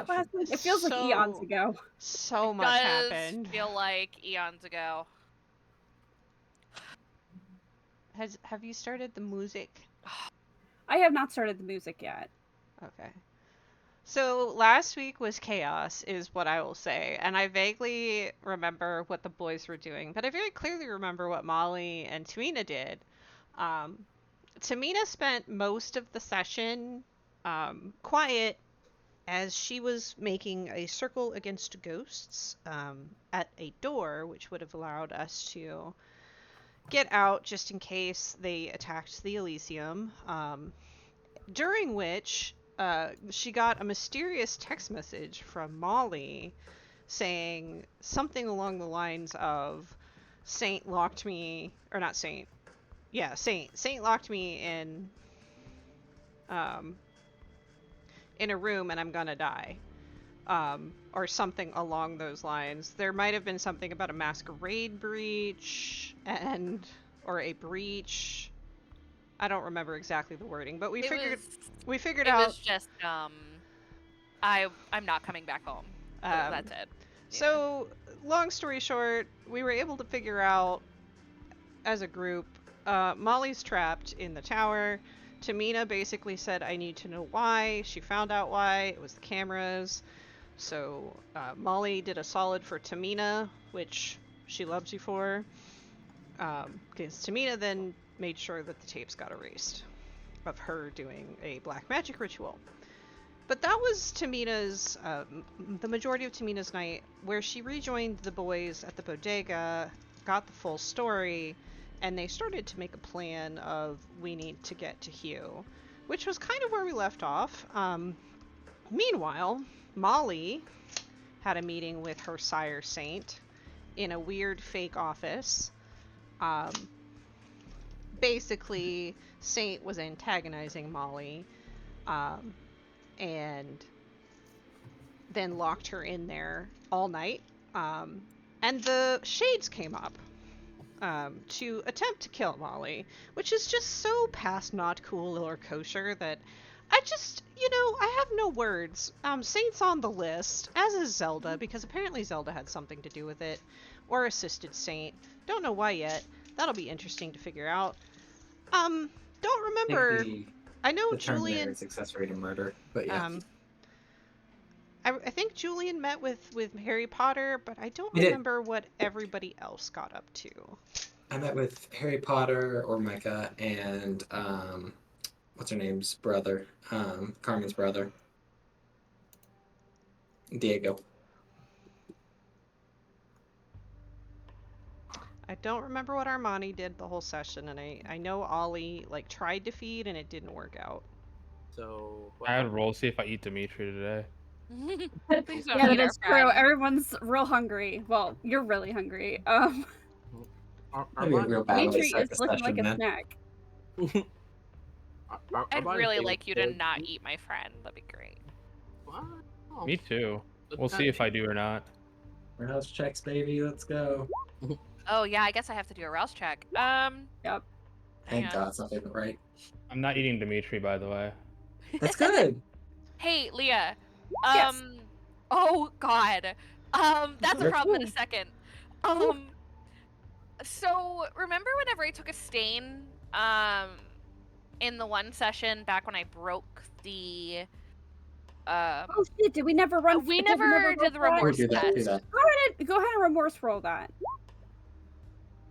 that last week? It feels like eons ago. So much Does happened. feel like eons ago. Have you started the music? I have not started the music yet. Okay. So last week was chaos, is what I will say. And I vaguely remember what the boys were doing, but I very clearly remember what Molly and Tamina did. Tamina spent most of the session quiet as she was making a circle against ghosts at a door, which would have allowed us to get out just in case they attacked the Elysium. During which she got a mysterious text message from Molly saying something along the lines of Saint locked me, or not Saint, yeah, Saint locked me in a room and I'm gonna die. Or something along those lines. There might have been something about a masquerade breach or a breach. I don't remember exactly the wording, but we figured It out. was just I'm not coming back home. That's it. Yeah. So, long story short, we were able to figure out as a group. Molly's trapped in the tower. Tamina basically said, "I need to know why." She found out why. It was the cameras. So Molly did a solid for Tamina, which she loves you for. Because Tamina then made sure that the tapes got erased of her doing a black magic ritual. But that was Tamina's, the majority of Tamina's night, where she rejoined the boys at the bodega, got the full story, and they started to make a plan of, we need to get to Hugh, which was kind of where we left off. Meanwhile, Molly had a meeting with her sire Saint in a weird fake office. Basically, Saint was antagonizing Molly, and then locked her in there all night. And the Shades came up to attempt to kill Molly, which is just so past not cool or kosher that I just, I have no words. Saint's on the list, as is Zelda, because apparently Zelda had something to do with it, or assisted Saint. Don't know why yet. That'll be interesting to figure out. Don't remember. I know the term Julian. there is accessory to murder, but yeah. I think Julian met with Harry Potter, but I don't remember what everybody else got up to. I met with Harry Potter or Micah and what's her name's brother, Carmen's brother, Diego. I don't remember what Armani did the whole session, and I know Ollie tried to feed and it didn't work out. So I would roll see if I eat Dimitri today. Please don't Yeah, eat that our is true. friend. Everyone's real hungry. Well, you're really hungry. That'd be a real bad way to Dimitri start is the looking session, like a man. snack. I'd really like you to not eat my friend. That'd be great. What? Oh, Me too. We'll see if I do or not. Rouse checks, baby. Let's go. Oh yeah, I guess I have to do a rouse check. Yep. Thank God, something right. I'm not eating Dimitri, by the way. That's good. Hey, Leah. Yes. Oh God. That's a problem in a second. So remember whenever I took a stain, in the one session back when I broke the, Oh shit! Did we never run? we never did the remorse Do that, do test. that. Go ahead and remorse roll that.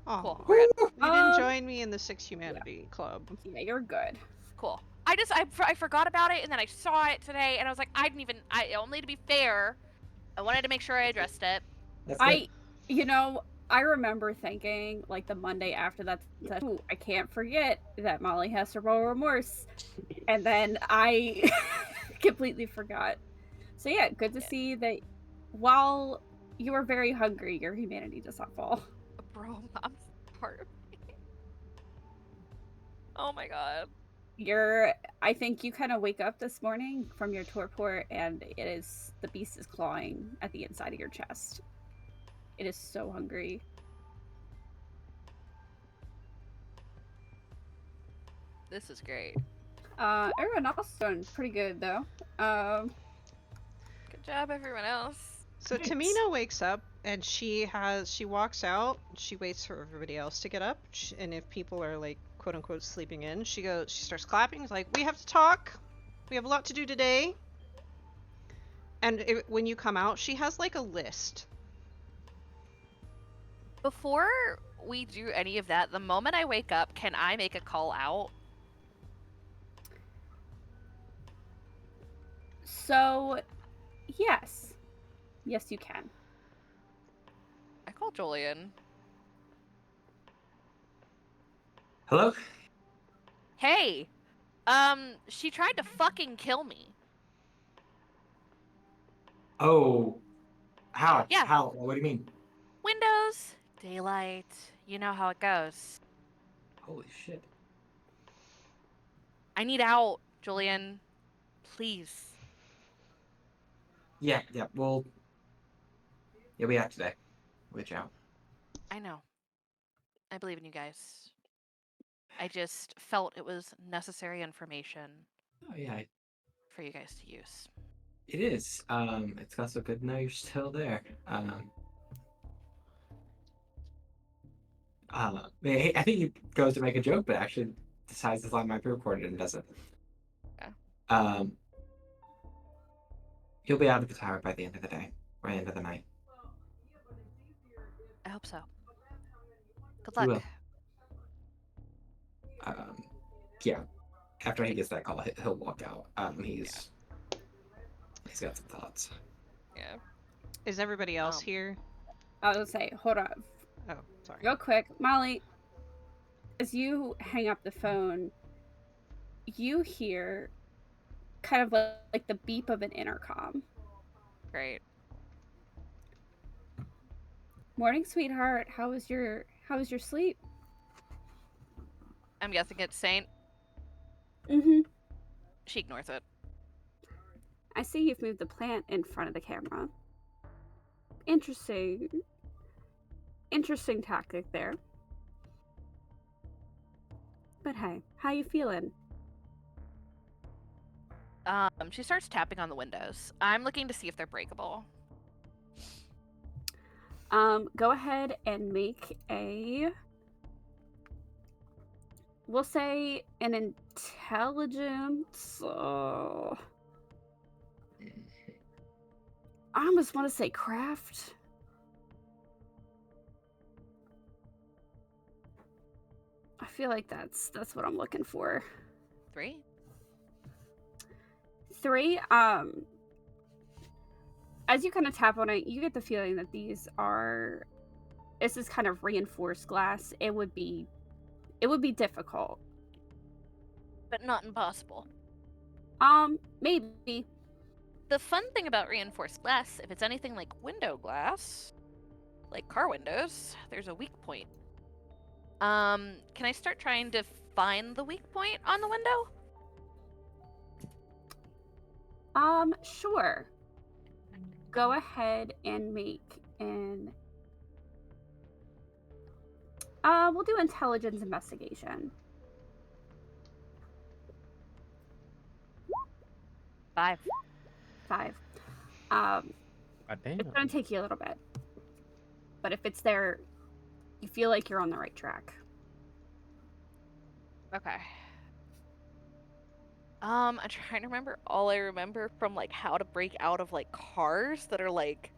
Oh, Cool. We're good. you didn't join me in the Six Humanity Club. Yeah, you're good. Cool. I forgot about it, and then I saw it today, and I was like, only to be fair, I wanted to make sure I addressed it. That's I remember thinking, the Monday after that, I can't forget that Molly has to roll remorse. And then I completely forgot. So yeah, good to see that while you are very hungry, your humanity does not fall. Bro, I'm part of me. Oh my God. I think you kind of wake up this morning from your torpor, and the beast is clawing at the inside of your chest. It is so hungry. This is great. Everyone else doing pretty good though. Good Good job, everyone else. So Thanks. Tamina wakes up and she walks out. She waits for everybody else to get up, and if people are like quote unquote sleeping in, she starts clapping. It's like, we have to talk. We have a lot to do today. And when you come out, she has like a list. Before we do any of that, the moment I wake up, can I make a call out? So, yes. Yes, you can. I call Julian. Hello? Hey! She tried to fucking kill me. Oh. How? Yeah. How? What do you mean? Windows, daylight, you know how it goes. Holy shit. I need out, Julian. Please. Yeah, we'll be out today. We'll get you out. I know. I believe in you guys. I just felt it was necessary information Oh yeah, for you guys to use. it is. It's also good to know you're still there. I think he goes to make a joke, but actually decides to let my pre-recorded and doesn't. Yeah. He'll be out of the tower by the end of the day, or the end of the night. I hope so. Good He luck. will. Yeah. After he gets that call, he'll walk out. He's got some thoughts. Yeah. Is everybody else Um, here? I was gonna say, hold on. Oh, sorry. Real quick, Molly, as you hang up the phone, you hear kind of like the beep of an intercom. Great. Morning, sweetheart. How was your sleep? I'm guessing it's Saint. Mm-hmm. She ignores it. I see you've moved the plant in front of the camera. Interesting. Interesting tactic there. But hey, how you feeling? She starts tapping on the windows. I'm looking to see if they're breakable. Go ahead and make a, we'll say an intelligence. I almost want to say craft. I feel like that's what I'm looking for. 3? 3. As you kind of tap on it, you get the feeling that this is kind of reinforced glass. It would be difficult. But not impossible. Maybe. The fun thing about reinforced glass, if it's anything like window glass, like car windows, there's a weak point. Can I start trying to find the weak point on the window? Sure. Go ahead and make an we'll do intelligence investigation. 5. 5. God damn. It's gonna take you a little bit. But if it's there, you feel like you're on the right track. Okay. I'm trying to remember all I remember from like how to break out of like cars that are like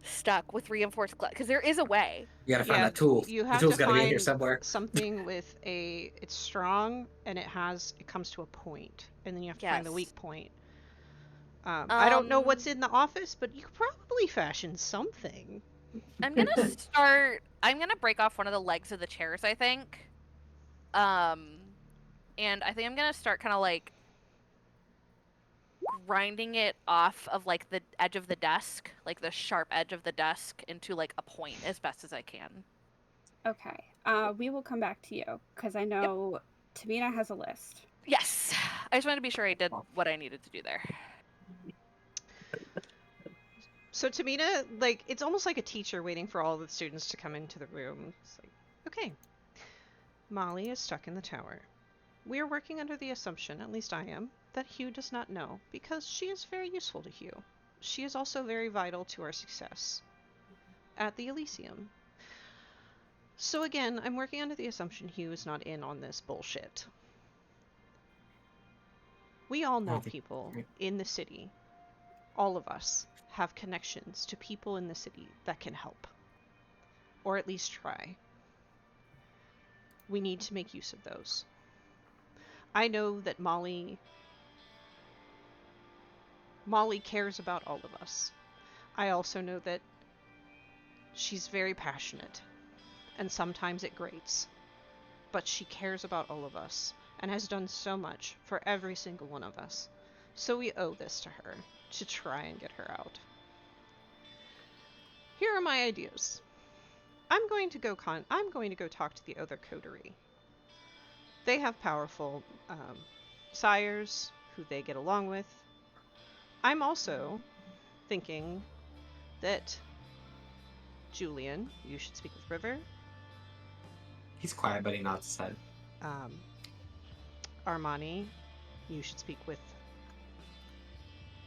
stuck with reinforced glass, because there is a way. You gotta find Yeah, that tool. You The have tool's to gotta be in here find somewhere. something with it's strong and it comes to a point, and then you have to find the Yes. weak point. I don't know what's in the office, but you could probably fashion something. I'm gonna break off one of the legs of the chairs, I think. And I think I'm gonna start kind of like grinding it off of like the edge of the desk, like the sharp edge of the desk, into like a point as best as I can. Okay. We will come back to you because I know Tamina has a list. Yes, I just wanted to be sure I did what I needed to do there. So Tamina, like, it's almost like a teacher waiting for all the students to come into the room. It's like, okay, Molly is stuck in the tower. We are working under the assumption, at least I am, that Hugh does not know, because she is very useful to Hugh. she is also very vital to our success at the Elysium. So again, I'm working under the assumption Hugh is not in on this bullshit. We all know people in the city. All of us have connections to people in the city that can help. Or at least try. We need to make use of those. I know that Molly cares about all of us. I also know that she's very passionate, and sometimes it grates. But she cares about all of us, and has done so much for every single one of us. So we owe this to her, to try and get her out. Here are my ideas. I'm going to go talk to the other coterie. They have powerful sires who they get along with. I'm also thinking that Julian, you should speak with River. He's quiet, but he nods his head. Armani, you should speak with...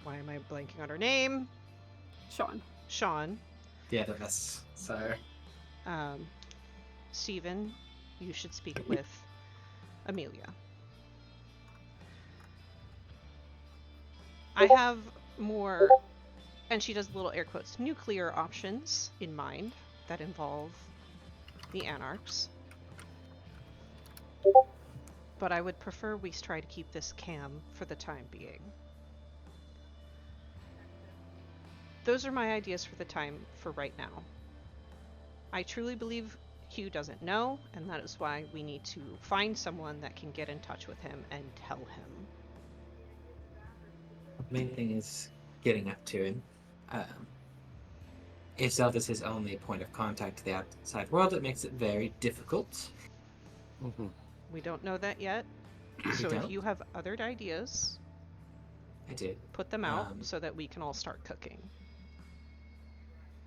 Why am I blanking on her name? Sean. The other best sire. Steven, you should speak with Amelia. I have more, and she does little air quotes, nuclear options in mind that involve the Anarchs. But I would prefer we try to keep this calm for the time being. Those are my ideas for the time for right now. I truly believe Hugh doesn't know, and that is why we need to find someone that can get in touch with him and tell him. The main thing is getting up to him. If Zelda's his only point of contact to the outside world, it makes it very difficult. Mm-hmm. We don't know that yet. So if you have other ideas, I did. put them out so that we can all start cooking.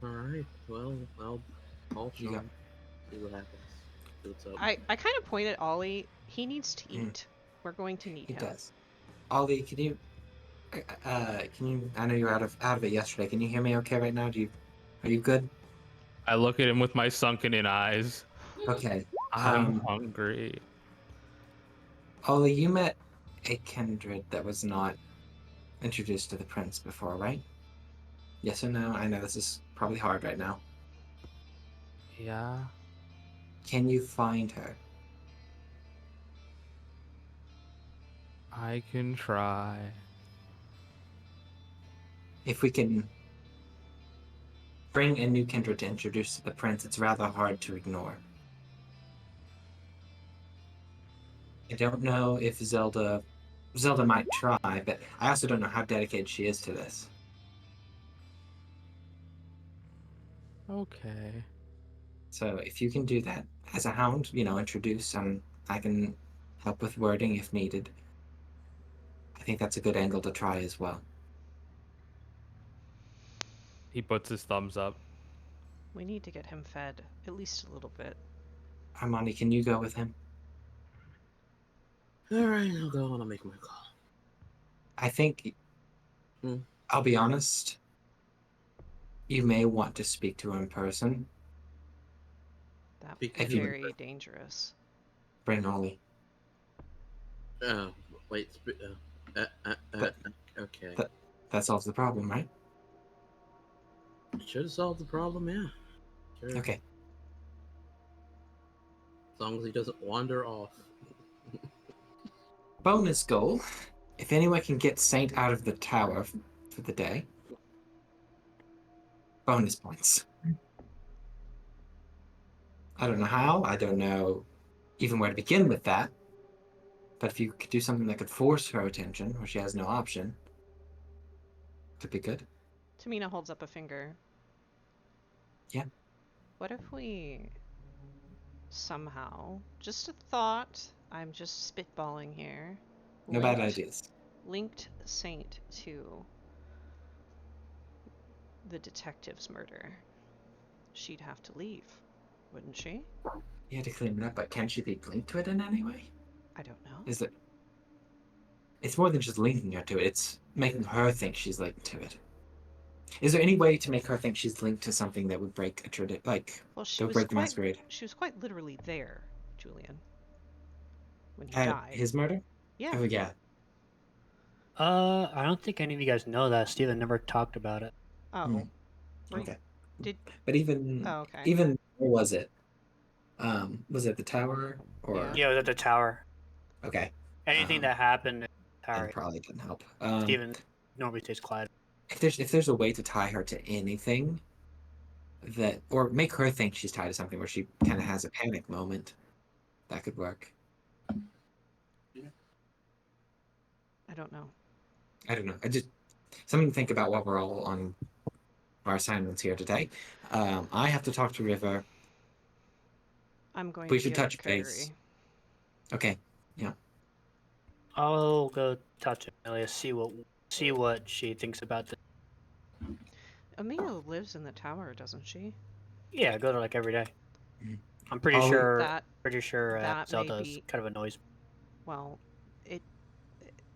Alright, well, I'll You Sean. got- See what happens. See what's up. I kind of point at Ollie. He needs to eat. We're going to need He him. does. Ollie, can you? I know you were out of it yesterday. Can you hear me okay right now? Are you good? I look at him with my sunken-in eyes. Okay. I'm hungry. Ollie, you met a kindred that was not introduced to the prince before, right? Yes or no? I know this is probably hard right now. Yeah. Can you find her? I can try. If we can bring a new kindred to introduce to the prince, it's rather hard to ignore. I don't know if Zelda might try, but I also don't know how dedicated she is to this. Okay. So if you can do that as a hound, introduce, I can help with wording if needed. I think that's a good angle to try as well. He puts his thumbs up. We need to get him fed, at least a little bit. Armani, can you go with him? Alright, I'll go and I'll make my call. I think, I'll be honest, you may want to speak to him in person. That would Speak be to him. very dangerous. Bring Ollie. Wait, okay. That solves the problem, right? Should have solved the problem, yeah. Sure. Okay. As long as he doesn't wander off. Bonus goal. If anyone can get Saint out of the tower for the day, bonus points. I don't know how. I don't know even where to begin with that. But if you could do something that could force her attention, where she has no option, could be good. Tamina holds up a finger. Yeah. What if we somehow, just a thought, I'm just spitballing here. No bad ideas. Linked Saint to the detective's murder. She'd have to leave, wouldn't she? You had to clean it up, but can she be linked to it in any way? I don't know. Is it? It's more than just linking her to it. It's making her think she's linked to it. Is there any way to make her think she's linked to something that would break a tradition, like Well, that would break the masquerade? she was quite literally there, Julian, when he At died. his murder? Yeah. Oh yeah. I don't think any of you guys know that. Steven never talked about it. Oh. Hmm. Were- Okay. Did But even Oh, okay. even where was it? Was it the tower or Yeah. Yeah, it was at the tower. okay? Anything Um, that happened at the That tower, probably didn't help. Steven normally stays quiet. If there's a way to tie her to anything that, or make her think she's tied to something where she kind of has a panic moment, that could work. I don't know. I don't know. I just something to think about while we're all on our assignments here today. I have to talk to River. I'm going We to should the touch other base. coterie. Okay. I'll go talk to Amelia, see what she thinks about this. Amelia lives in the tower, doesn't she? Yeah, I go to like every day. Mhm. I'm pretty I'll- sure. That Pretty sure that may Zelda's be- kind of annoys. well,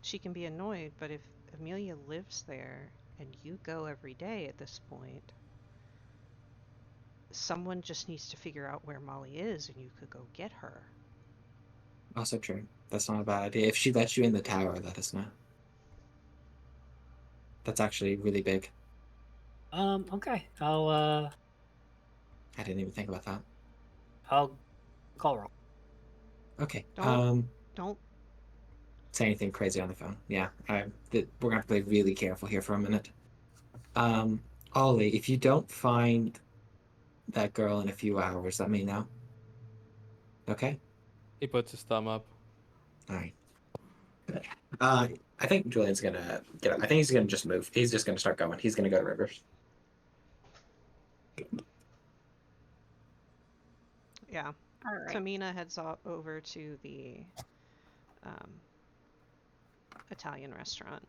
she can be annoyed, but if Amelia lives there and you go every day at this point, someone just needs to figure out where Molly is and you could go get her. Also true. That's not a bad idea. If she lets you in the tower, let us know. That's actually really big. Okay. I'll I didn't even think about that. I'll call her. Okay. Don't Say anything crazy on the phone. Yeah. We're gonna have to play really careful here for a minute. Ollie, if you don't find that girl in a few hours, let me know. Okay? He puts his thumb up. Alright. I think Julian's gonna get up. I think he's gonna just move. He's just gonna start going. He's gonna go to Rivers. yeah. All right. Tamina heads over to the Italian restaurant.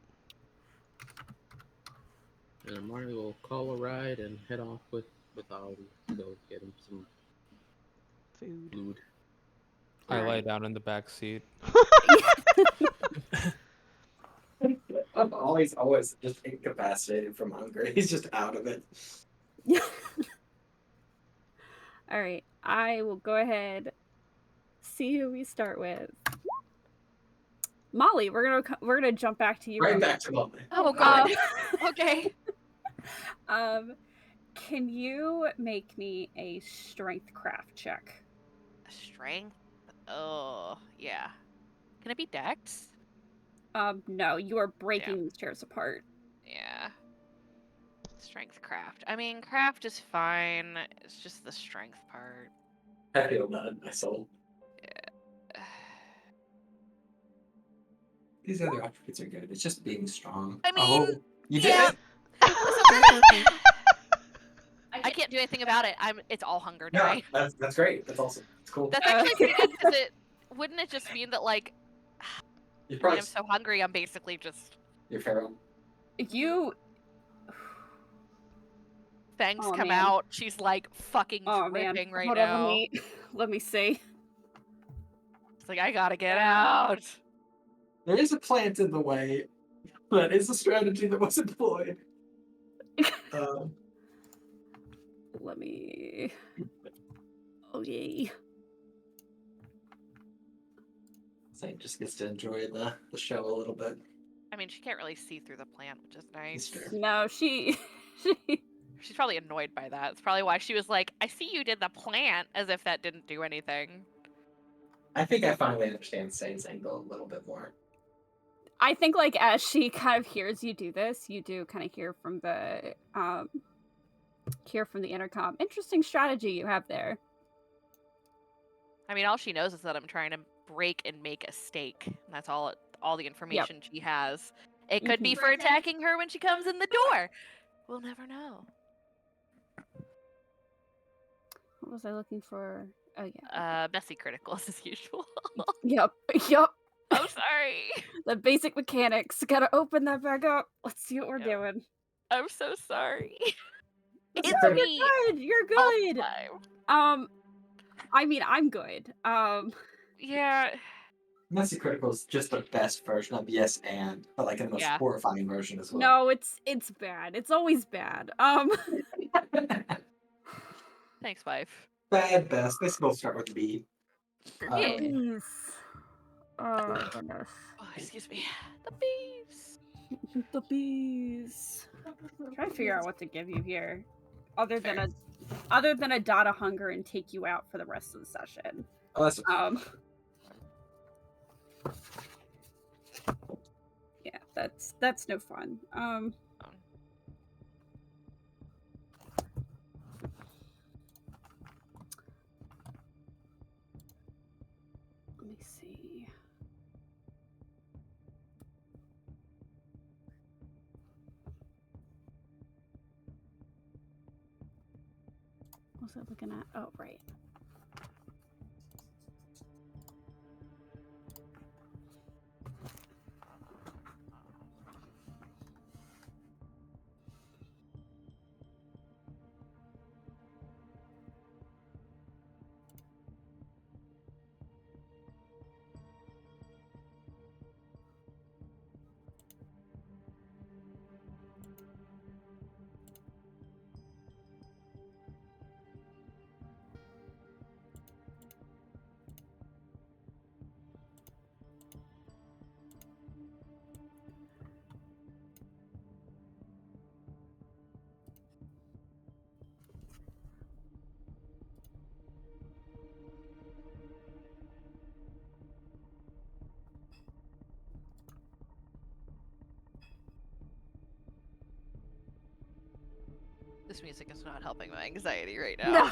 And then Marty will call a ride and head off with Ollie to go get him some food. I Alright. lay down in the back seat. Ollie's always just incapacitated from hunger. He's just out of it. All right. I will go ahead. See who we start with. Molly, we're gonna jump back to you. Right real back to Molly. Oh quick. god. Okay. Can you make me a strength craft check? Strength. Oh yeah. Can it be Dex? No, you are breaking these chairs apart. Yeah. Strength craft. I mean, craft is fine. It's just the strength part. I feel that in my soul. These other attributes are good. It's just being strong. I mean, you yeah. did it? I can't do anything about it. It's all hunger No, die. that's great. That's awesome. It's cool. That's actually pretty good because wouldn't it just mean that like You're when probably I'm so hungry I'm basically just you're feral. You. fangs Oh, come man. out. She's like fucking Oh man. dripping right Hold now. on, let me see. It's like I gotta get out. There is a plant in the way. That is a strategy that was employed. Let me. Okay. Zane just gets to enjoy the show a little bit. I mean, she can't really see through the plant, which is nice. That's true. No, she. She's probably annoyed by that. It's probably why she was like, "I see you did the plant," as if that didn't do anything. I think I finally understand Zane's angle a little bit more. I think like as she kind of hears you do this, you do kind of hear from the intercom. Interesting strategy you have there. I mean, all she knows is that I'm trying to break and make a steak. And that's all the information she has. It could be Mhm. for attacking her when she comes in the door. We'll never know. What was I looking for? Oh yeah. Bessie criticals as usual. Yep. I'm sorry. The basic mechanics. Gotta open that back up. Let's see what we're Yep. doing. I'm so sorry. It's No, me. You're all the good. time. I mean, I'm good. Yeah. Messy Critical is just the best version of yes and, but like the most Yeah. horrifying version as well. No, it's bad. It's always bad. Thanks, wife. Bad, best. They both start with B. Yeah. Bees. Oh goodness. Oh, excuse me. The bees. The bees. I'm trying to figure out what to give you here, other than a dot of hunger and take you out for the rest of the session. Oh, that's Yeah, that's no fun. Let me see. What was I looking at? Oh, right. This music is not helping my anxiety right now.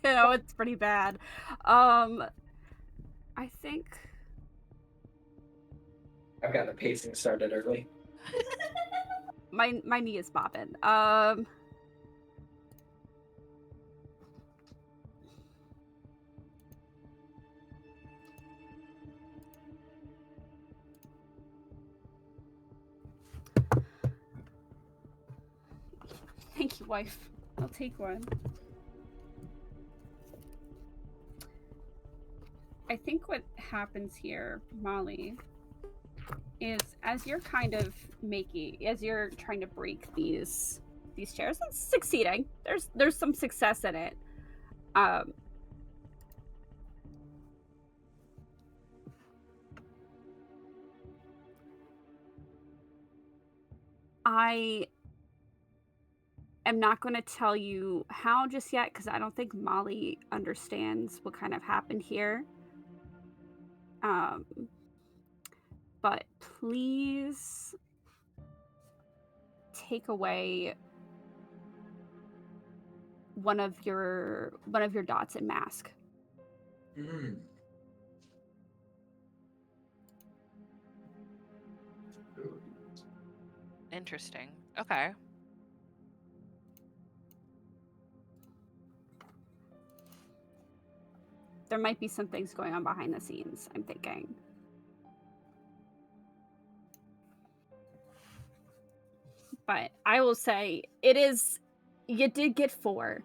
No, no, it's pretty bad. I think I've got the pacing started early. my knee is bobbing. Thank you, wife. I'll take one. I think what happens here, Molly, is as you're kind of as you're trying to break these chairs, it's succeeding. There's some success in it. I am not going to tell you how just yet because I don't think Molly understands what kind of happened here. But please take away one of your dots and mask. Mm. Interesting. Okay. There might be some things going on behind the scenes, I'm thinking. But I will say you did get 4.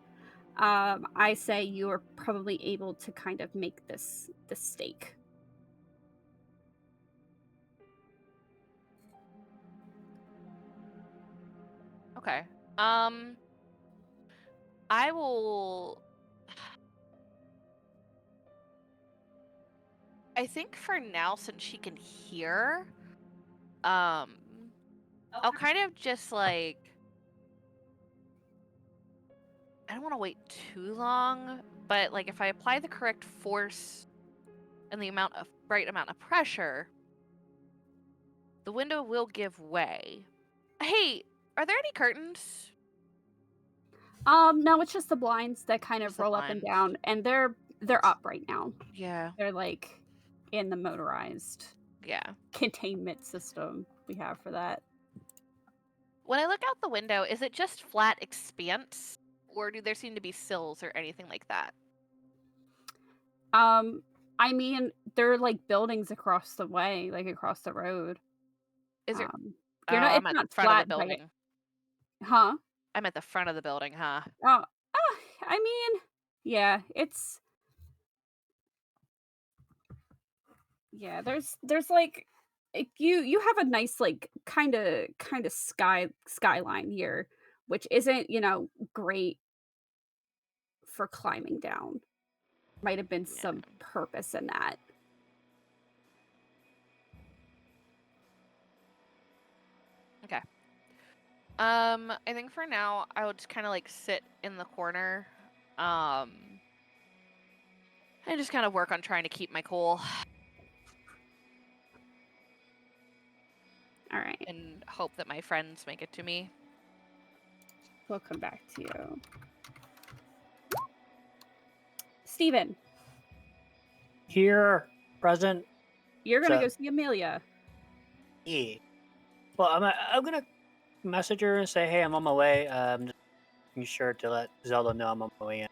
I say you are probably able to kind of make this stake. Okay. I will. I think for now, since she can hear, I'll kind of just like. I don't want to wait too long, but like if I apply the correct force and the right amount of pressure, the window will give way. Hey, are there any curtains? No, it's just the blinds that kind of Just the roll up and blinds. down, and they're up right now. Yeah. They're like in the motorized containment system we have for that. When I look out the window, is it just flat expanse, or do there seem to be sills or anything like that? I mean, there are like buildings across the way, like across the road. Is there? You're not. I'm It's at not the front of flat the building. Huh? I'm at the front of the building, huh? I mean, yeah, it's Yeah, there's you have a nice like kind of skyline here, which isn't, great for climbing down. Might have been Yeah. some purpose in that. Okay. I think for now I will just kind of like sit in the corner, and just kind of work on trying to keep my cool All right, and hope that my friends make it to me. we'll come back to you. Steven, Here, present. you're gonna So- go see Amelia. Yeah. Well, I'm gonna message her and say, hey, I'm on my way. Just making sure to let Zelda know I'm on my way in.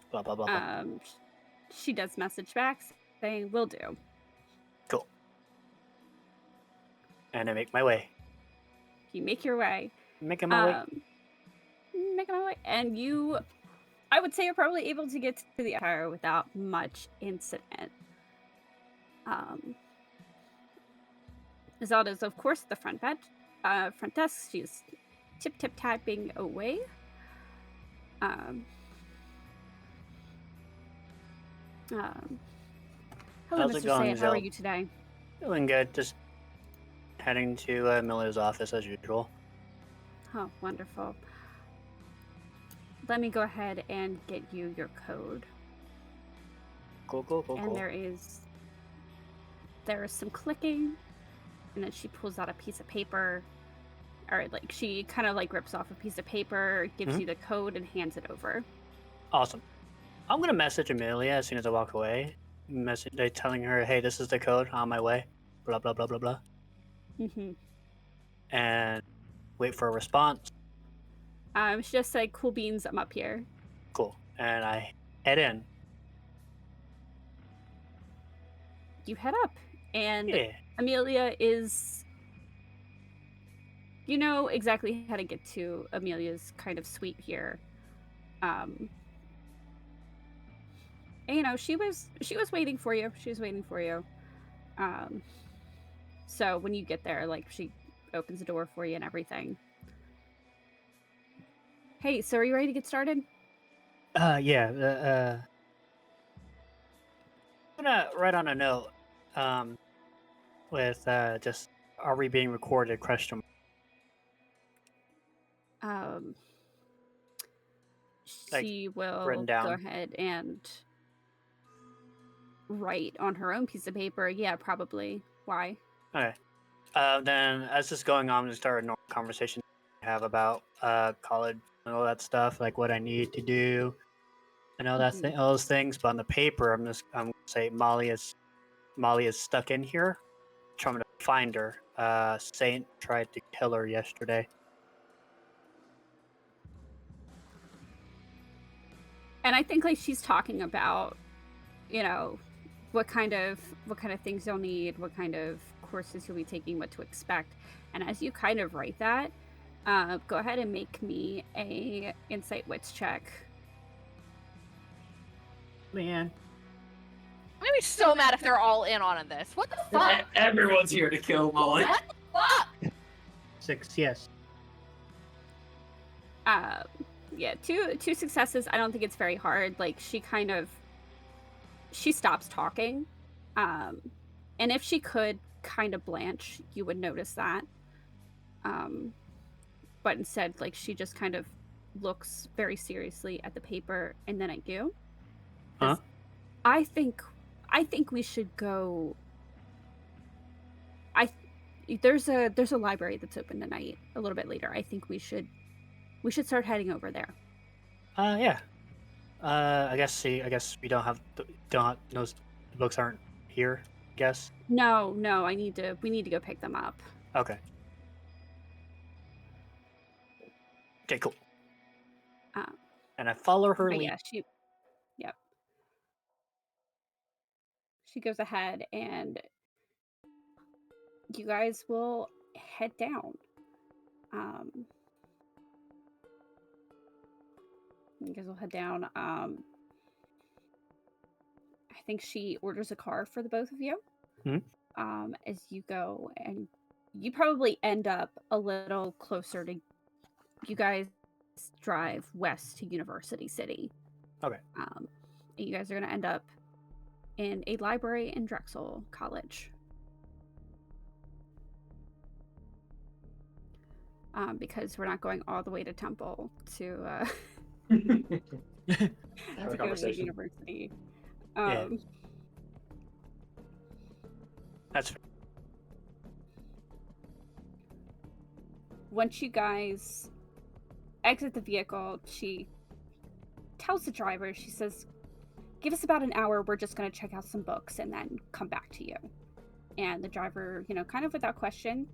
Blah blah blah blah. She does message back saying, "Will do." Cool. And I make my way. You make your way. Making my way. Making my way, and I would say you're probably able to get to the Empire without much incident. Zelda's, of course, at the front desk. She's tip tapping away. Hello, How's it Mr. going, Say. How are Zelda? you today? Doing good. Just heading to Miller's office as usual. Oh, wonderful. Let me go ahead and get you your code. Cool. And there is some clicking, and then she pulls out a piece of paper, or like she kind of like rips off a piece of paper, gives you the code, and hands it over. Awesome. I'm gonna message Amelia as soon as I walk away. Telling her, hey, this is the code on my way. Blah blah blah blah blah. And wait for a response. She just like, "Cool beans, I'm up here." Cool. And I head in. You head up, and Yeah. Amelia is. You know exactly how to get to Amelia's kind of suite here. And, she was waiting for you. She was waiting for you. So when you get there, like, she opens the door for you and everything. Hey, so are you ready to get started? Yeah. I'm gonna write on a note. With just, are we being recorded? Question. Like, She will written down. go ahead and write on her own piece of paper. Yeah, probably. Why? Okay. Then as this is going on, I'm gonna start a normal conversation I have about college and all that stuff, like what I need to do and all that all those things. But on the paper, I'm gonna say Molly is stuck in here. Trying to find her. Saint tried to kill her yesterday. And I think like she's talking about, what kind of things you'll need, what kind of courses you'll be taking, what to expect. And as you kind of write that, go ahead and make me a insight wits check. Man. I'm gonna be so mad if they're all in on this. What the fuck? Everyone's here to kill Molly. What the fuck? 6, yes. Yeah, two successes. I don't think it's very hard. Like she stops talking. And if she could kind of blanch, you would notice that. But instead, like, she just kind of looks very seriously at the paper and then at you. Huh? I think we should go. There's a library that's open tonight a little bit later. I think we should start heading over there. Yeah. I guess we those books aren't here, I guess. No, we need to go pick them up. Okay. Okay, cool. And I follow her But lead. yeah, she goes ahead and you guys will head down. You guys will head down. I think she orders a car for the both of you. Hmm. As you go, and you probably end up a little closer to. You guys drive west to University City. Okay. You guys are going to end up in a library in Drexel College. Because we're not going all the way to Temple to Have to a go to conversation. university. Yeah. That's Once you guys exit the vehicle, she tells the driver, she says, give us about an hour, we're just going to check out some books and then come back to you. And the driver, kind of without question,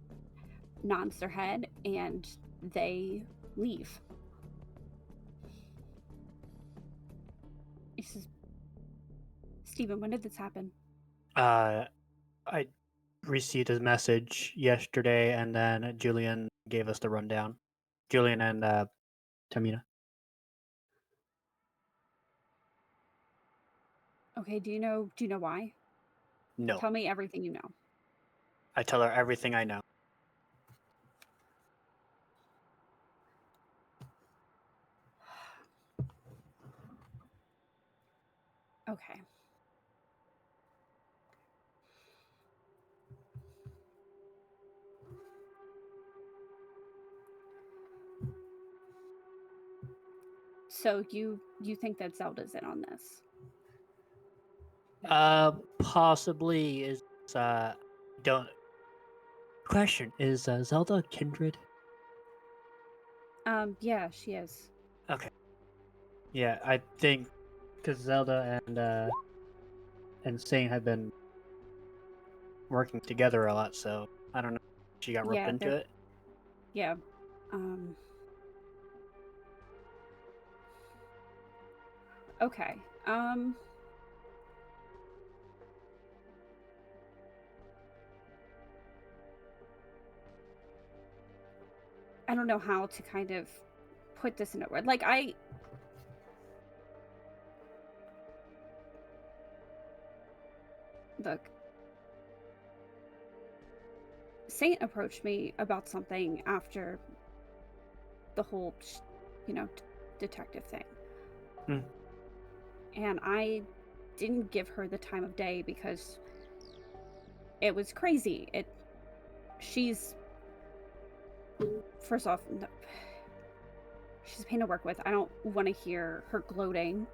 nods their head and they leave. He says, Stephen, when did this happen? I received a message yesterday, and then Julian gave us the rundown. Julian and Tamina. Okay, do you know why? No, Tell me everything you know. I tell her everything I know. Okay. So you think that Zelda's in on this? Possibly is don't question is Zelda kindred? Yeah, she is. Okay. Yeah, I think because Zelda and Saint have been working together a lot, so I don't know if she got roped Yeah, into it. Yeah. Okay. I don't know how to kind of put this into word. Like look. Saint approached me about something after the whole, detective thing. Hmm. And I didn't give her the time of day because it was crazy. She's first off, no, she's a pain to work with. I don't want to hear her gloating,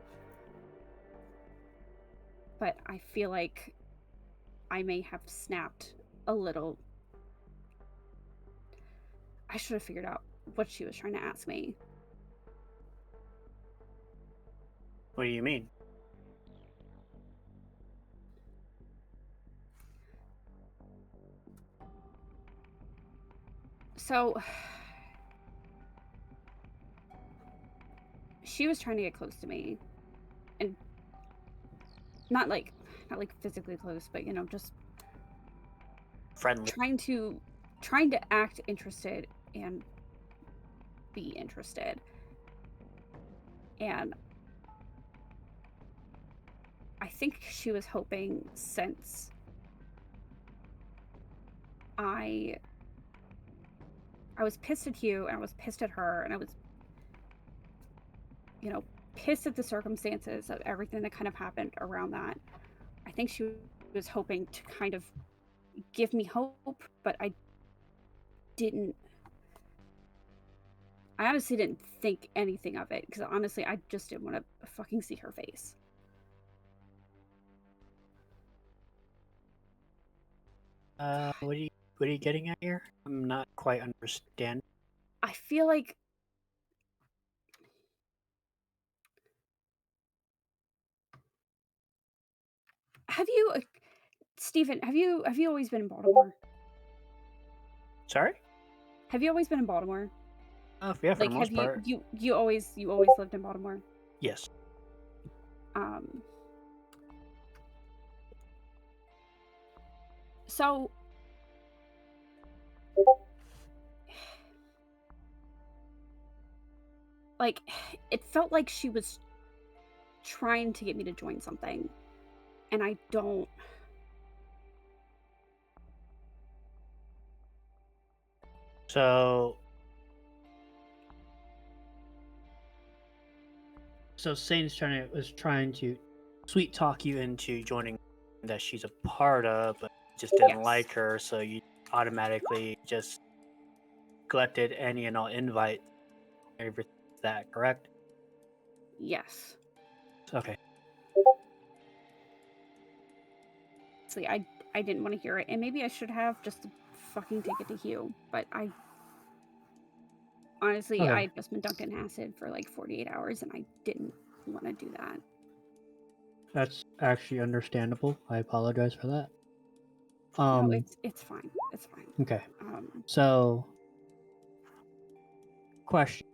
but I feel like I may have snapped a little. I should have figured out what she was trying to ask me. What do you mean? So she was trying to get close to me, and not like physically close, but just Friendly. trying to act interested and be interested. And I think she was hoping, since I was pissed at you and I was pissed at her and I was pissed at the circumstances of everything that kind of happened around that. I think she was hoping to kind of give me hope, but I honestly didn't think anything of it because honestly I just didn't want to fucking see her face. What are you getting at here? I'm not quite understanding. I feel like have you Stephen, have you always been in Baltimore? Sorry? Have you always been in Baltimore? Yeah, for Like, the most have part. you always lived in Baltimore? Yes. So like it felt like she was trying to get me to join something, And I don't. So Sane's was trying to sweet talk you into joining that she's a part of, but just didn't Yes. like her, so you automatically just collected any and all invite. Everything that correct? Yes. Okay. See, I didn't want to hear it, and maybe I should have just to fucking take it to Hugh, but I honestly, Okay. I'd just been dunked in acid for like 48 hours, and I didn't want to do that. That's actually understandable. I apologize for that. No, it's fine. It's fine. Okay. So, question,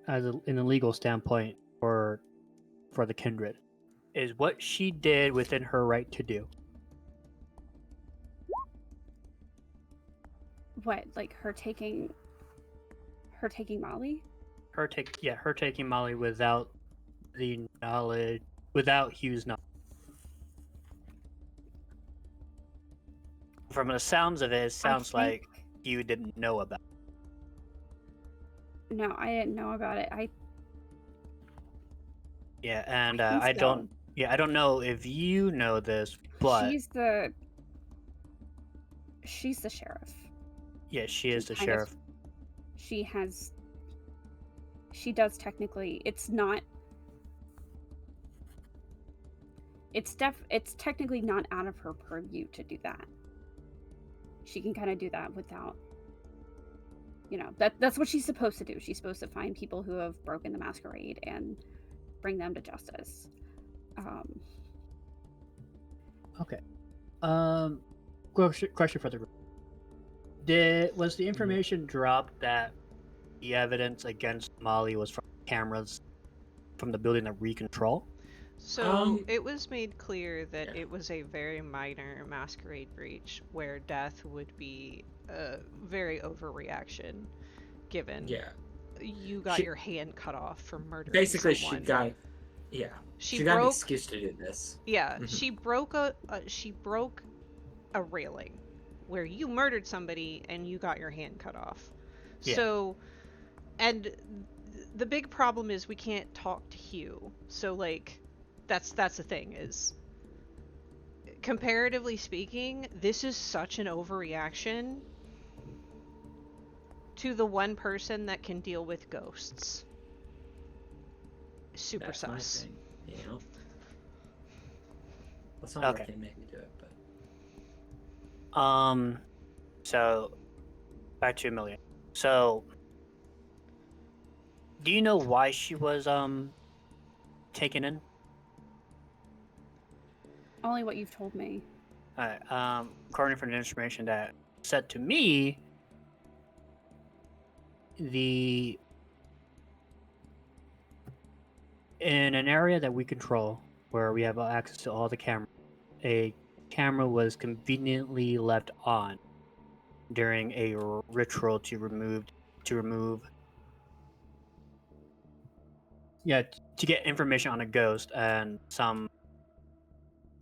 in a legal standpoint for the kindred, is what she did within her right to do? What, like her taking Molly? Her taking Molly without the knowledge, without Hugh's knowledge. From the sounds of it, it sounds like you didn't know about it. No, I didn't know about it. Yeah, and I don't. Yeah, I don't know if you know this, but She's the sheriff. Yeah, she is the sheriff. She does technically. It's not. It's technically not out of her purview to do that. She can kind of do that without. That's what she's supposed to do. She's supposed to find people who have broken the masquerade and bring them to justice. Okay. Question for the group. Was the information dropped that the evidence against Molly was from cameras from the building that we control? So it was made clear that it was a very minor masquerade breach where death would be a very overreaction, given you got your hand cut off for murdering Basically, someone. she got an excuse to do this. Yeah, she broke a railing where you murdered somebody and you got your hand cut off. Yeah. So, and the big problem is we can't talk to Hugh. So like, that's the thing is, comparatively speaking, this is such an overreaction to the one person that can deal with ghosts. Super sus. That's not okay. Make me do it, but. So, back to Amelia. So, do you know why she was taken in? Only what you've told me. Alright. According to the information that said to me, in an area that we control, where we have access to all the cameras, a camera was conveniently left on during a ritual to remove to get information on a ghost, and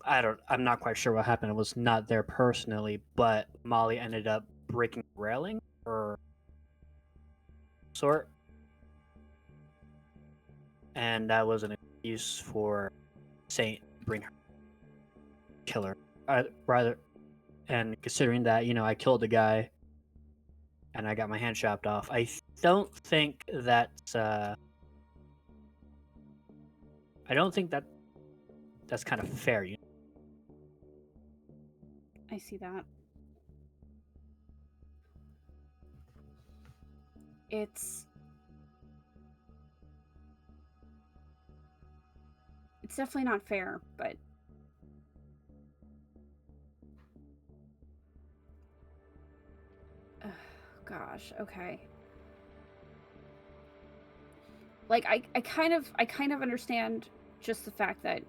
I'm not quite sure what happened. It was not there personally, but Molly ended up breaking the railing or sort, and that was an excuse for Saint to bring her killer. Rather, and considering that I killed a guy and I got my hand chopped off, I don't think that's that's kind of fair. I see that. It's definitely not fair, but gosh, okay. Like I kind of understand just the fact that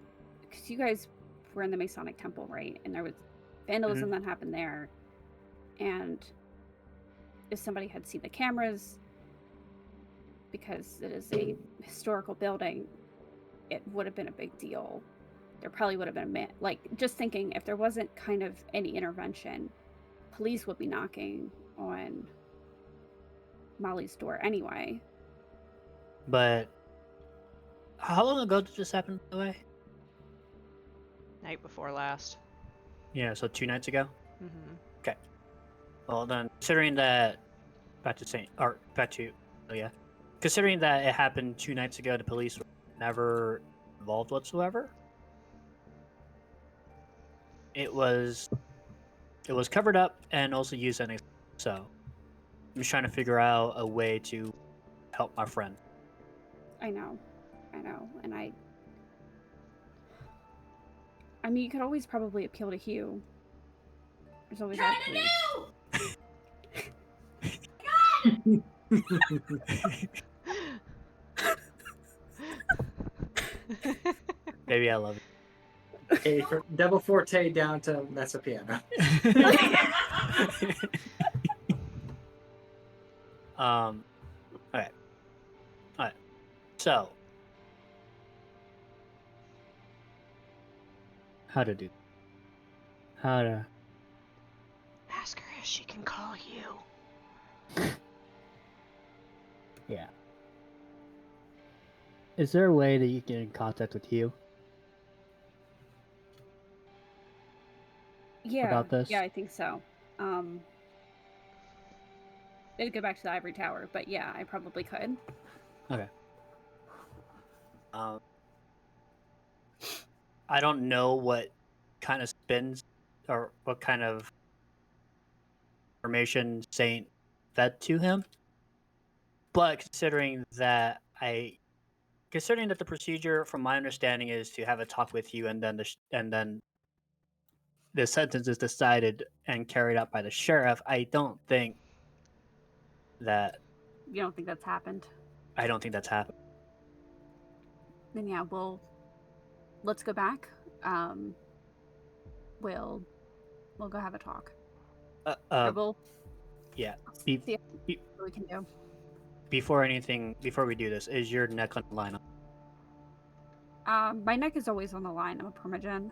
because you guys were in the Masonic Temple, right? And there was vandalism that happened there, and if somebody had seen the cameras, because it is a historical building, it would have been a big deal. there probably would have been a man. Like, just thinking, if there wasn't kind of any intervention, police would be knocking on Molly's door anyway. But how long ago did this happen, by the way? Night before last. Yeah, so 2 nights ago. Mm-hmm. Well, then, considering that, considering that it happened 2 nights ago, the police were never involved whatsoever. It was covered up and also used as an so I'm just trying to figure out a way to help my friend. I know, and I mean, you could always probably appeal to Hugh. There's always that police. Baby, I love you. Okay, from double forte down to mezzo piano. Okay. So, how to Ask her if she can call you. yeah. Is there a way that you get in contact with Hugh? Yeah, About this? Yeah, I think so. It'd go back to the ivory tower, but yeah, I probably could. Okay. I don't know what kind of spins or what kind of information Saint fed to him, but considering that the procedure, from my understanding, is to have a talk with you, and then the sentence is decided and carried out by the sheriff. I don't think that's happened. I don't think that's happened. Then yeah, let's go back. We'll go have a talk. Or we'll Yeah. see what we can do. Before we do this, is your neck on the line? My neck is always on the line. I'm a permagen.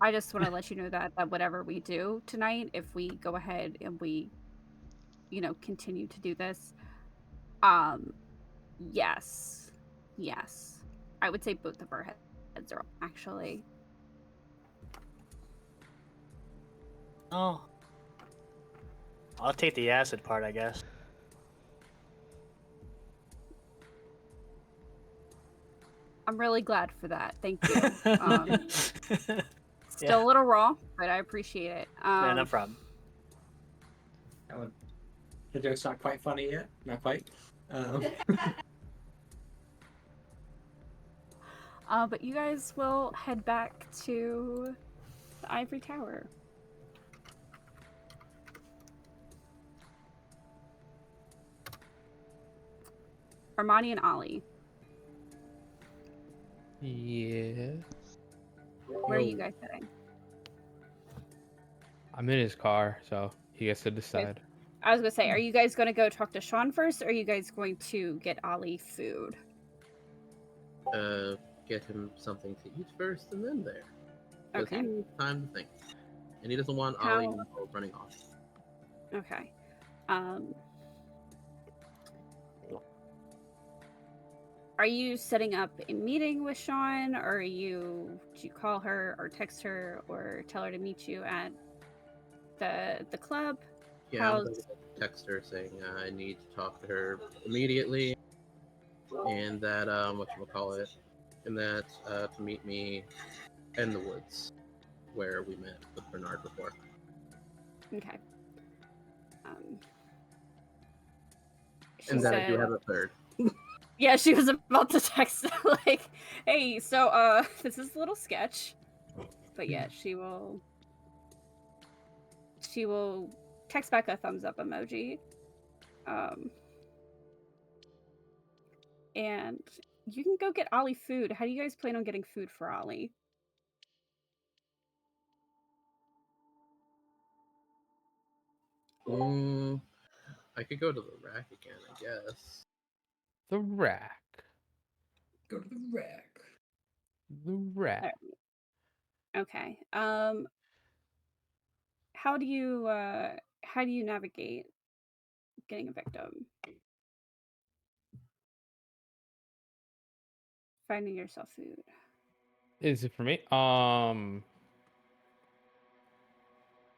I just want to let you know that whatever we do tonight, if we go ahead and we, continue to do this, yes, I would say both of our heads are actually. Oh, I'll take the acid part, I guess. I'm really glad for that. Thank you. Still a little raw, but I appreciate it. Yeah, no problem. The joke's not quite funny yet. Not quite. But you guys will head back to the ivory tower. Armani and Ollie. Yeah. Where are you guys heading? I'm in his car, so he gets to decide. I was gonna say, are you guys gonna go talk to Sean first, or are you guys going to get Ollie food? Get him something to eat first, and then there. Okay. He needs time to think, and he doesn't want Ollie running off. Okay. Are you setting up a meeting with Sean, or do you call her or text her or tell her to meet you at the club? Yeah, I'm going to text her saying I need to talk to her immediately, and that and that to meet me in the woods where we met with Bernard before. Okay. And that I do have a third. Yeah, she was about to text like, "Hey, so this is a little sketch," but yeah, she will text back a thumbs up emoji, and you can go get Ollie food. How do you guys plan on getting food for Ollie? I could go to the rack again, I guess. The rack. Go to the rack. The rat. Okay. How do you navigate getting a victim? Finding yourself food. Is it for me?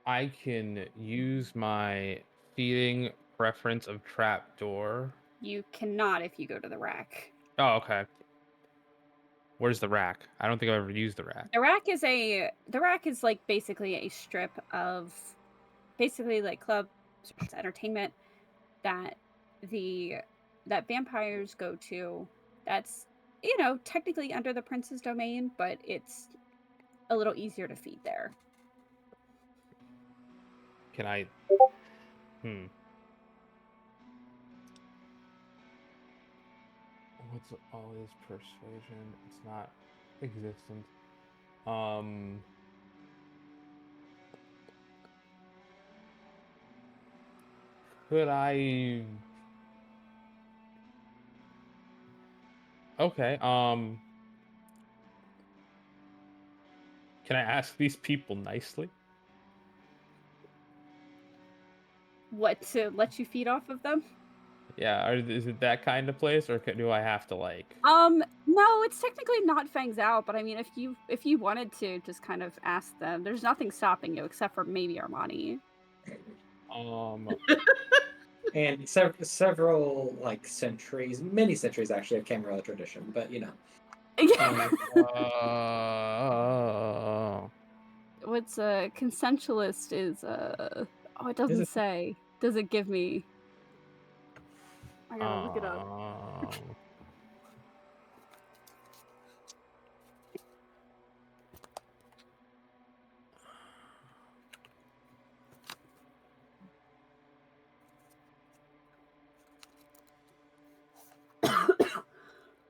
I can use my feeding preference of trapdoor. You cannot if you go to the rack. Oh, okay. Where's the rack? I don't think I've ever used the rack. The rack is like basically a strip of basically like clubs, entertainment that that vampires go to. That's technically under the prince's domain, but it's a little easier to feed there. Can I? What's all this persuasion? It's not existent. Could I? Okay. Can I ask these people nicely? What, to let you feed off of them? Yeah. Is it that kind of place, or do I have to like? No, it's technically not Fangs Out, but I mean, if you wanted to just kind of ask them, there's nothing stopping you except for maybe Armani. And several like centuries, many centuries actually of Camarilla tradition, but you know. What's a consensualist is oh, it doesn't say. Does it give me? I gotta look it up.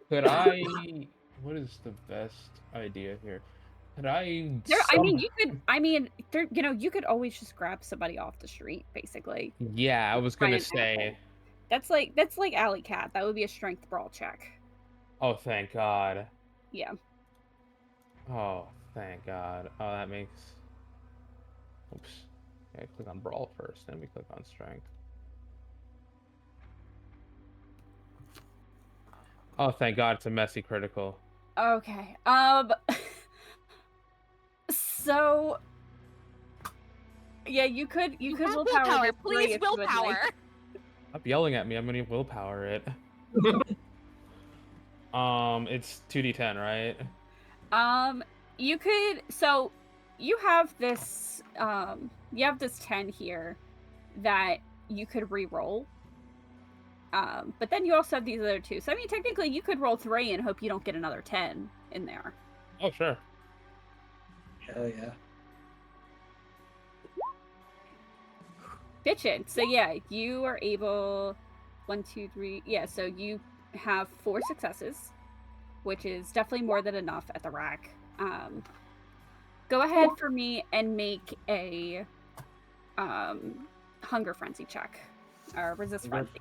Could I? What is the best idea here? Could I? You could always just grab somebody off the street, basically. Yeah, I was Try gonna and say. That's like Alley Cat. That would be a strength brawl check. Oh, thank God. Yeah. Oh, thank God. Oh, that makes. Oops. Yeah, click on brawl first, then we click on strength. Oh, thank God, it's a messy critical. Okay. So. Yeah, you could willpower. Please willpower. Stop yelling at me. I'm gonna willpower it. It's 2d10, right? You could. So, you have this 10 here that you could re-roll. But then you also have these other two. So I mean, technically, you could roll 3 and hope you don't get another 10 in there. Oh, sure. Hell yeah. Bitchin'. So yeah, you are able 1, 2, 3. Yeah, so you have 4 successes, which is definitely more than enough at the rack. Go ahead for me and make a hunger frenzy check. Or resist frenzy.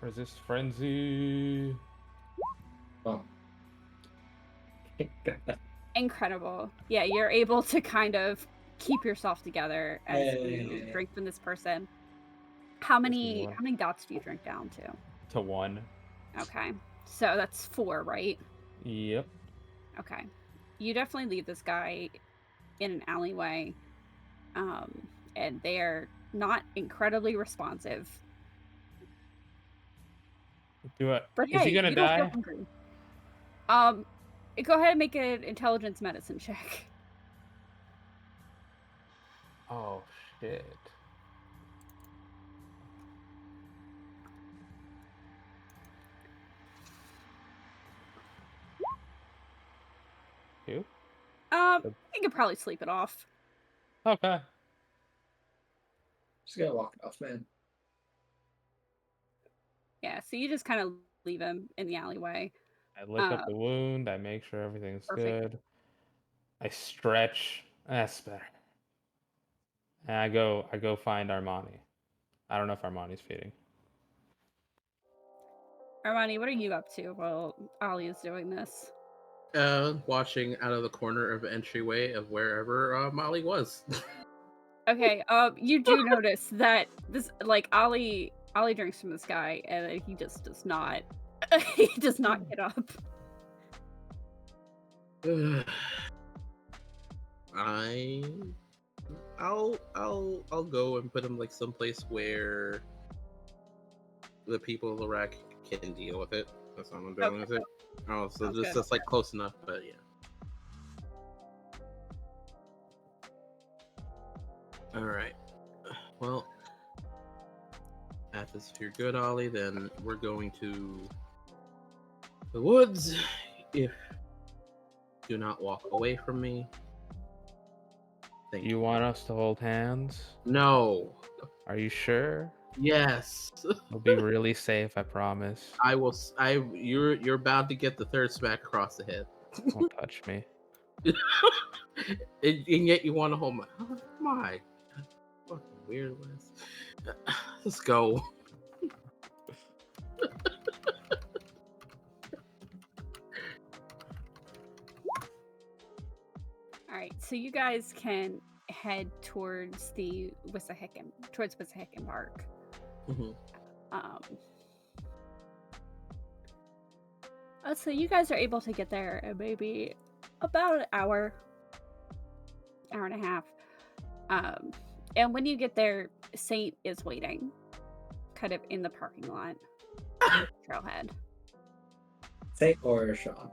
Resist frenzy. Oh. Incredible. Yeah, you're able to kind of keep yourself together as you drink from this person. How many dots do you drink down to? To 1. Okay. So that's 4, right? Yep. Okay. You definitely leave this guy in an alleyway. And they're not incredibly responsive. But is he gonna you die? Don't feel hungry. Go ahead and make an intelligence medicine check. Oh shit. You? You could probably sleep it off. Okay. Just gotta walk it off, man. Yeah, so you just kind of leave him in the alleyway. I lick up the wound. I make sure everything's good. I stretch. That's better. And I go find Armani. I don't know if Armani's feeding. Armani, what are you up to while Ollie is doing this? Watching out of the corner of the entryway of wherever Molly was. Okay, you do notice that this, like, Ollie drinks from this guy, and he just does not, he does not get up. I'll go and put him like someplace where the people of the rack can deal with it. That's what I'm doing with it. Oh, so Sounds just good. that's like close enough, but yeah. All right. Well, if you're good, Ollie, then we're going to the woods. If do not walk away from me. Thank You want us to hold hands? No. Are you sure? Yes. We'll be really safe, I promise. I will. You're about to get the third smack across the head. Don't touch me. And yet you want to hold my. Oh, my. Fucking weird Wes. Let's go. All right, so you guys can head towards the Wissahickon Park. Mhm. So you guys are able to get there in maybe about an hour and a half. And when you get there, Saint is waiting, kind of in the parking lot. Trailhead. Saint or Sean?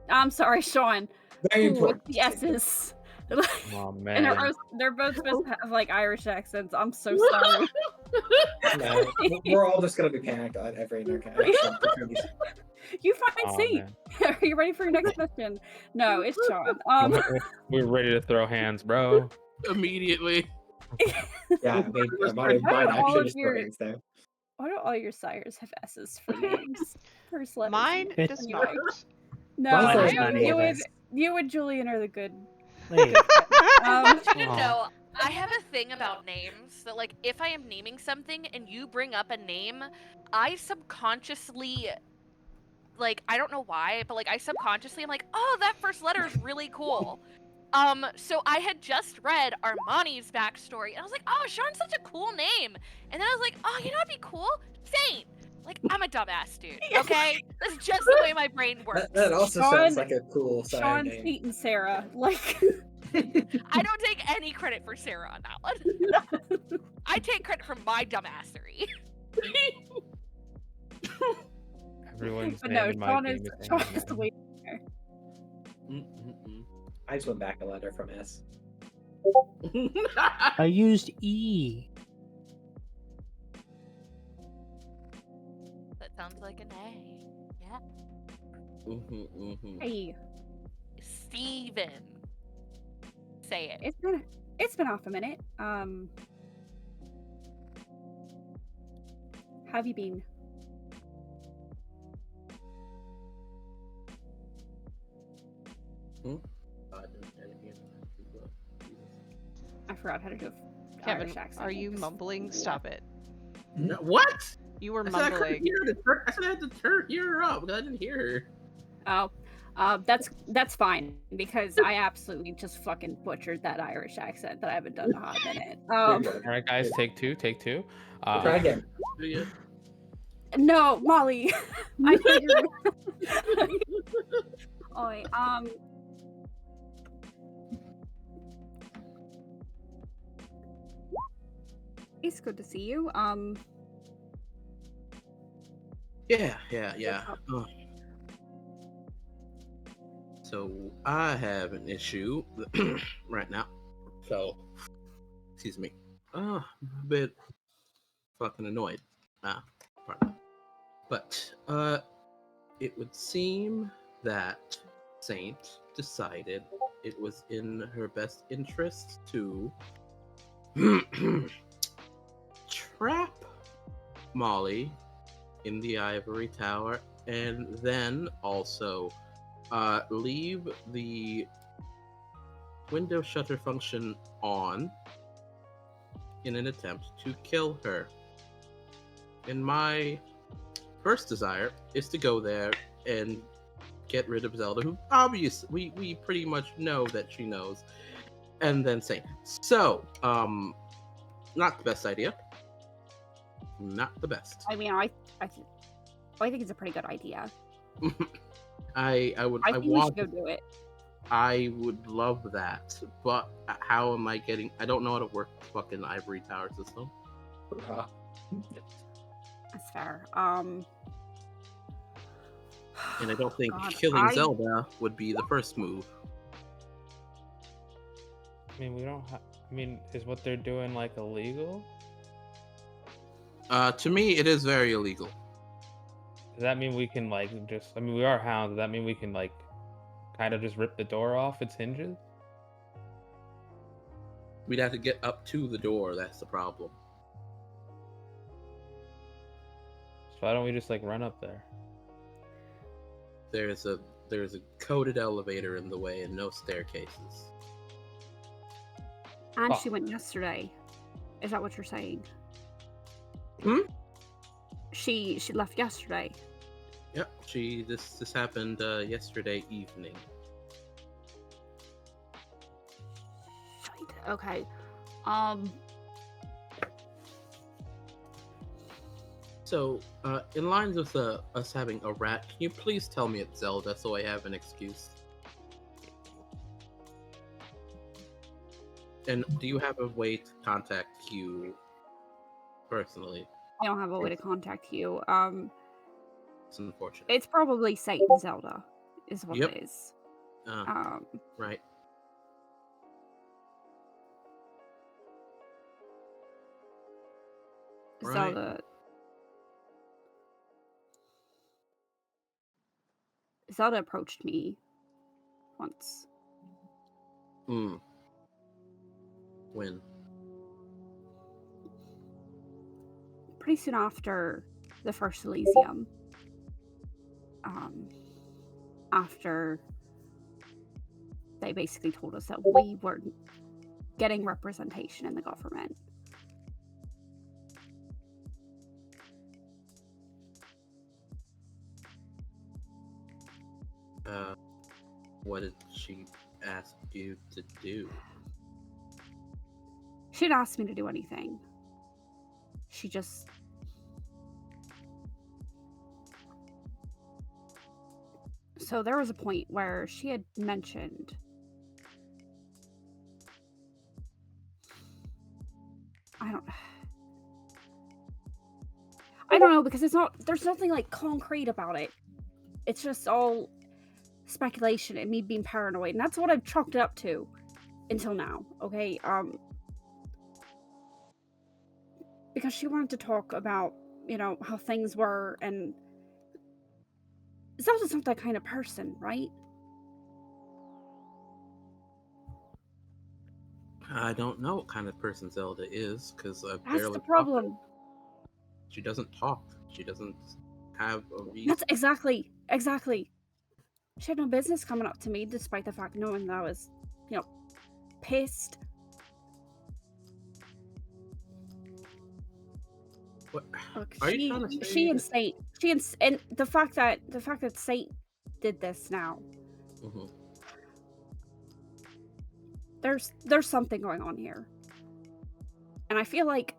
I'm sorry, Sean. Very Ooh, with important. the S's. Oh And man. they're both supposed to have like Irish accents. I'm so sorry. No, we're all just gonna be panicked at every You find Oh, Saint. man. Are you ready for your next question? No, it's Sean. We're ready to throw hands, bro. Immediately. Yeah, I mean, Why might do all actually of just your brains there. why do all your sires have S's for names? First letters. Mine in does the not. name. No, Mine's always you, not you either. and you and Julian are the good. Wait, I want you to Aw. know, I have a thing about names that, like, if I am naming something and you bring up a name, I subconsciously, like, I don't know why, but like, I subconsciously am like, oh, that first letter is really cool. So I had just read Armani's backstory, and I was like, oh, Sean's such a cool name. And then I was like, oh, you know what'd be cool? Saint. Like, I'm a dumbass dude, okay? That's just the way my brain works. That also Sean- sounds like a cool sire Sean, name. Saint, and Sarah. Like, I don't take any credit for Sarah on that one. I take credit for my dumbassery. Everyone's but name no, in my Sean game is is Sean Amy, is the man. way there. I just went back a letter from S. I used E. That sounds like an A. Yeah. Hey, Steven. Say it. it's been off a minute. Have you been? I forgot how to do a Kevin, Irish accent. are you mumbling? Stop it. No, what? You were I said I couldn't mumbling. hear her. I said I had to hear her up because I didn't hear her. Oh, that's fine because I absolutely just fucking butchered that Irish accent that I haven't done in a hot minute. All right, guys, take two. Try again. Do you? No, Molly, I know you're. Oi, it's good to see you. Yeah. So I have an issue right now. So, excuse me. I'm a bit fucking annoyed. Pardon. But it would seem that Saint decided it was in her best interest to trap Molly in the ivory tower and then also leave the window shutter function on in an attempt to kill her. In my first desire is to go there and get rid of Zelda, who obviously we pretty much know that she knows, and then say, so, not the best idea. Not the best. I mean, I think it's a pretty good idea. I think we should go do it. I would love that, but how am I getting? I don't know how to work the fucking ivory tower system. That's fair. And I don't think God, killing Zelda would be the first move. I mean, we don't have. I mean, is what they're doing like illegal? To me, it is very illegal. Does that mean we can like just? I mean, we are hounds. Does that mean we can like, kind of just rip the door off its hinges? We'd have to get up to the door. That's the problem. So why don't we just like run up there? There's a coded elevator in the way and no staircases. And she went yesterday. Is that what you're saying? Hmm? She left yesterday. Yep. This happened yesterday evening. Okay. So, in lines with us having a rat, can you please tell me it's Zelda so I have an excuse? And do you have a way to contact Q personally? I don't have a way to contact you. It's unfortunate. It's probably Satan Zelda, is what Yep. it is. Right. Right. Zelda approached me once. Hmm. When? Pretty soon after the first Elysium. After they basically told us that we weren't getting representation in the government. What did she ask you to do? She didn't ask me to do anything. She just... So there was a point where she had mentioned... I don't know, because there's nothing like concrete about it. It's just all speculation and me being paranoid, and that's what I've chalked it up to until now. Okay, because she wanted to talk about, how things were, and Zelda's not that kind of person, right? I don't know what kind of person Zelda is, because I've That's barely the problem. She doesn't talk. She doesn't have a reason. That's exactly. She had no business coming up to me, despite the fact knowing that I was, pissed. What? Look, Are you trying to say she and that- Saint, and the fact that Saint did this now. Mhm. There's something going on here, and I feel like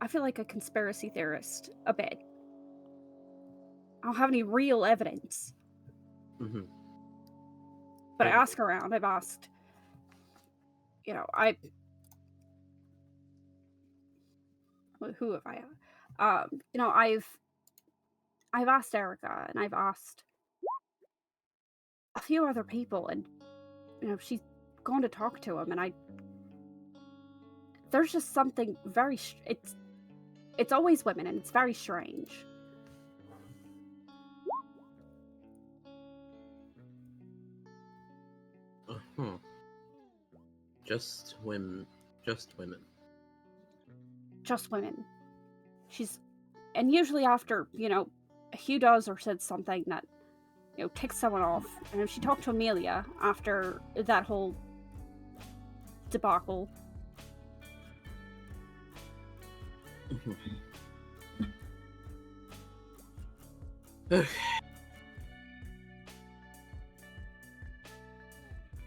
a conspiracy theorist a bit. I don't have any real evidence, Mhm. but I ask around. I've asked, who have I? I've asked Erica, and I've asked a few other people, and she's gone to talk to him, and there's just something very it's always women, and it's very strange. Uh-huh. Just women. Just women. Just women. And usually after Hugh does or said something that ticks someone off. And she talked to Amelia after that whole debacle.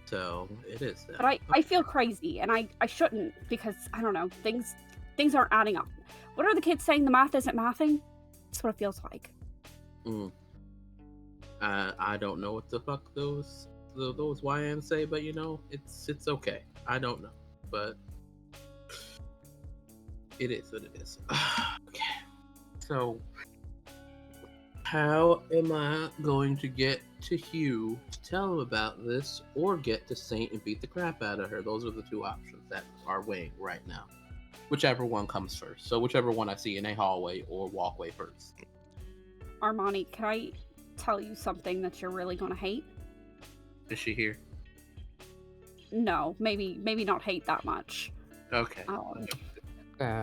So it is But that. I feel crazy, and I shouldn't, because I don't know, things aren't adding up. What are the kids saying? The math isn't mathing? That's what it feels like. Mm. I don't know what the fuck those YNs say, but you know, it's okay. I don't know, but it is what it is. Okay. So, how am I going to get to Hugh to tell him about this, or get to Saint and beat the crap out of her? Those are the two options that are weighing right now. Whichever one comes first. So whichever one I see in a hallway or walkway first. Armani, can I tell you something that you're really gonna hate? Is she here? No, maybe not hate that much. Okay.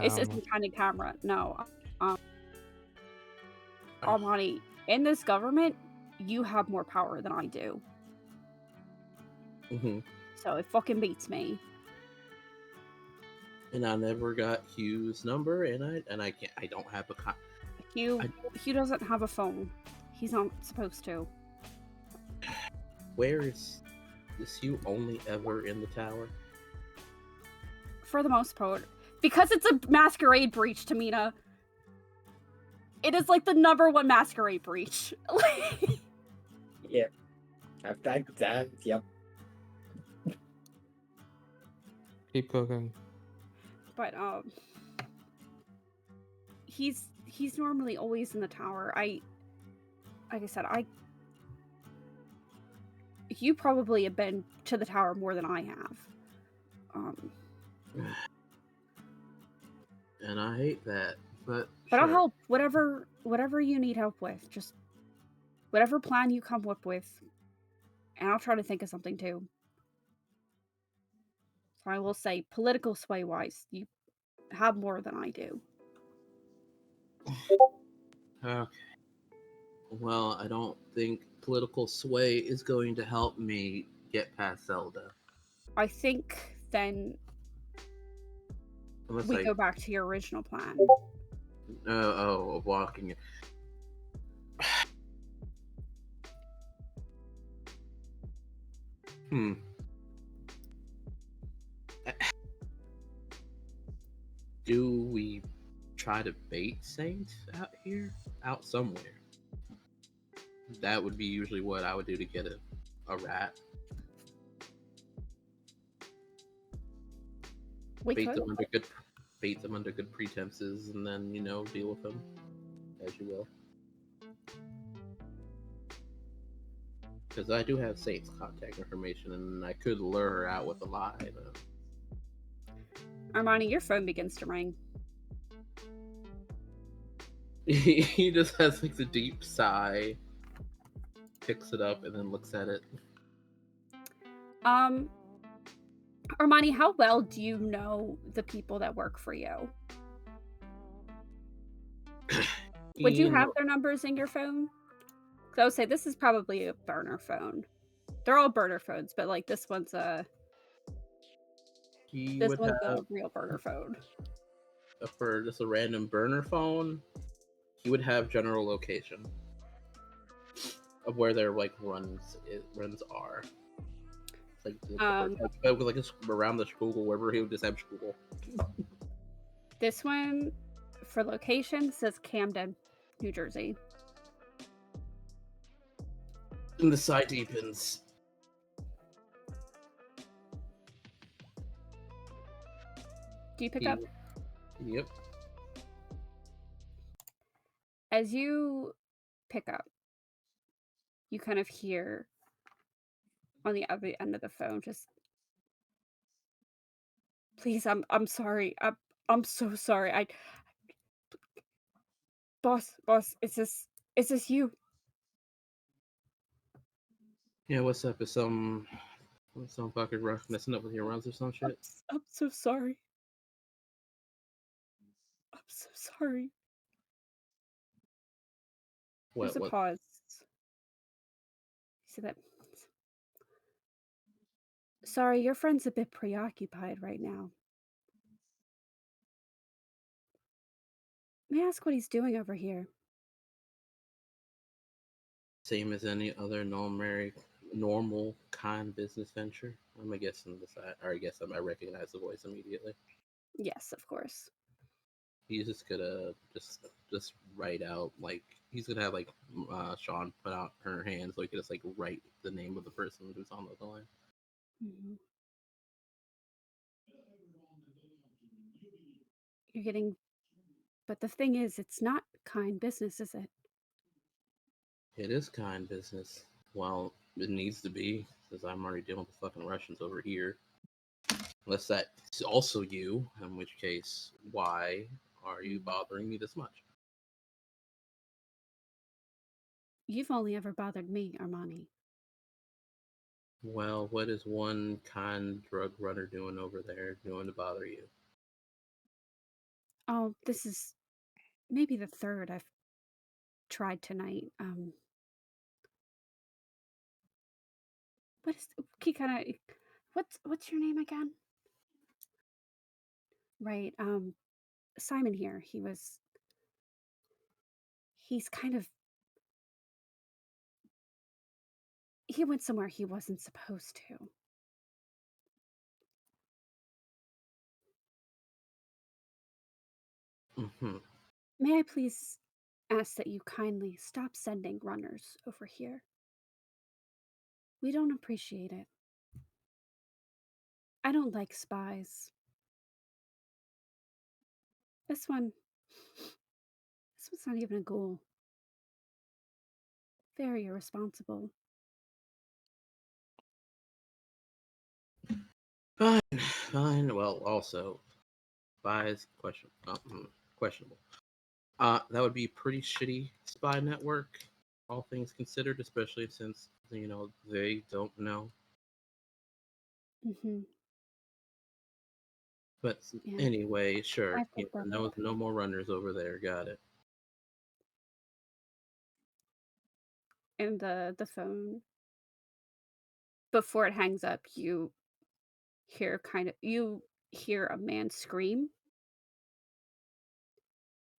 This isn't kind of camera. No. Armani, in this government, you have more power than I do. Mm-hmm. So it fucking beats me. And I never got Hugh's number, and I can't. I don't have a. Hugh doesn't have a phone. He's not supposed to. Where is Hugh only ever in the tower? For the most part. Because it's a masquerade breach, Tamina. It is like the #1 masquerade breach. Yep. Yep. Keep cooking. But he's normally always in the tower. Like I said, you probably have been to the tower more than I have. And I hate that, but I'll sure. help. Whatever you need help with, just whatever plan you come up with, and I'll try to think of something too. So I will say, political sway wise, you have more than I do. Okay. Well, I don't think political sway is going to help me get past Zelda. I think then Unless we go back to your original plan. of walking. Do we try to bait Saint out here? Out somewhere? That would be usually what I would do to get a rat. Bait them under good pretenses, and then, you know, deal with them as you will. Because I do have Saint's contact information, and I could lure her out with a lie. But... Armani, your phone begins to ring. He just has like the deep sigh, picks it up, and then looks at it. Armani, how well do you know the people that work for you? Would you have their numbers in your phone? Because I would say this is probably a burner phone. They're all burner phones, but like this one's a real burner phone. For just a random burner phone, he would have general location of where their like runs are. Like around the school, wherever he would just have school. This one for location says Camden, New Jersey. And the sigh deepens. Do you pick up? Yep. As you pick up, you kind of hear on the other end of the phone, just, please, I'm sorry. I'm so sorry. Boss, is this you? Yeah, what's up? Is some fucking rough messing up with your runs or some shit? I'm so sorry. I'm so sorry. There's a pause. You see that? Sorry, your friend's a bit preoccupied right now. May I ask what he's doing over here? same as any other normal kind business venture. I'm guessing this. I guess I recognize the voice immediately. Yes, of course. He's just gonna just write out like he's gonna have like Sean put out her hand so he can just like write the name of the person who's on the line. Mhm. You're getting, but the thing is, it's not kind business, is it? It is kind business. Well, it needs to be, because I'm already dealing with the fucking Russians over here. Unless that's also you, in which case, why are you bothering me this much? You've only ever bothered me, Armani. Well, what is one kind drug runner doing over there doing to bother you? Oh, this is maybe the third I've tried tonight. What is Kikana? What's your name again? Right. Simon here. He's kind of, he went somewhere he wasn't supposed to. Mm-hmm. May I please ask that you kindly stop sending runners over here? We don't appreciate it. I don't like spies. This one's not even a ghoul. Very irresponsible. Fine, fine. Well, also, spies questionable. That would be pretty shitty spy network, all things considered, especially since they don't know. Mm-hmm. But Yeah. anyway, sure. I picked that up. No more runners over there. Got it. And the phone, before it hangs up, you hear a man scream,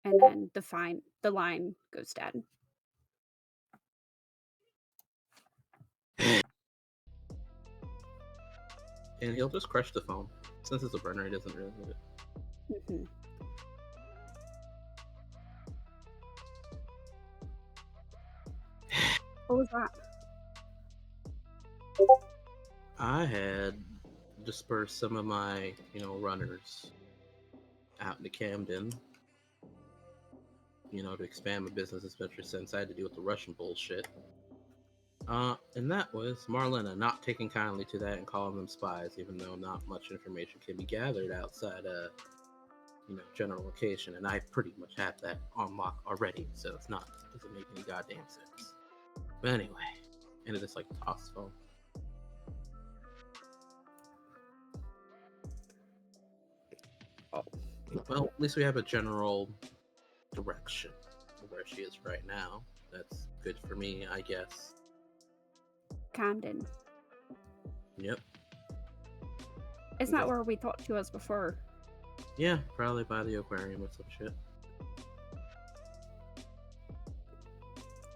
and then the line goes dead. And he'll just crush the phone. Since it's a burner, he doesn't really need it. Mm-hmm. What was that? I had dispersed some of my, runners out into Camden, to expand my business, especially since I had to deal with the Russian bullshit. And that was Marlena not taking kindly to that and calling them spies, even though not much information can be gathered outside general location, and I pretty much have that on lock already, so doesn't make any goddamn sense. But anyway, and it just like toss the phone. Oh. Well, at least we have a general direction of where she is right now. That's good for me, I guess. Camden. Yep. Isn't that where we thought she was before? Yeah, probably by the aquarium or some shit.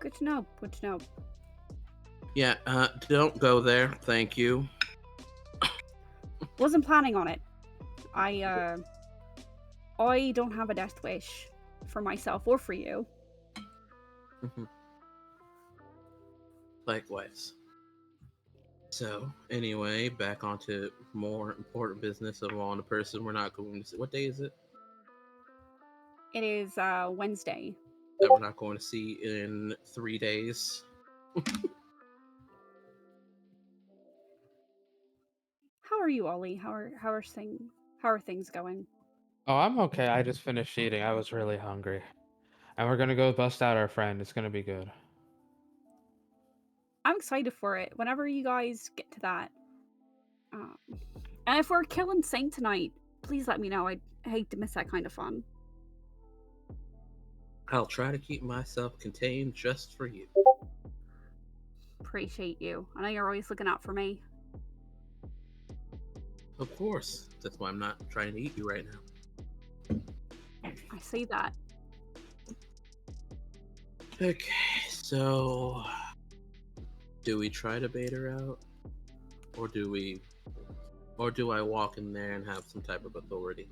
Good to know. Good to know. Yeah, don't go there. Thank you. Wasn't planning on it. I don't have a death wish for myself or for you. Likewise. So, anyway, back onto more important business of on the person we're not going to see. What day is it? It is Wednesday. That we're not going to see in 3 days. How are you, Ollie? How are things going? Oh, I'm okay. I just finished eating. I was really hungry. And we're gonna go bust out our friend. It's gonna be good. I'm excited for it. Whenever you guys get to that. And if we're killing Saint tonight, please let me know. I'd hate to miss that kind of fun. I'll try to keep myself contained just for you. Appreciate you. I know you're always looking out for me. Of course. That's why I'm not trying to eat you right now. I see that. Okay, so Do we try to bait her out, or do I walk in there and have some type of authority?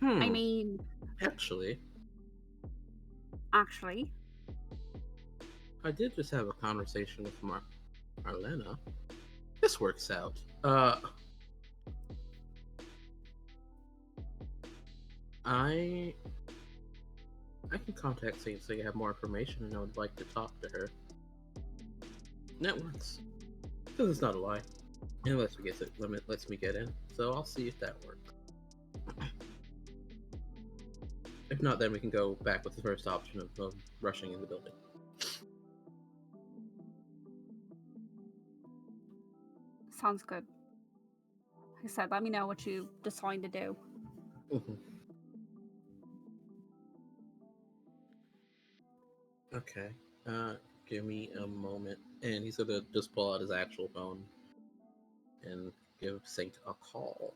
I mean, Actually, I did just have a conversation with Marlena. This works out. I can contact Saint so you have more information, and I would like to talk to her. That works. Because it's not a lie. And it lets me get in. So I'll see if that works. If not, then we can go back with the first option of rushing in the building. sounds good. Like I said, let me know what you decide to do. Okay. Give me a moment. And he's gonna just pull out his actual phone and give Saint a call.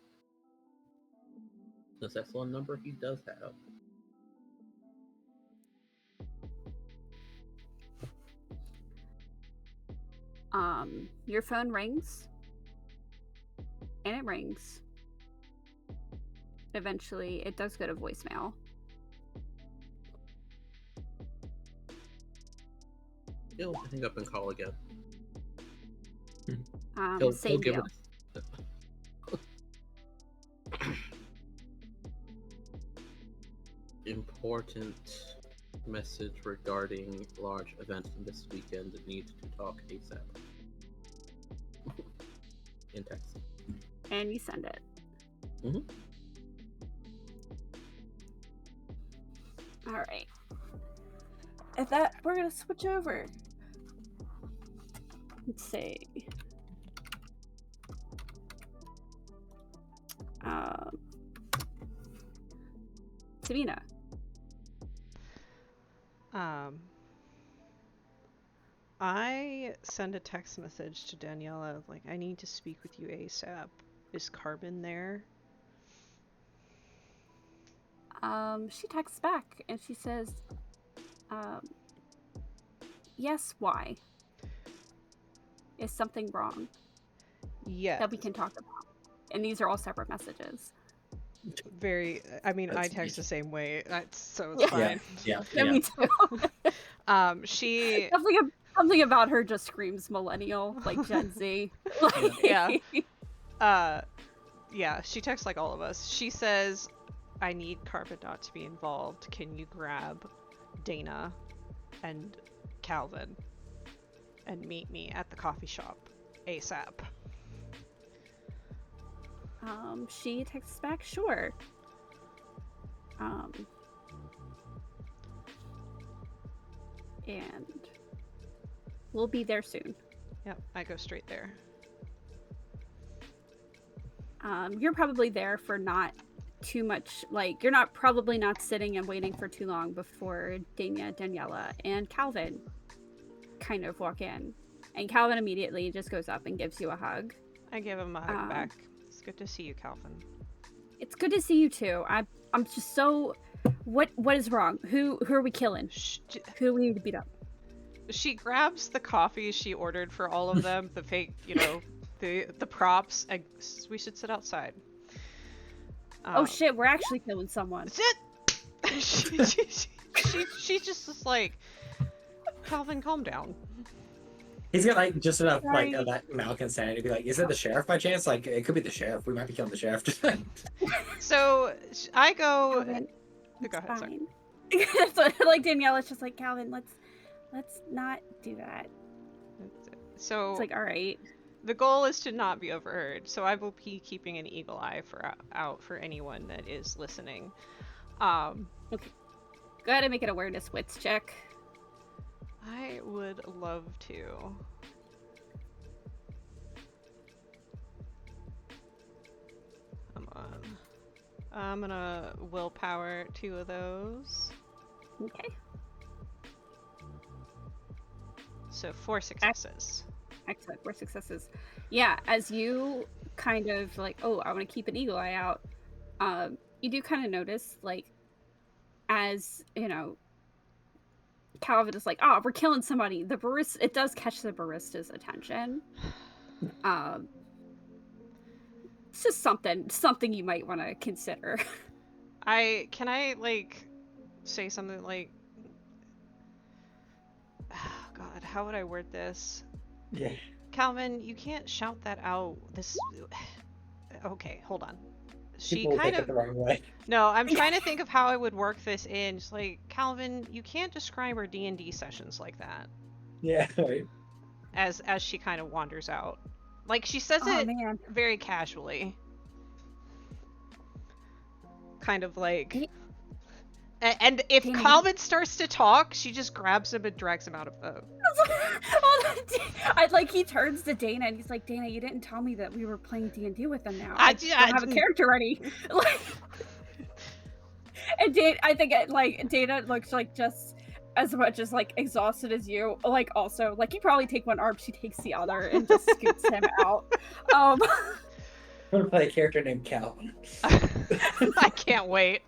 Since that's one number he does have. Your phone rings. And it rings. Eventually, it does go to voicemail. He'll hang up and call again. Same give deal. Important message regarding large event this weekend. Need to talk ASAP. In text. And you send it. All right. At that, we're gonna switch over. Let's see. Sabina. I send a text message to Daniela like, I need to speak with you ASAP. Is Carbon there? She texts back and she says, yes, why? Is something wrong? Yes. That we can talk about. And these are all separate messages. I mean, I That's text the easy. same way, so it's fine. Yeah. Me too. She Something about her just screams millennial, like Gen Z. Yeah. Yeah, she texts like all of us. She says, I need Carbon not to be involved. Can you grab Dana and Calvin and meet me at the coffee shop ASAP? She texts back, sure. And we'll be there soon. Yep, I go straight there. You're probably there for not too much, like, you're probably not sitting and waiting for too long before Daniela and Calvin kind of walk in. And Calvin immediately just goes up and gives you a hug. I give him a hug back. It's good to see you, Calvin. It's good to see you too. I'm just so... What is wrong? Who are we killing? Who do we need to beat up? She grabs the coffee she ordered for all of them, the fake, the props, and we should sit outside. Oh shit, we're actually killing someone. She's just is like, Calvin, calm down. He's got like just enough Sorry. like of that Malkin sanity to be like, is it the sheriff by chance? Like, it could be the sheriff. We might be killing the sheriff tonight. So I go. Calvin, Go ahead. Sorry. So, like Daniela's just like, Calvin, let's not do that. So It's like, all right. the goal is to not be overheard. So I will be keeping an eagle eye out for anyone that is listening. Okay. Go ahead and make an awareness wits check. I would love to. Come on. I'm gonna willpower 2 of those. Okay. So 4 successes. Excellent. 4 successes. Yeah, as you kind of like, oh, I want to keep an eagle eye out. You do kind of notice, like, as, Calvin is like, oh, we're killing somebody. The barista, it does catch the barista's attention. It's just something you might want to consider. Can I like say something like, oh God, how would I word this? Yeah. Calvin, you can't shout that out. Okay, hold on. She People will kind take of it the wrong way. No, I'm trying to think of how I would work this in. Just like, Calvin, you can't describe our D&D sessions like that. Yeah. Right. As she kind of wanders out. Like, she says Oh it man. very casually. Kind of like... And if Dana, Calvin starts to talk, she just grabs him and drags him out of the... he turns to Dana and he's like, Dana, you didn't tell me that we were playing D&D with them now. I don't have a character ready. And I think Dana looks like just as much as like exhausted as you. Like also, like you probably take one arm, she takes the other and just scoots him out. I'm gonna play a character named Calvin. I can't wait.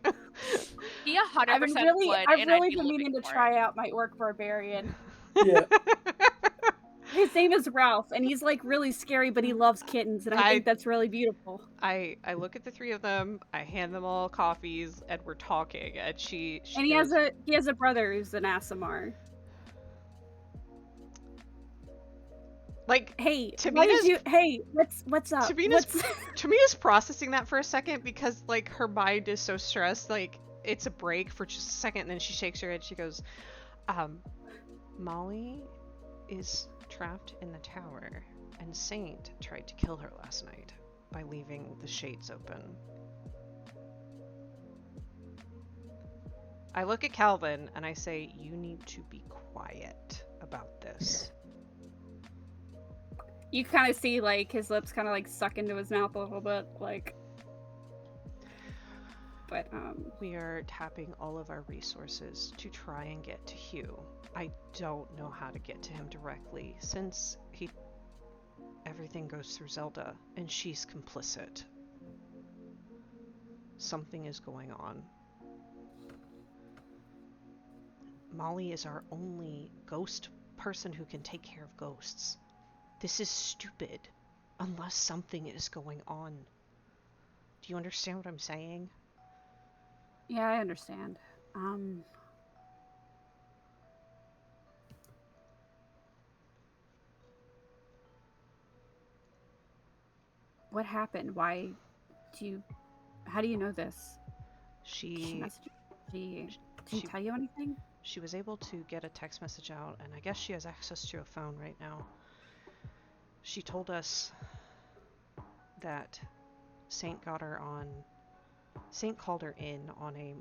He 100% I've really would, and I'd be been meaning to living for try it. out my orc barbarian. Yeah. His name is Ralph, and he's like really scary, but he loves kittens, and I think that's really beautiful. I look at the three of them, I hand them all coffees, and we're talking, and she And goes, he has a brother who's an Aasimar. like, Hey, Tamina's what's up? Tamina's processing that for a second because like her mind is so stressed, like it's a break for just a second, and then she shakes her head. She goes, Molly is trapped in the tower, and Saint tried to kill her last night by leaving the shades open. I look at Calvin and I say, you need to be quiet about this. You kind of see like his lips kind of like suck into his mouth a little bit, like. But we are tapping all of our resources to try and get to Hugh. I don't know how to get to him directly since everything goes through Zelda and she's complicit. Something is going on. Molly is our only ghost person who can take care of ghosts. This is stupid unless something is going on. Do you understand what I'm saying? Yeah, I understand. What happened? How do you know this? She didn't tell you anything? She was able to get a text message out, and I guess she has access to a phone right now. She told us that Saint called her in on a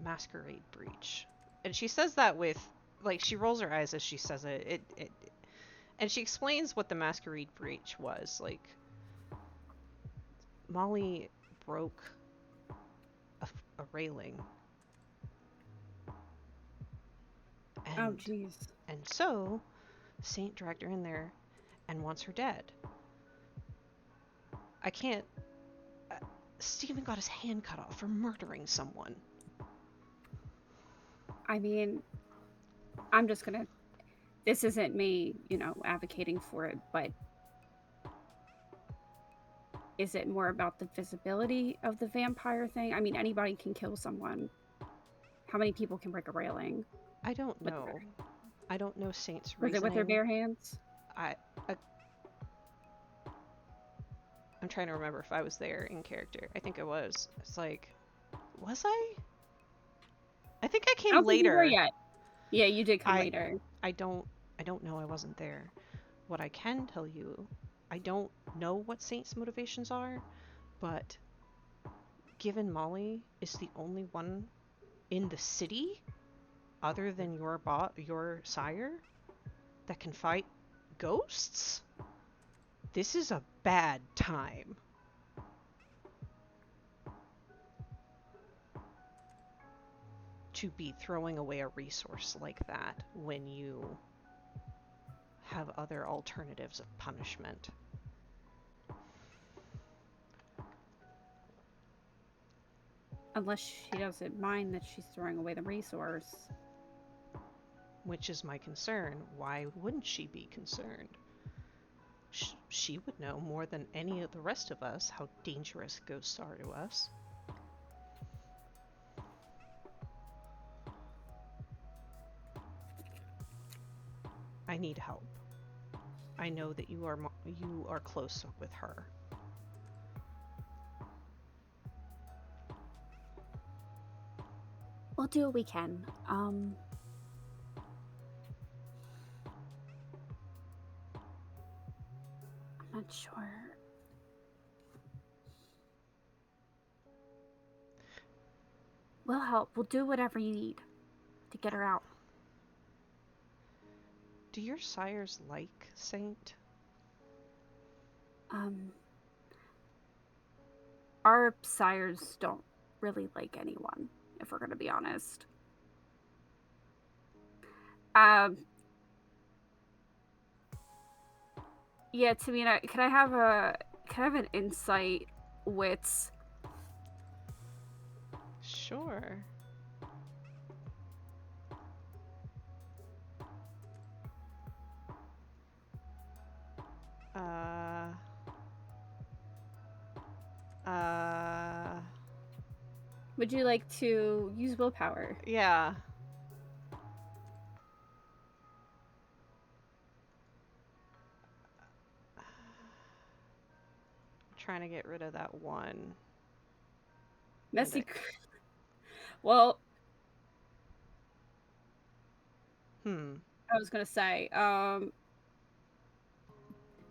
masquerade breach. And she says that with, like, she rolls her eyes as she says it. And she explains what the masquerade breach was. Like, Molly broke a railing. Oh, jeez. And so, Saint dragged her in there and wants her dead. I can't... Stephen got his hand cut off for murdering someone. I mean, I'm just gonna... This isn't me, advocating for it, but... Is it more about the visibility of the vampire thing? I mean, anybody can kill someone. How many people can break a railing? I don't know. I don't know Saint's reasoning. Was it with her bare hands? I'm trying to remember if I was there in character. I think I was. It's like, was I? I think I came later. Think you were yet. Yeah, you did come later. I don't know. I wasn't there. What I can tell you, I don't know what Saint's motivations are, but given Molly is the only one in the city, other than your sire, that can fight ghosts, this is a bad time. To be throwing away a resource like that when you have other alternatives of punishment. Unless she doesn't mind that she's throwing away the resource. Which is my concern. Why wouldn't she be concerned? She would know more than any of the rest of us how dangerous ghosts are to us. I need help. I know that you are close with her. We'll do what we can. I'm not sure. We'll help. We'll do whatever you need to get her out. Do your sires like Saint? Our sires don't really like anyone, if we're gonna be honest. Yeah, Tamina, can I have an insight wits? Sure. Would you like to use willpower? Yeah. Trying to get rid of that one. Messy. Well, I was gonna say,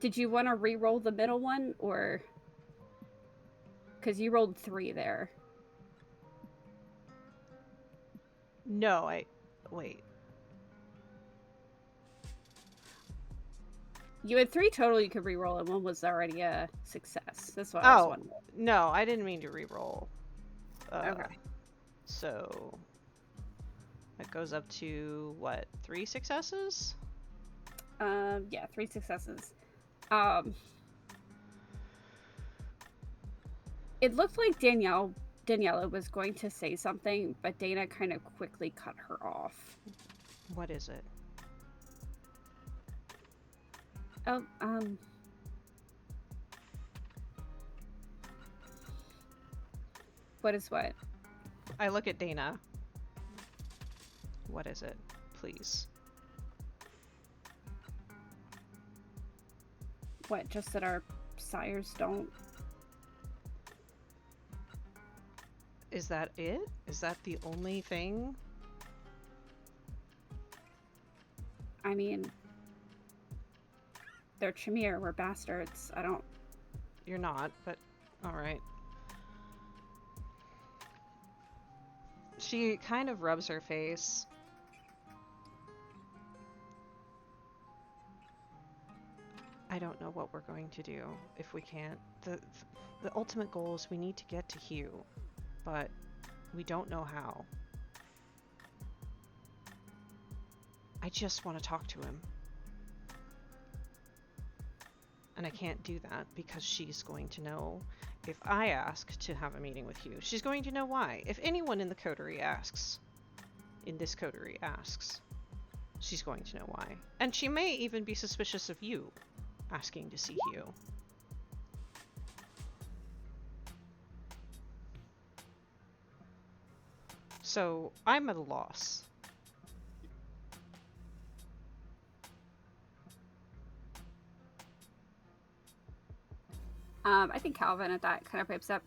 did you want to re-roll the middle one, or because you rolled 3 there? No, wait. You had 3 total you could re-roll, and one was already a success. That's what I was wondering. No, I didn't mean to re-roll. Okay. So that goes up to what, 3 successes? Yeah, 3 successes. It looked like Daniela was going to say something, but Dana kind of quickly cut her off. What is it? Oh, what is what? I look at Dana. What is it? Please. What, just that our sires don't? Is that it? Is that the only thing? I mean, they're Tremere, we're bastards. I don't... You're not, but alright. She kind of rubs her face. I don't know what we're going to do if we can't. The ultimate goal is we need to get to Hugh, but we don't know how. I just want to talk to him. And I can't do that because she's going to know if I ask to have a meeting with Hugh. She's going to know why. If anyone in the coterie asks, she's going to know why. And she may even be suspicious of you asking to see Hugh. So I'm at a loss. I think Calvin at that kind of pipes up.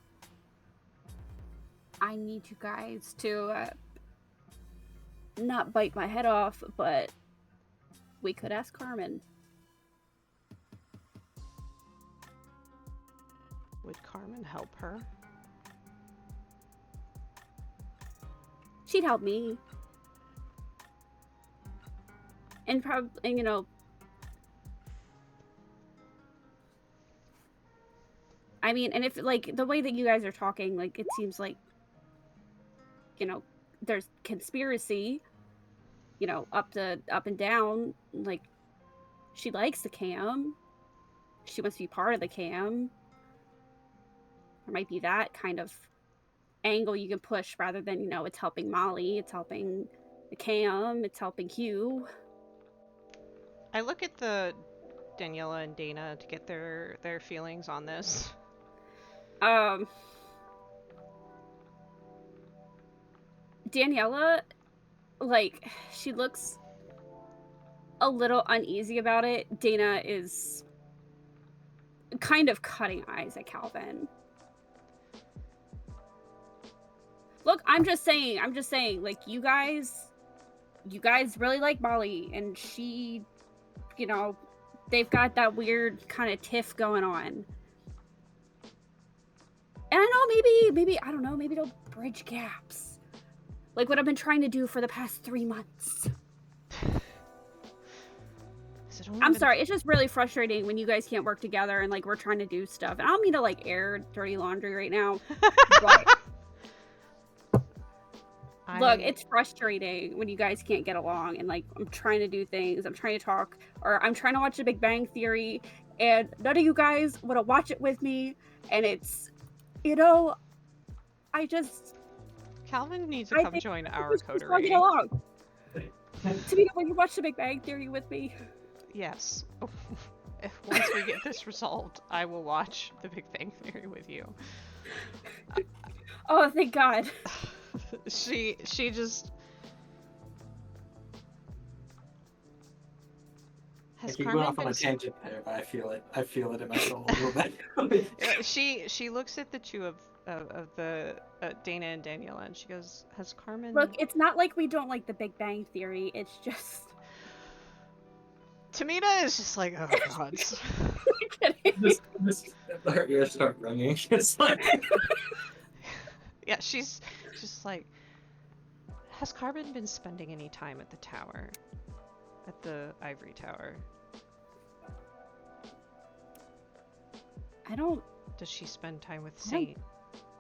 I need you guys to not bite my head off, but we could ask Carmen. Would Carmen help her? She'd help me. And probably, you know, I mean, and if, like, the way that you guys are talking, like, it seems like, you know, there's conspiracy, you know, up and down. Like, she likes the cam. She wants to be part of the cam. There might be that kind of angle you can push rather than, it's helping Molly, it's helping Cam, it's helping Hugh. I look at the Daniela and Dana to get their feelings on this. Daniela, like, she looks a little uneasy about it. Dana is kind of cutting eyes at Calvin. Look, I'm just saying, like, you guys really like Molly, and she, they've got that weird kind of tiff going on. And I know maybe, I don't know, maybe it'll bridge gaps. Like what I've been trying to do for the past 3 months. I'm sorry, it's just really frustrating when you guys can't work together and like we're trying to do stuff. And I don't mean to like air dirty laundry right now, but look, it's frustrating when you guys can't get along and like I'm trying to do things, I'm trying to talk, or I'm trying to watch The Big Bang Theory and none of you guys want to watch it with me, and it's, Calvin needs to come join our coterie. Get along. Tamina, will you watch The Big Bang Theory with me? Yes. Once we get this resolved, I will watch The Big Bang Theory with you. Oh, thank God. She just has Carmen went off on a tangent there, but I feel it in my soul a little bit. She looks at the two of the Dana and Daniela, and she goes, "Has Carmen?" Look, it's not like we don't like The Big Bang Theory. It's just Tamina is just like, oh God. Her ears start ringing. It's like, yeah, she's just like, has Carmen been spending any time at the tower, at the Ivory Tower? I don't. Does she spend time with Saint?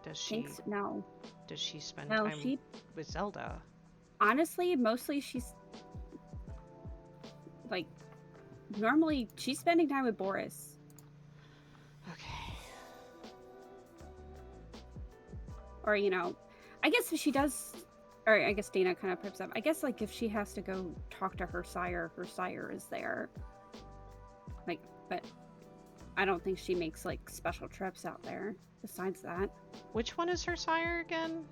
Does she? No. Does she spend time with Zelda? Honestly, mostly she's like, normally she's spending time with Boris. Okay. Or, I guess if she does, or I guess Dana kind of preps up. I guess, like, if she has to go talk to her sire is there. Like, but I don't think she makes, like, special trips out there besides that. Which one is her sire again?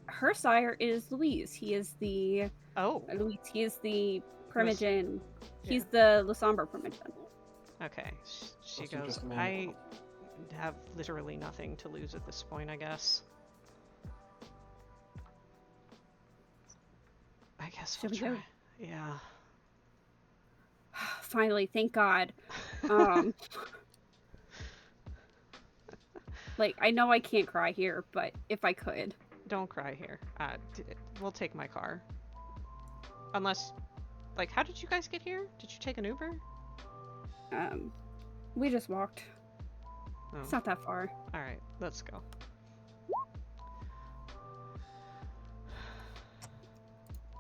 Her sire is Louise. He is the... Oh. Louise, he is the Primogen. He's the Lasombre Primogen. Okay. She goes, I have literally nothing to lose at this point, I guess. I guess we'll try. Yeah. Finally, thank God. Like, I know I can't cry here, but if I could. Don't cry here. We'll take my car. Unless, like, how did you guys get here? Did you take an Uber? We just walked. Oh. It's not that far. Alright, let's go.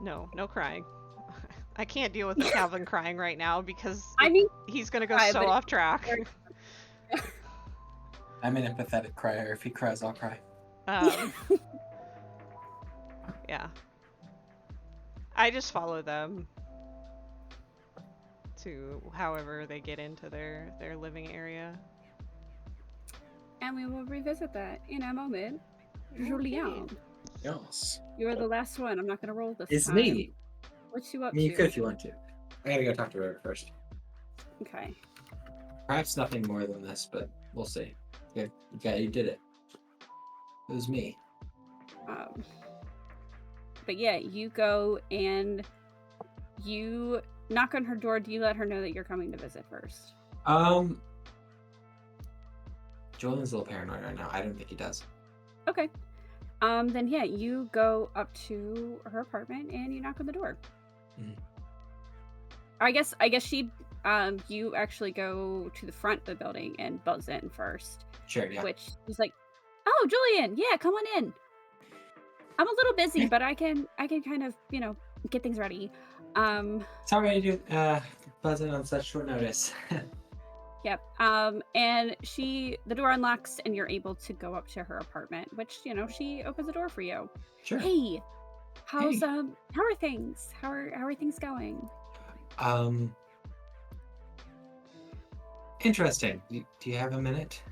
No crying. I can't deal with Calvin crying right now because he's gonna go so off track. I'm an empathetic crier. If he cries, I'll cry. Yeah. I just follow them to however they get into their living area. And we will revisit that in a moment. Julien. Yes. You're the last one. I'm not gonna roll this It's time. me. What you up You to? could if you want to. I gotta go talk to her first. Okay. Perhaps nothing more than this, but we'll see. Yeah, you did it. It was me. But yeah, you go and you knock on her door. Do you let her know that you're coming to visit first? Julian's a little paranoid right now. I don't think he does. Okay. Then yeah, you go up to her apartment and you knock on the door. Mm-hmm. I guess she you actually go to the front of the building and buzz in first. Sure, yeah. Which is like, "Oh, Julian, yeah, come on in. I'm a little busy, but I can kind of, get things ready." Sorry to buzz in on such short notice. Yep. And the door unlocks and you're able to go up to her apartment, which, she opens the door for you. Sure. Hey, how are things? How are things going? Interesting. Do you have a minute?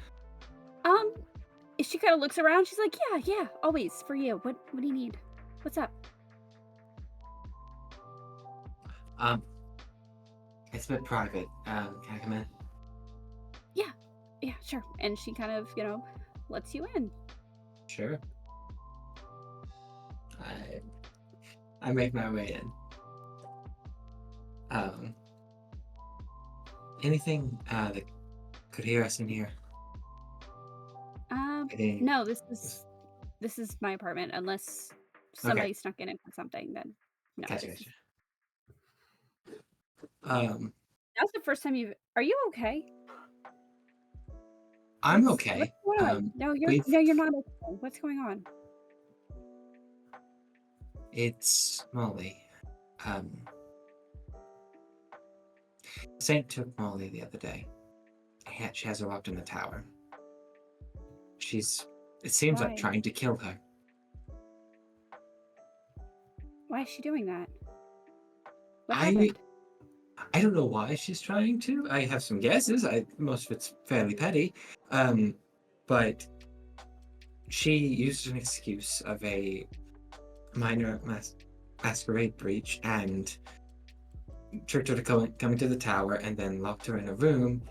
She kind of looks around. She's like, yeah, always for you. What do you need? What's up? It's a bit private. Can I come in? Yeah, sure. And she kind of, lets you in. Sure. I make my way in. Anything that could hear us in here? No, this is my apartment. Unless somebody snuck in and put something, then no. Gotcha. That's the first time Are you okay? I'm okay. What's going on? No, you're not okay. What's going on? It's Molly. Saint took Molly the other day. She has her locked in the tower. It seems like trying to kill her. Why is she doing that? What I happened? I don't know why she's trying to. I have some guesses. Most of it's fairly petty. But she used an excuse of a minor masquerade breach and tricked her to come into the tower and then locked her in a room.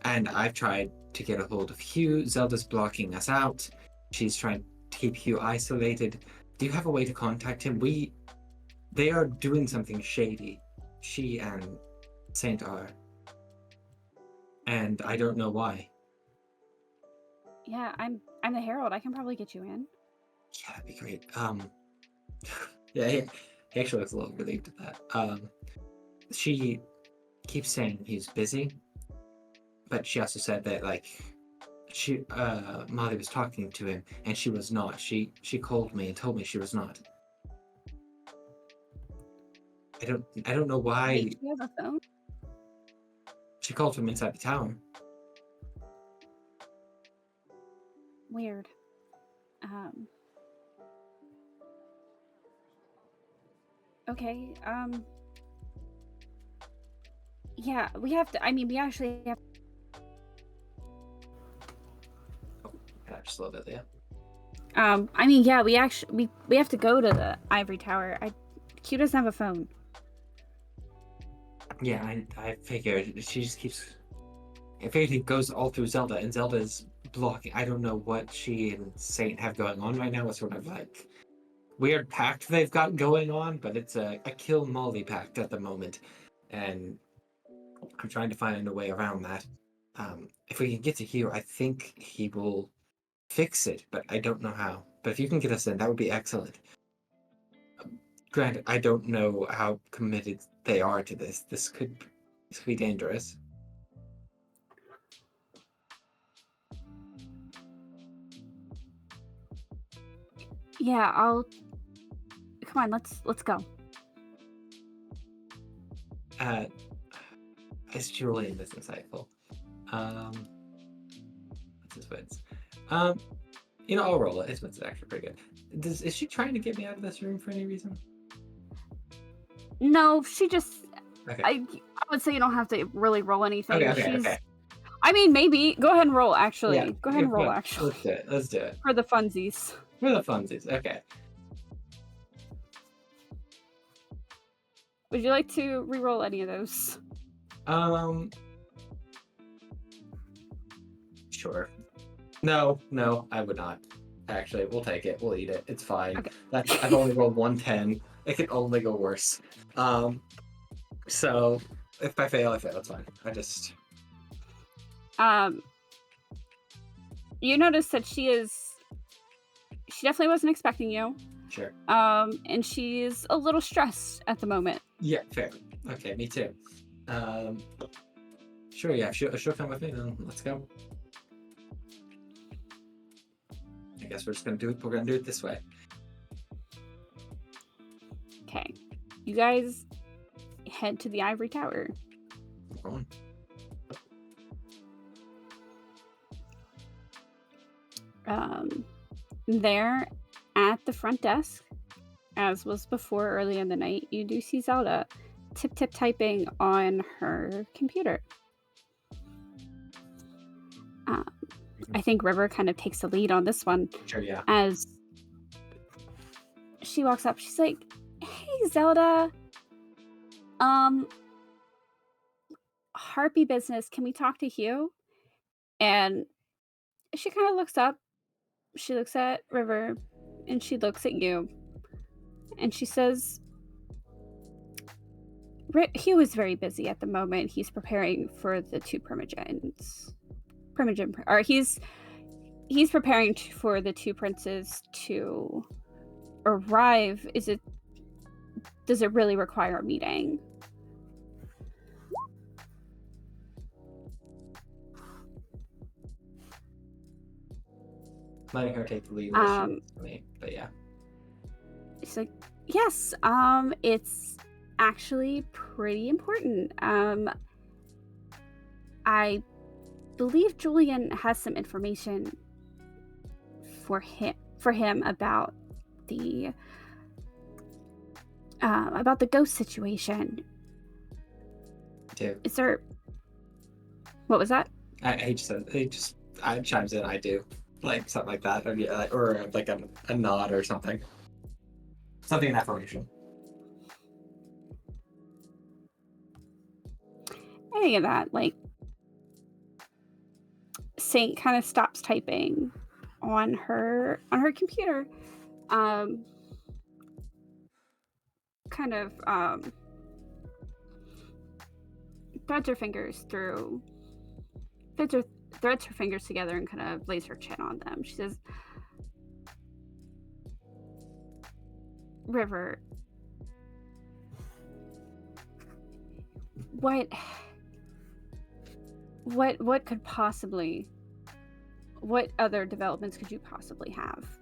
And I've tried to get a hold of Hugh. Zelda's blocking us out. She's trying to keep Hugh isolated. Do you have a way to contact him? They are doing something shady. She and Saint are. And I don't know why. Yeah, I'm the Herald. I can probably get you in. Yeah, that'd be great. Yeah, he actually looks a little relieved at that. She keeps saying he's busy, but she also said that Molly was talking to him and she was not. She called me and told me she was not. I don't know why. Wait, do you have a phone? She called from inside the tower. Weird. Okay. Yeah, we have to. I mean, we actually have. Just a little bit, yeah. I mean, yeah, we have to go to the Ivory Tower. Q doesn't have a phone. Yeah, I figured. She just keeps. I figured it goes all through Zelda, and Zelda's blocking. I don't know what she and Saint have going on right now. It's sort of like weird pact they've got going on, but it's a kill Molly pact at the moment, and I'm trying to find a way around that. If we can get to Hugh, I think he will fix it, but I don't know how. But if you can get us in, that would be excellent. Granted, I don't know how committed they are to this. This could be dangerous. Yeah, come on, let's go. It's Julian that's insightful. What's his wits? I'll roll it. His wits is actually pretty good. Is she trying to get me out of this room for any reason? No, she just. Okay. I would say you don't have to really roll anything. Okay. I mean, maybe go ahead and roll. Actually, Yeah, go ahead and roll. Actually, let's do it for the funsies. Okay. Would you like to re-roll any of those? Sure. No, I would not. Actually, we'll take it. We'll eat it. It's fine. Okay. I've only rolled 110. It can only go worse. So if I fail, it's fine. You notice that she definitely wasn't expecting you. Sure. And she's a little stressed at the moment. Yeah, fair. Okay, me too. Sure, yeah, she'll come with me, then let's go. I guess we're gonna do it this way. Okay. You guys head to the Ivory Tower. There at the front desk, as was before early in the night, you do see Zelda tip typing on her computer. I think River kind of takes the lead on this one Sure, yeah. as she walks up. She's like, "Hey, Zelda. Harpy business. Can we talk to Hugh?" And she kind of looks up. She looks at River, and she looks at you, and she says, "Hugh is very busy at the moment. He's preparing for the two or he's preparing for the two princes to arrive. Does it really require a meeting?" Letting her take the lead. But yeah. She's like, "Yes, it's actually pretty important. I believe Julian has some information for him about the ghost situation. Do. Is there... What was that?" I chimes in. I do, like something like that, or yeah, or like a nod or something. Something in affirmation. Any of that, like, Saint kind of stops typing on her computer, kind of threads her fingers together and kind of lays her chin on them. She says, "River, what could possibly... what other developments could you possibly have?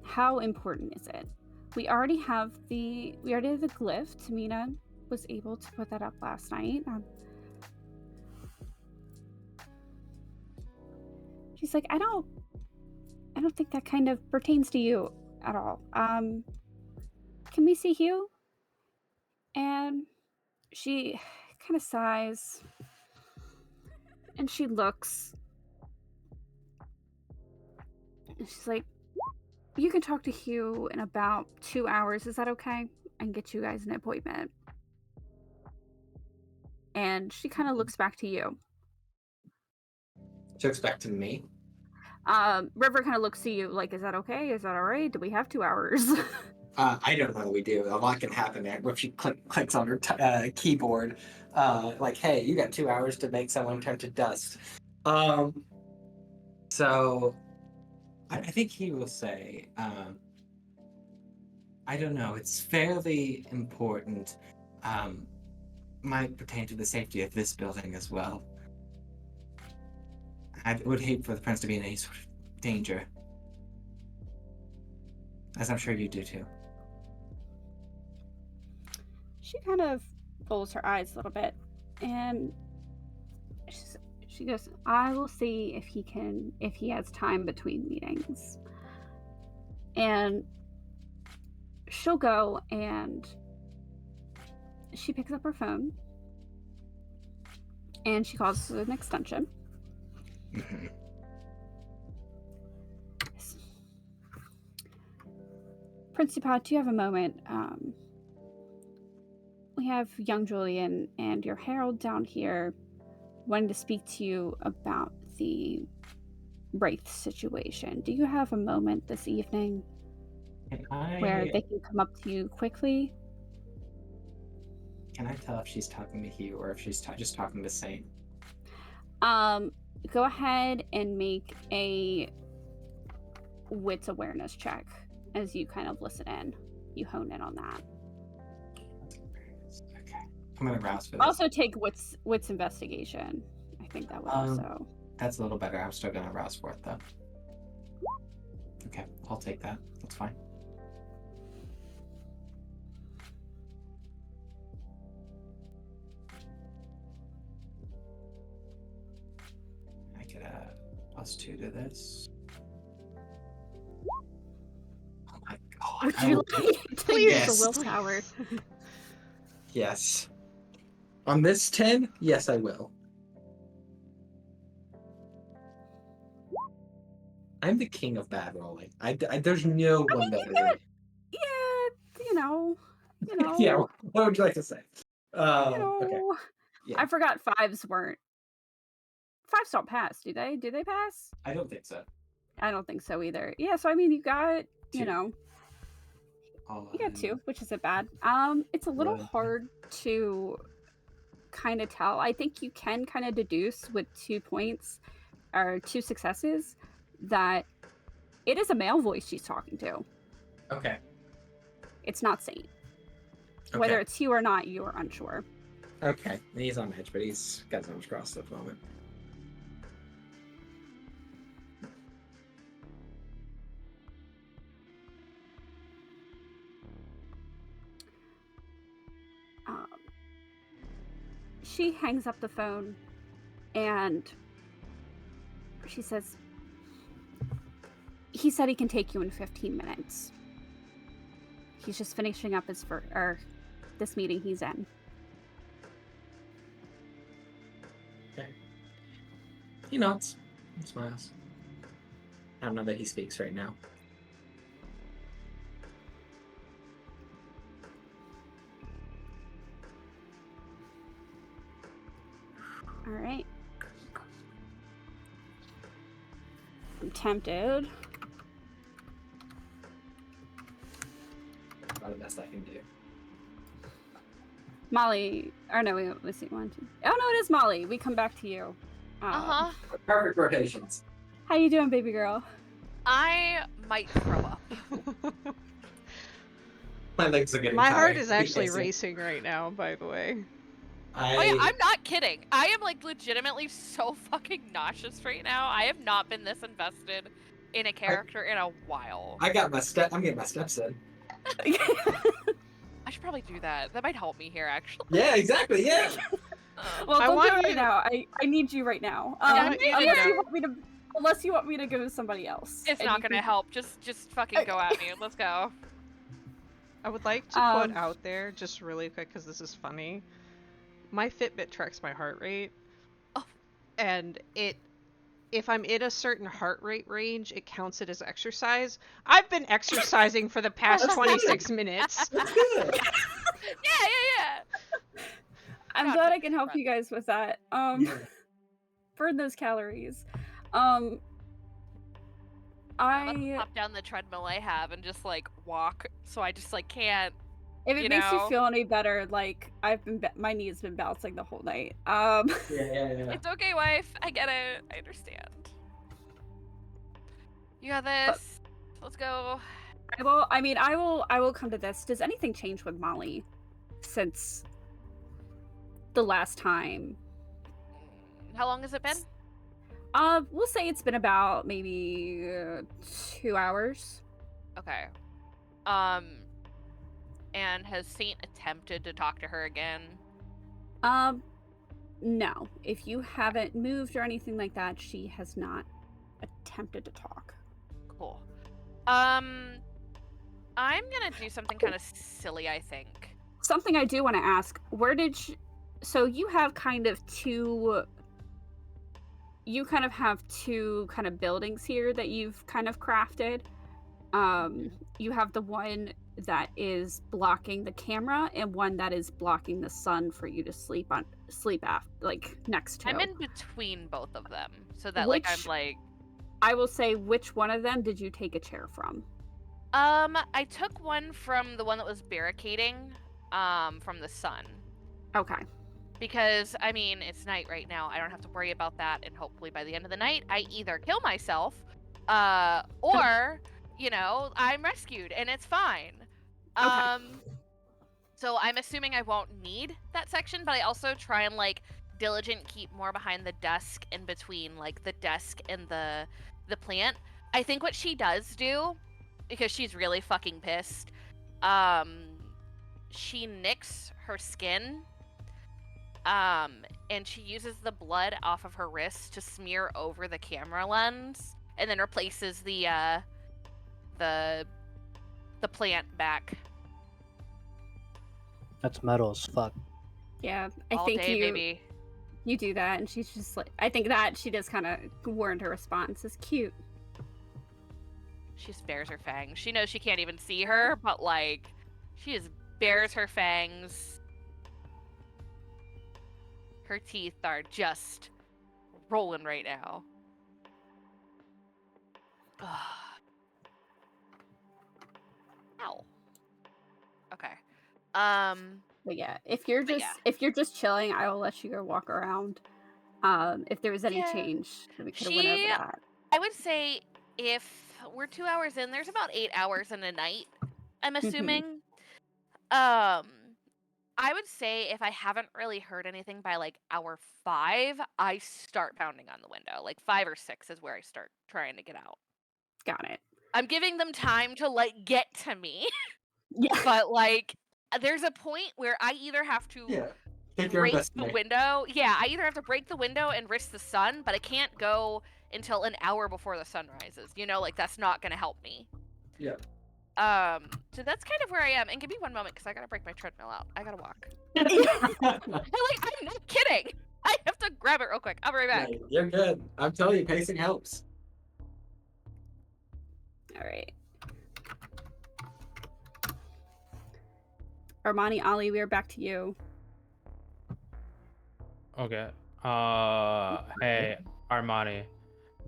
How important is it? We already have the glyph. Tamina was able to put that up last night." She's like, I don't think that kind of pertains to you at all. Can we see Hugh?" And she kind of sighs, and she looks, and she's like, "You can talk to Hugh in about 2 hours. Is that okay? I can get you guys an appointment." And she kind of looks back to you. She looks back to me. River kind of looks to you like, "Is that okay? Is that all right? Do we have 2 hours?" I don't know what we do. A lot can happen there. If she clicks on her keyboard, like, "Hey, you got 2 hours to make someone turn to dust." So I think he will say, "I don't know. It's fairly important. Might pertain to the safety of this building as well. I would hate for the prince to be in any sort of danger, as I'm sure you do too." She kind of rolls her eyes a little bit, and she goes, "I will see if he has time between meetings." And she'll go, and she picks up her phone, and she calls an extension. Mhm. "Principat, do you have a moment? We have young Julian and your herald down here wanting to speak to you about the Wraith situation. Do you have a moment this evening where they can come up to you quickly?" Can I tell if she's talking to Hugh or if she's just talking to Saint? Go ahead and make a wits awareness check as you kind of listen in. You hone in on that. Okay. I'm gonna rouse for this. Also take wits investigation. I think that would also... That's a little better. I'm still gonna rouse for it though. Okay, I'll take that. That's fine. +2 to this. Oh my god. Would I you will- like to Please, use the willpower? Yes. On this 10, yes, I will. I'm the king of bad rolling. There's no one better than me. Yeah, you know. Yeah, what would you like to say? You Okay. know. Yeah. I forgot fives don't pass, do they? Do they pass? I don't think so. I don't think so either. Yeah, so I mean, you got, you Two. know, you got 2, which isn't bad. It's a little Right. hard to kind of tell. I think you can kind of deduce with 2 points or 2 successes that it is a male voice she's talking to. Okay. It's not Saint. Okay. Whether it's you or not, you are unsure. Okay. He's on edge, but he's got his arms crossed at the moment. She hangs up the phone and she says, he said he can take you in 15 minutes. He's just finishing up this meeting he's in. Okay. He nods and smiles. I don't know that he speaks right now. All right. I'm tempted. Not the best I can do. Molly, or no, let's see, 1, 2. Oh no, it is Molly. We come back to you. Perfect rotations. How you doing, baby girl? I might throw up. My legs are getting My tired. heart is actually Yes. racing right now, by the way. Oh yeah, I'm not kidding. I am like legitimately so fucking nauseous right now. I have not been this invested in a character in a while. I'm getting my steps in. I should probably do that. That might help me here, actually. Yeah, exactly. Yeah. Well, I don't want do it you right to- now. I need you right now. I need you Unless you want me to go to somebody else. It's And not you gonna can- help. Just fucking go at me. Let's go. I would like to put out there, just really quick, because this is funny. My Fitbit tracks my heart rate. Oh. And if I'm in a certain heart rate range, it counts it as exercise. I've been exercising for the past 26 minutes. That's good. Yeah. I'm Not glad to I can help front. you guys with that. Yeah. Burn those calories. I'm I about to pop down the treadmill I have and just like walk, so I just like can't. if it you makes know. you feel any better, like my knee's been bouncing the whole night. Yeah. It's okay, wife. I get it. I understand. You got this. Let's go. I will come to this. Does anything change with Molly since the last time? How long has it been? We'll say it's been about maybe 2 hours. Okay. And has Saint attempted to talk to her again? No. If you haven't moved or anything like that, she has not attempted to talk. Cool. I'm gonna do something kind of silly, I think. Something I do want to ask, so you have kind of two kind of buildings here that you've kind of crafted. You have the one that is blocking the camera and one that is blocking the sun for you to sleep after, like next to. I'm in between both of them, so that like I'm Which- like. I will say, which one of them did you take a chair from? I took one from the one that was barricading, from the sun. Okay. Because, I mean, it's night right now. I don't have to worry about that. And hopefully by the end of the night, I either kill myself, or, you know, I'm rescued and it's fine. So I'm assuming I won't need that section, but I also try and, like, diligent keep more behind the desk in between, like, the desk and the plant. I think what she does do, because she's really fucking pissed, she nicks her skin And she uses the blood off of her wrist to smear over the camera lens, and then replaces the plant back. That's metal as fuck. Yeah, I All think day, baby. you do that, and she's just like, I think that she just kind of warned her response is cute. She just bares her fangs. She knows she can't even see her, but like, she just bares her fangs. Her teeth are just rolling right now. Ow. Okay. But yeah, if you're But just chilling, I will let you go walk around. If there was any Yeah. change, then we could have went over that. I would say if we're 2 hours in, there's about 8 hours in a night, I'm assuming. I would say if I haven't really heard anything by like hour 5, I start pounding on the window. Like 5 or 6 is where I start trying to get out. Got it. I'm giving them time to like get to me. Yeah. But like there's a point where I either have to Take your break best the mate. window. Yeah, I either have to break the window and risk the sun, but I can't go until an hour before the sun rises. You know, like that's not gonna help me. Yeah. So that's kind of where I am. And give me one moment because I gotta break my treadmill out. I gotta walk. I'm not kidding. I have to grab it real quick. I'll be right back. Yeah, you're good. I'm telling you, pacing helps. All right. Armani, Ali, we are back to you. Okay. Hey, Armani,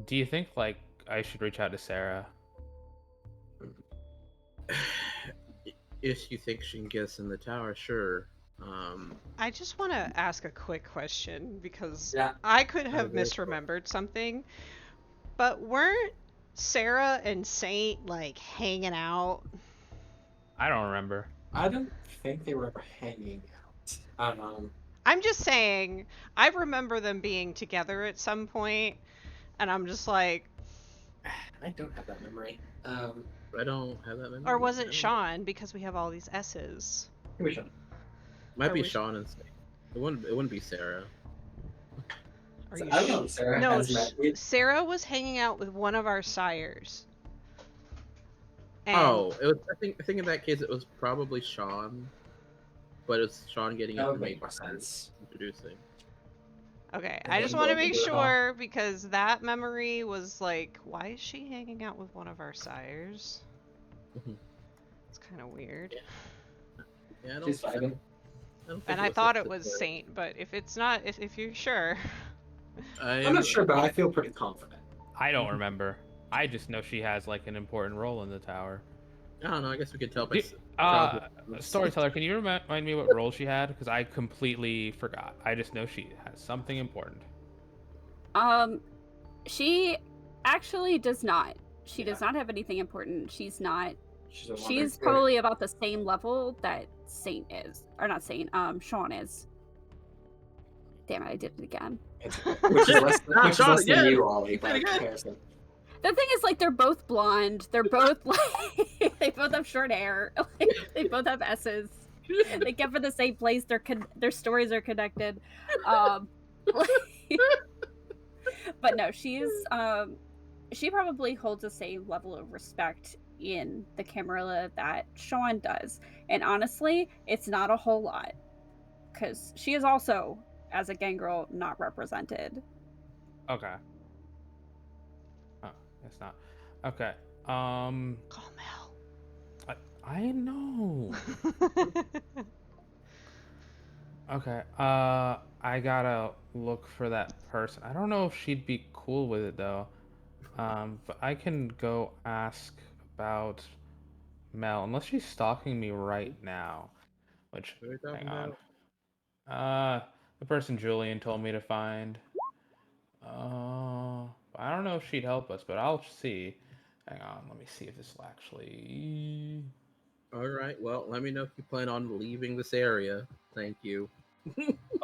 do you think like I should reach out to Sarah? If you think she can get us in the tower, sure. I just want to ask a quick question because Yeah. I could have Okay. misremembered something, but weren't Sarah and Saint like hanging out? I don't remember. I don't think they were ever hanging out. I'm just saying, I remember them being together at some point, and I'm just like, I don't have that memory. I don't have that memory. or was I it don't- Sean because we have all these S's? Who was Sean? Might or be was- Sean and Snake. It wouldn't be Sarah. Are So you I don't know if Sarah No, has met. Sarah was hanging out with one of our sires. And Oh, it was. I think in that case it was probably Sean, but it's Sean getting That would make information, more sense. introducing. Okay, And I then just want to we'll make do it all. sure because that memory was like, why is she hanging out with one of our sires? Mhm. It's kind of weird. Yeah, I don't. She's vibing. don't think And I was thought it listed was there. Saint, but if it's not, if you're sure, I'm not sure, but I feel pretty confident. I don't remember. I just know she has like an important role in the tower. I don't know. I guess we could tell by. Storyteller, can you remind me what role she had? Because I completely forgot. I just know she has something important. She actually does not. She Yeah. does not have anything important. She's not. She's a wandering She's spirit. probably about the same level that Saint is, or not Saint. Sean is. Damn it! I did it again. Which is less, Not which is Sean less than again. you, Ollie, by Again. comparison. The thing is, like, they're both blonde. They're both like, they both have short hair. Like, they both have S's. They come from the same place. Their stories are connected. But no, she probably holds the same level of respect in the Camarilla that Sean does. And honestly, it's not a whole lot. Because she is also, as a gangrel, not represented. Okay. Oh, it's not. Okay. call I know. Mel. Okay. I gotta look for that person. I don't know if she'd be cool with it though. But I can go ask about Mel, unless she's stalking me right now. Which, What are we talking hang about? on. The person Julian told me to find. I don't know if she'd help us, but I'll see. Hang on, let me see if this will actually. All right. Well, let me know if you plan on leaving this area. Thank you.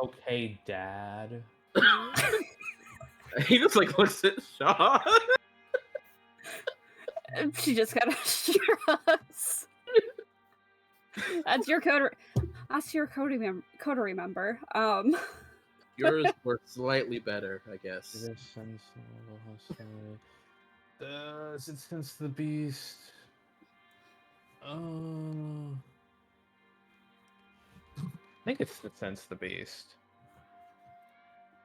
Okay, Dad. He just like looks at Sean. She just kind of shrugs. That's your coterie member. Yours were slightly better, I guess. It is sense the level hostility. Does it sense the beast? I think it's the sense the beast.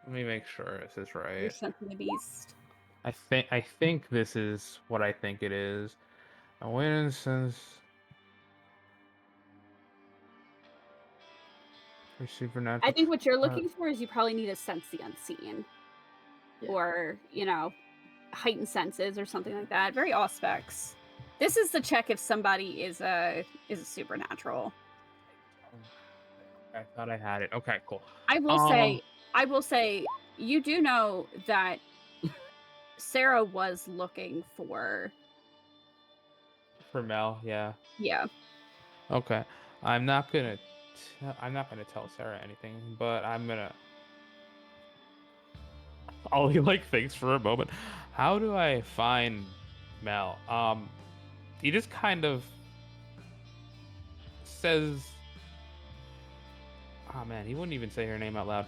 Let me make sure this is You're right. sensing the beast. I think this is what I think it is. Awareness sense. Or supernatural. I think what you're looking for is you probably need to sense the unseen. Yeah. Or, heightened senses or something like that. Very Auspex. This is to check if somebody is a supernatural. I thought I had it. Okay, cool. I will say, you do know that Sarah was looking for Mel, yeah. Yeah. Okay. I'm not gonna tell Sarah anything, but Ollie thinks for a moment. How do I find Mel? He just kind of says, oh man, he wouldn't even say her name out loud.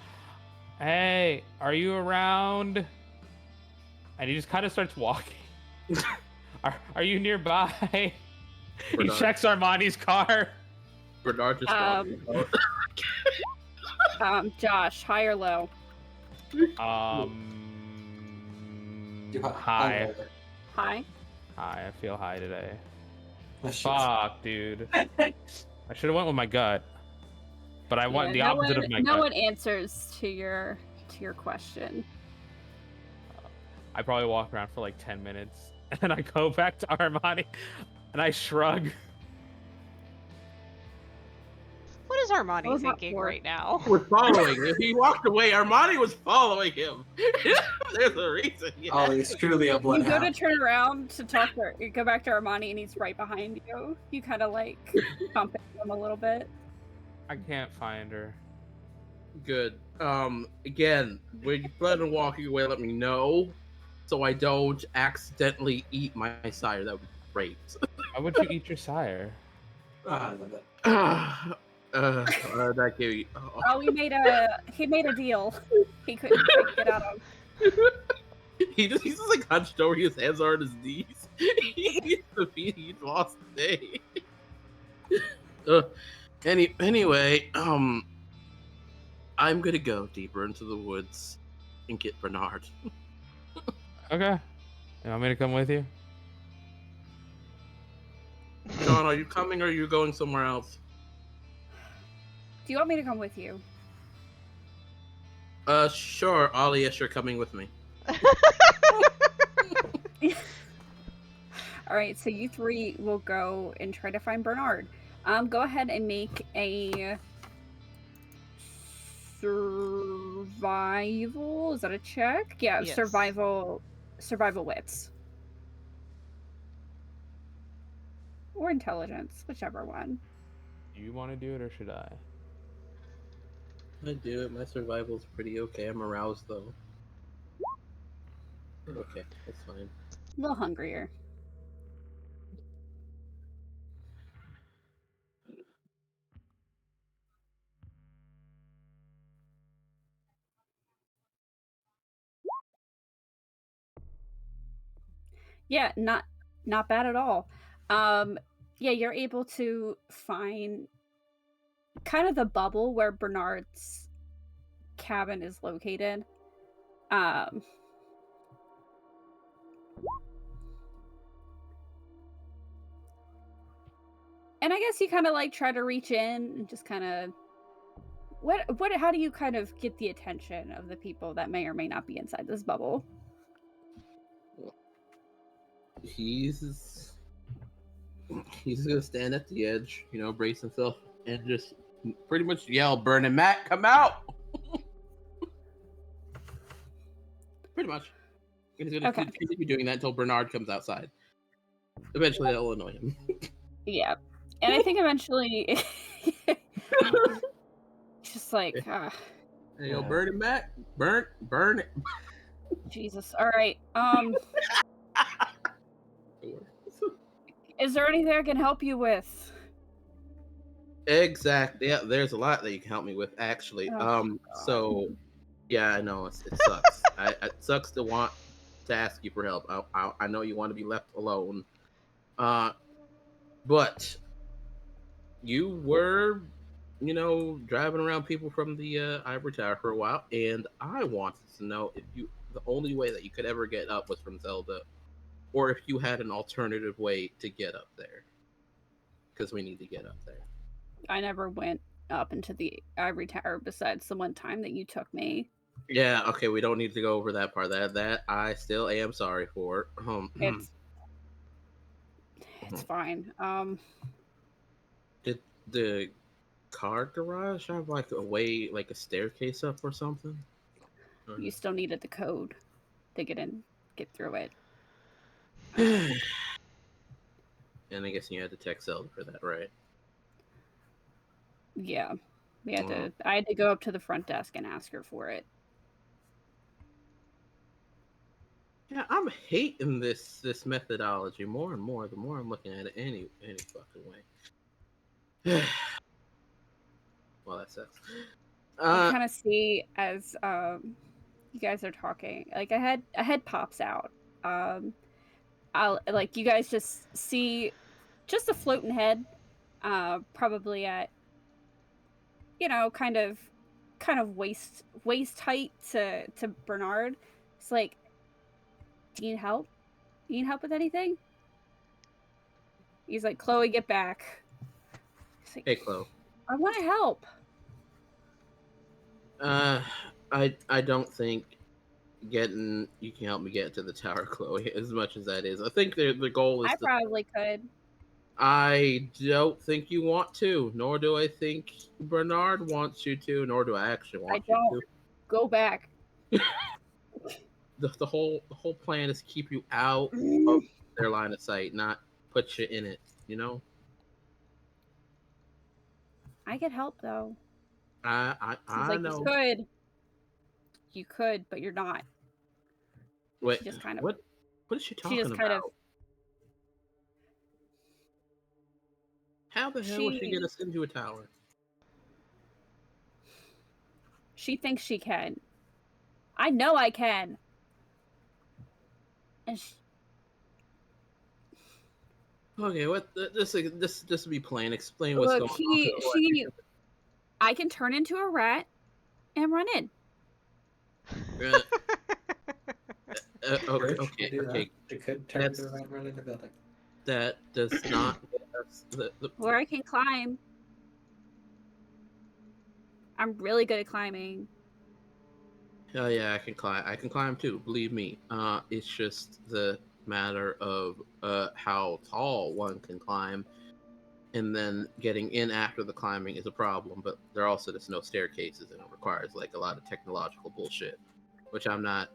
Hey, are you around? And he just kind of starts walking. Are you nearby? He Bernard. checks Armani's car. Bernard just Josh, high or low? Hi. High. Hi, I feel high today. Oh, shit. Fuck, dude. I should have went with my gut. But I want the opposite of my no gut. one answers to your question. I probably walk around for 10 minutes and I go back to Armani and I shrug. What is Armani What was that thinking for? right now? was following. If he walked away, Armani was following him. There's a reason. Yeah. Oh, he's truly a You bloodhound. go to turn around to talk to you go back to Armani and he's right behind you. You kind of bump into him a little bit. I can't find her. Good. Again, when you plan on walking away, let me know, so I don't accidentally eat my sire. That would be great. Why would you eat your sire? I love it. That gave you. Oh, he made a deal. He couldn't get out of. He's just hunched over. His hands are on his knees. He's defeated. He lost the day. Anyway, I'm gonna go deeper into the woods and get Bernard. Okay. You want me to come with you? John, are you coming or are you going somewhere else? Do you want me to come with you? Sure, Ollie, yes, you're coming with me. All right, so you three will go and try to find Bernard. Go ahead and make a survival. Is that a check? Yeah, Yes. survival wits. Or intelligence, whichever one. Do you want to do it or should I? I do it. My survival's pretty okay. I'm aroused though. Okay, that's fine. A little hungrier. Yeah, not bad at all. Yeah, you're able to find kind of the bubble where Bernard's cabin is located. And I guess you kind of try to reach in and just kind of how do you kind of get the attention of the people that may or may not be inside this bubble? He's gonna stand at the edge, brace himself, and just pretty much yell, "Burning Matt, come out!" Pretty much. And he's gonna continue doing that until Bernard comes outside. Eventually, that will annoy him. Yeah, and I think eventually, just Hey, Yeah. burning Matt, burn it. Jesus. All right. Is there anything I can help you with? Exactly. Yeah, there's a lot that you can help me with, actually. Oh, So Yeah, I know it sucks. It sucks to want to ask you for help. I know you want to be left alone. But you were, driving around people from the Ivory Tower for a while, and I wanted to know if the only way that you could ever get up was from Zelda, or if you had an alternative way to get up there. Because we need to get up there. I never went up into the Ivory Tower besides the one time that you took me. Yeah, okay, we don't need to go over that part. That I still am sorry for. It's fine. Did the car garage have like a way, like a staircase up or something? You still needed the code to get through it. And I guess you had to text Zelda for that, right? Yeah. Wow. I had to go up to the front desk and ask her for it. Yeah, I'm hating this methodology more and more. The more I'm looking at it, any fucking way. Well, that sucks. I kind of see as you guys are talking, like a head pops out. I'll like you guys just see just a floating head, probably at kind of waist height to Bernard. It's like, do you need help? Do you need help with anything? He's like, Chloe, get back. Like, Hey, Chloe. I want to help. I don't think you can help me get to the tower, Chloe, as much as that is. I think the goal is I probably could. I don't think you want to, nor do I think Bernard wants you to, nor do I actually want you to. Go back. The whole plan is to keep you out of their line of sight, not put you in it, I could help though. I like, know. You could, but you're not. Wait, she just kind of, what is she talking about? How the hell was she gonna send you a tower? She thinks she can. I know I can. And okay, what this to be plain, explain what's going on. I can turn into a rat and run in. Okay. She could turn into a rat and run into the building. That does not Or I can climb. I'm really good at climbing. Oh yeah, I can climb. I can climb too. Believe me. It's just the matter of how tall one can climb, and then getting in after the climbing is a problem. But there are also just no staircases, and it requires like a lot of technological bullshit, which I'm not,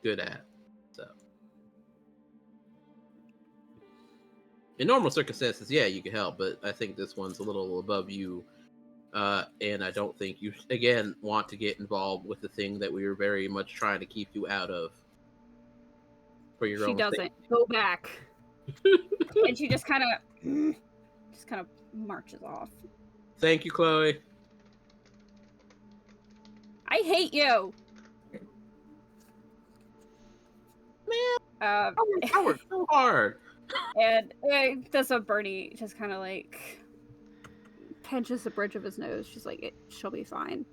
good at. So, in normal circumstances, yeah, you can help, but I think this one's a little above you. And I don't think you, again, want to get involved with the thing that we were very much trying to keep you out of. For your own She doesn't. safety. Go back. And she just kind of marches off. Thank you, Chloe. I hate you. Man, I worked so hard. And does a Bernie just kind of like pinches the bridge of his nose. She's like, she'll be fine.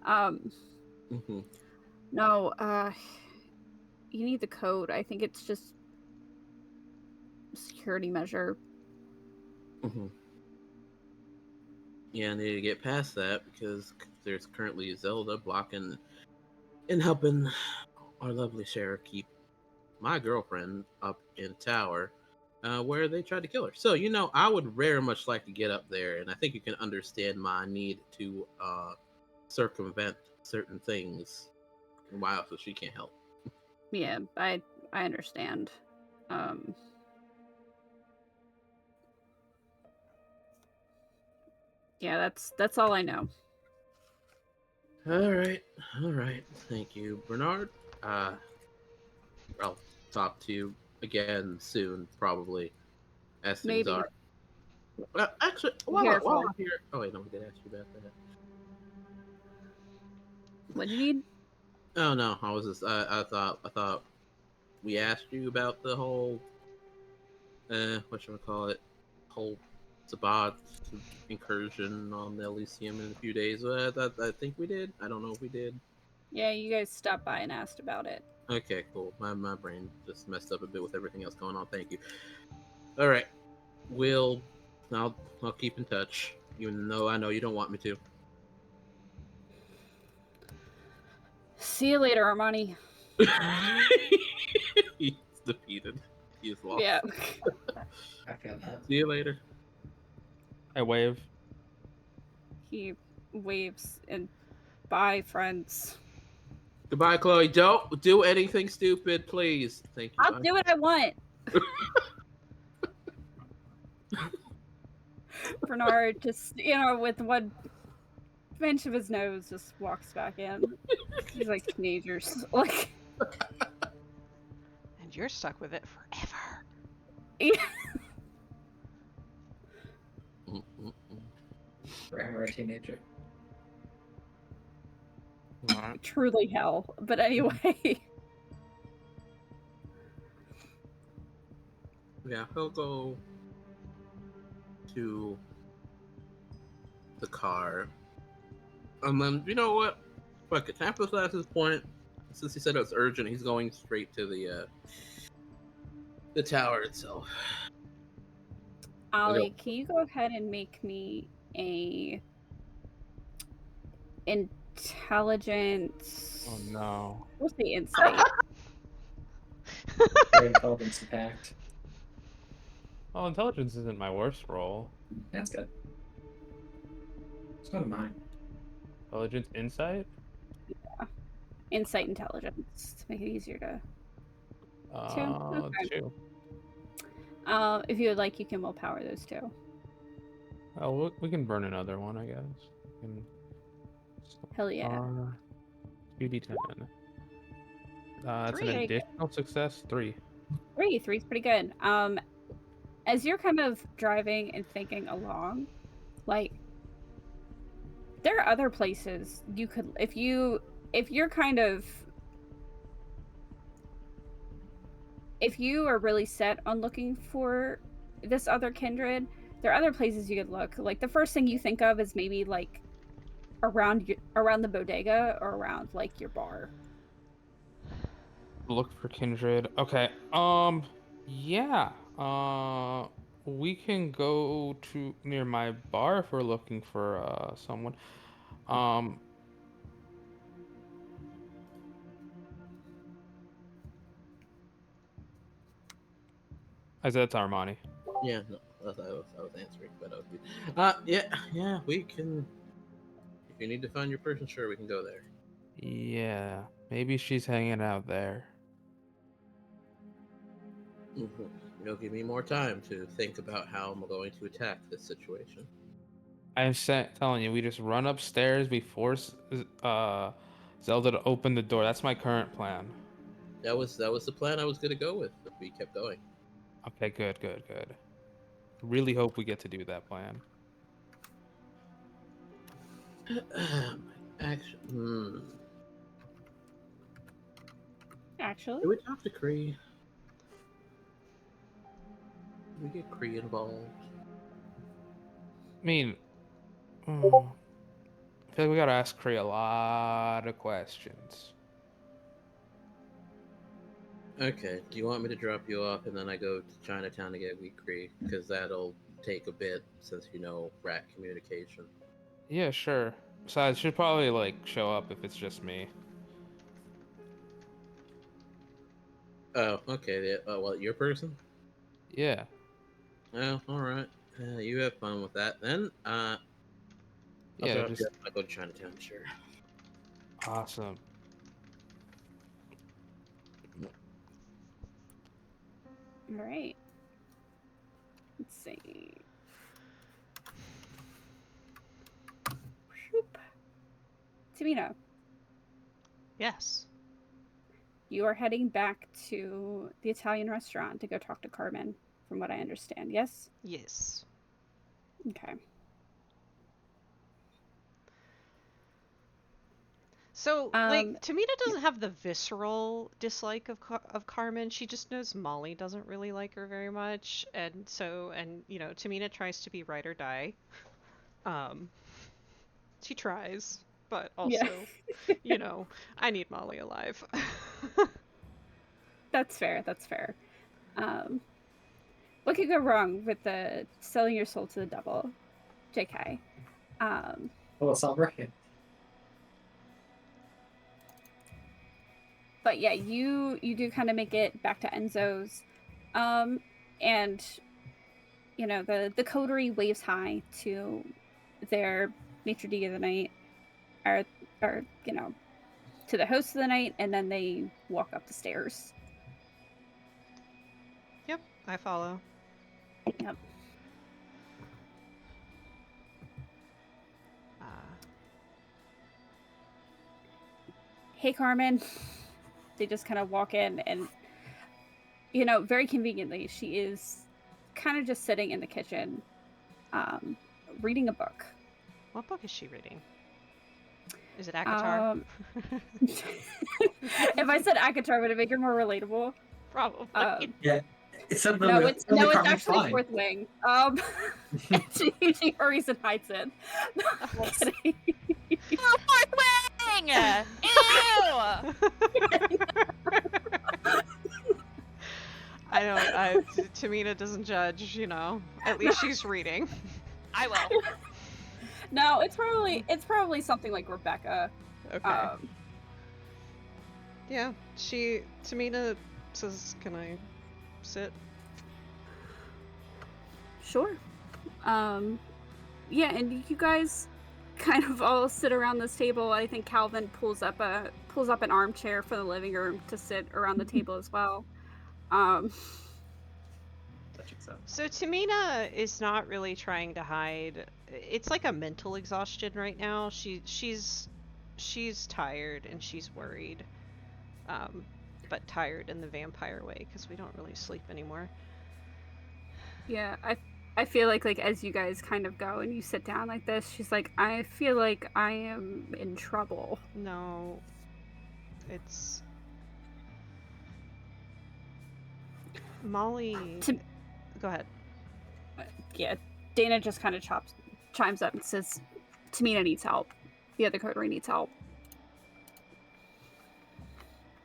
No, you need the code. I think it's just a security measure. Yeah, I need to get past that because there's currently Zelda blocking and helping our lovely sheriff keep my girlfriend up in tower where they tried to kill her. So, I would very much like to get up there, and I think you can understand my need to circumvent certain things. And why also she can't help. Yeah, I understand. Yeah, that's all I know. All right. Thank you, Bernard. I'll talk to you again soon, probably, as things Maybe. are. Actually, while I'm here. Oh wait, no, we did ask you about that. What do you need? Oh no, I was just I thought we asked you about the whole whatchamacallit, whole Sabat incursion on the Elysium in a few days. I think we did. I don't know if we did. Yeah, you guys stopped by and asked about it. Okay, cool. My brain just messed up a bit with everything else going on. Thank you. All right, I'll keep in touch, even though I know you don't want me to. See you later, Armani. He's defeated. He is lost. Yeah. I feel that. See you later. I wave. He waves and bye, friends. Goodbye, Chloe. Don't do anything stupid, please. Thank you. I'll Bye. do what I want. Bernard just, with one pinch of his nose, just walks back in. He's like teenagers. Like, And you're stuck with it forever. Forever a teenager. Alright. truly hell. But anyway. Yeah, he'll go to the car. And then, you know what? Fuck it. Tampa's at his point. Since he said it was urgent, he's going straight to the tower itself. Ollie, can you go ahead and make me a intelligence? Oh no. What's the insight? Very intelligence impact. Oh, intelligence isn't my worst roll. That's good. It's one of mine. Intelligence, insight. Insight intelligence to make it easier to. Okay. 2. If you would like, you can willpower those two. Oh, we can burn another one, I guess. Hell yeah. 2d10. That's Three. an additional success. 3. Three's pretty good. As you're kind of driving and thinking along, like, there are other places you could, if you're kind of, if you are really set on looking for this other kindred, there are other places you could look. Like, the first thing you think of is maybe like around the bodega or around like your bar. Look for kindred. Okay. Yeah. We can go to near my bar if we're looking for someone. I said it's Armani. Yeah, no, I was answering, but okay. Yeah, we can. If you need to find your person, sure, we can go there. Yeah, maybe she's hanging out there. You'll give me more time to think about how I'm going to attack this situation. I'm telling you, we just run upstairs. We force Zelda to open the door. That's my current plan. That was the plan I was gonna go with, but we kept going. Okay, good. Really hope we get to do that plan. Actually, Did we talk to Kree? Did we get Kree involved? I mean, I feel like we gotta ask Kree a lot of questions. Okay, do you want me to drop you off and then I go to Chinatown to get Wheat Kree? Because that'll take a bit since you know rat communication. Yeah, sure. Besides, she'll probably like show up if it's just me. Oh, okay. Well, your person? Yeah. Oh, all right. You have fun with that then. I'll Yeah, drop just you off. I'll go to Chinatown, sure. awesome. all right. Let's see. Shoop. Tamina, Yes. you are heading back to the Italian restaurant to go talk to Carmen, from what I understand. Yes. Yes. Okay. So, like, Um, Tamina doesn't have the visceral dislike of Carmen. She just knows Molly doesn't really like her very much, and Tamina tries to be ride or die. Um, she tries, but yeah, also, I need Molly alive. that's fair. That's fair. Um, what could go wrong with the selling your soul to the devil, JK? Um, Well, celebrate. but yeah, you do kind of make it back to Enzo's, and the coterie waves high to their maitre d' of the night, or to the host of the night, and then they walk up the stairs. Yep, I follow. Yep. Uh, Hey, Carmen. They just kind of walk in, and very conveniently, she is kind of just sitting in the kitchen, reading a book. what book is she reading? Is it ACOTAR? If I said ACOTAR, would it make her more relatable? Probably. Yeah. It's something No, that it's Carmen's actually fine. Fourth Wing. She hurries and hides it. No, I'm kidding. Oh, Fourth Wing! Ew! Tamina doesn't judge, At least she's reading. I will. No, it's probably something like Rebecca. Okay. Yeah, Tamina says, "Can I sit?" Sure. Yeah, and you guys kind of all sit around this table. I think Calvin pulls up an armchair for the living room to sit around the table as well. So Tamina is not really trying to hide. It's like a mental exhaustion right now. She's tired and she's worried. But tired in the vampire way because we don't really sleep anymore. Yeah, I feel like as you guys kind of go and you sit down like this, she's like, I feel like I am in trouble. No. It's Molly. Go ahead. Yeah, Dana just kind of chimes up and says, Tamina needs help. The other coterie needs help.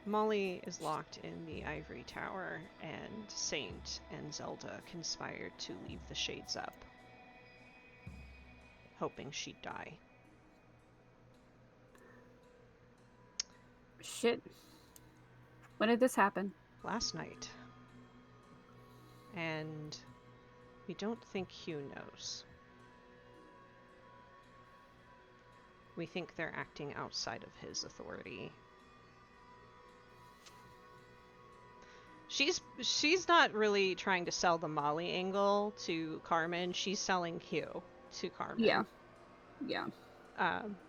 Molly is locked in the ivory tower, and Saint and Zelda conspired to leave the shades up, hoping she'd die. Shit. When did this happen? Last night. And we don't think Hugh knows. We think they're acting outside of his authority. She's not really trying to sell the Molly angle to Carmen. She's selling Hugh to Carmen. Yeah.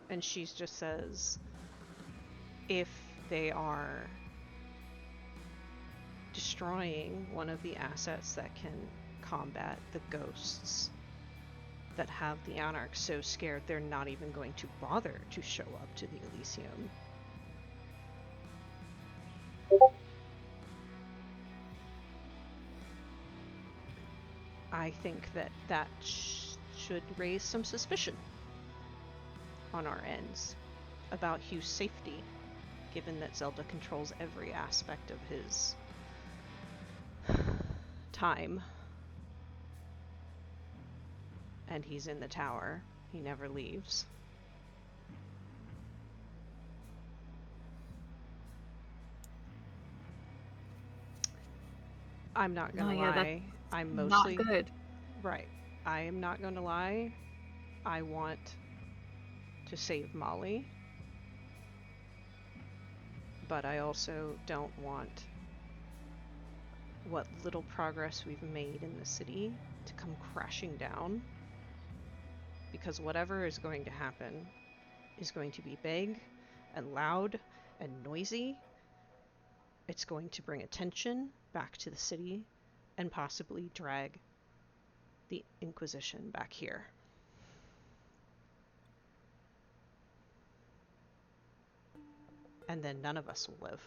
And she just says, if they are destroying one of the assets that can combat the ghosts that have the Anarchs so scared they're not even going to bother to show up to the Elysium. I think that should raise some suspicion on our ends about Hugh's safety, given that Zelda controls every aspect of his time. And he's in the tower. He never leaves. I'm not gonna lie. I'm mostly not good. Right. I am not gonna lie. I want to save Molly. But I also don't want what little progress we've made in the city to come crashing down. Because whatever is going to happen is going to be big and loud and noisy. It's going to bring attention back to the city and possibly drag the Inquisition back here. and then none of us will live.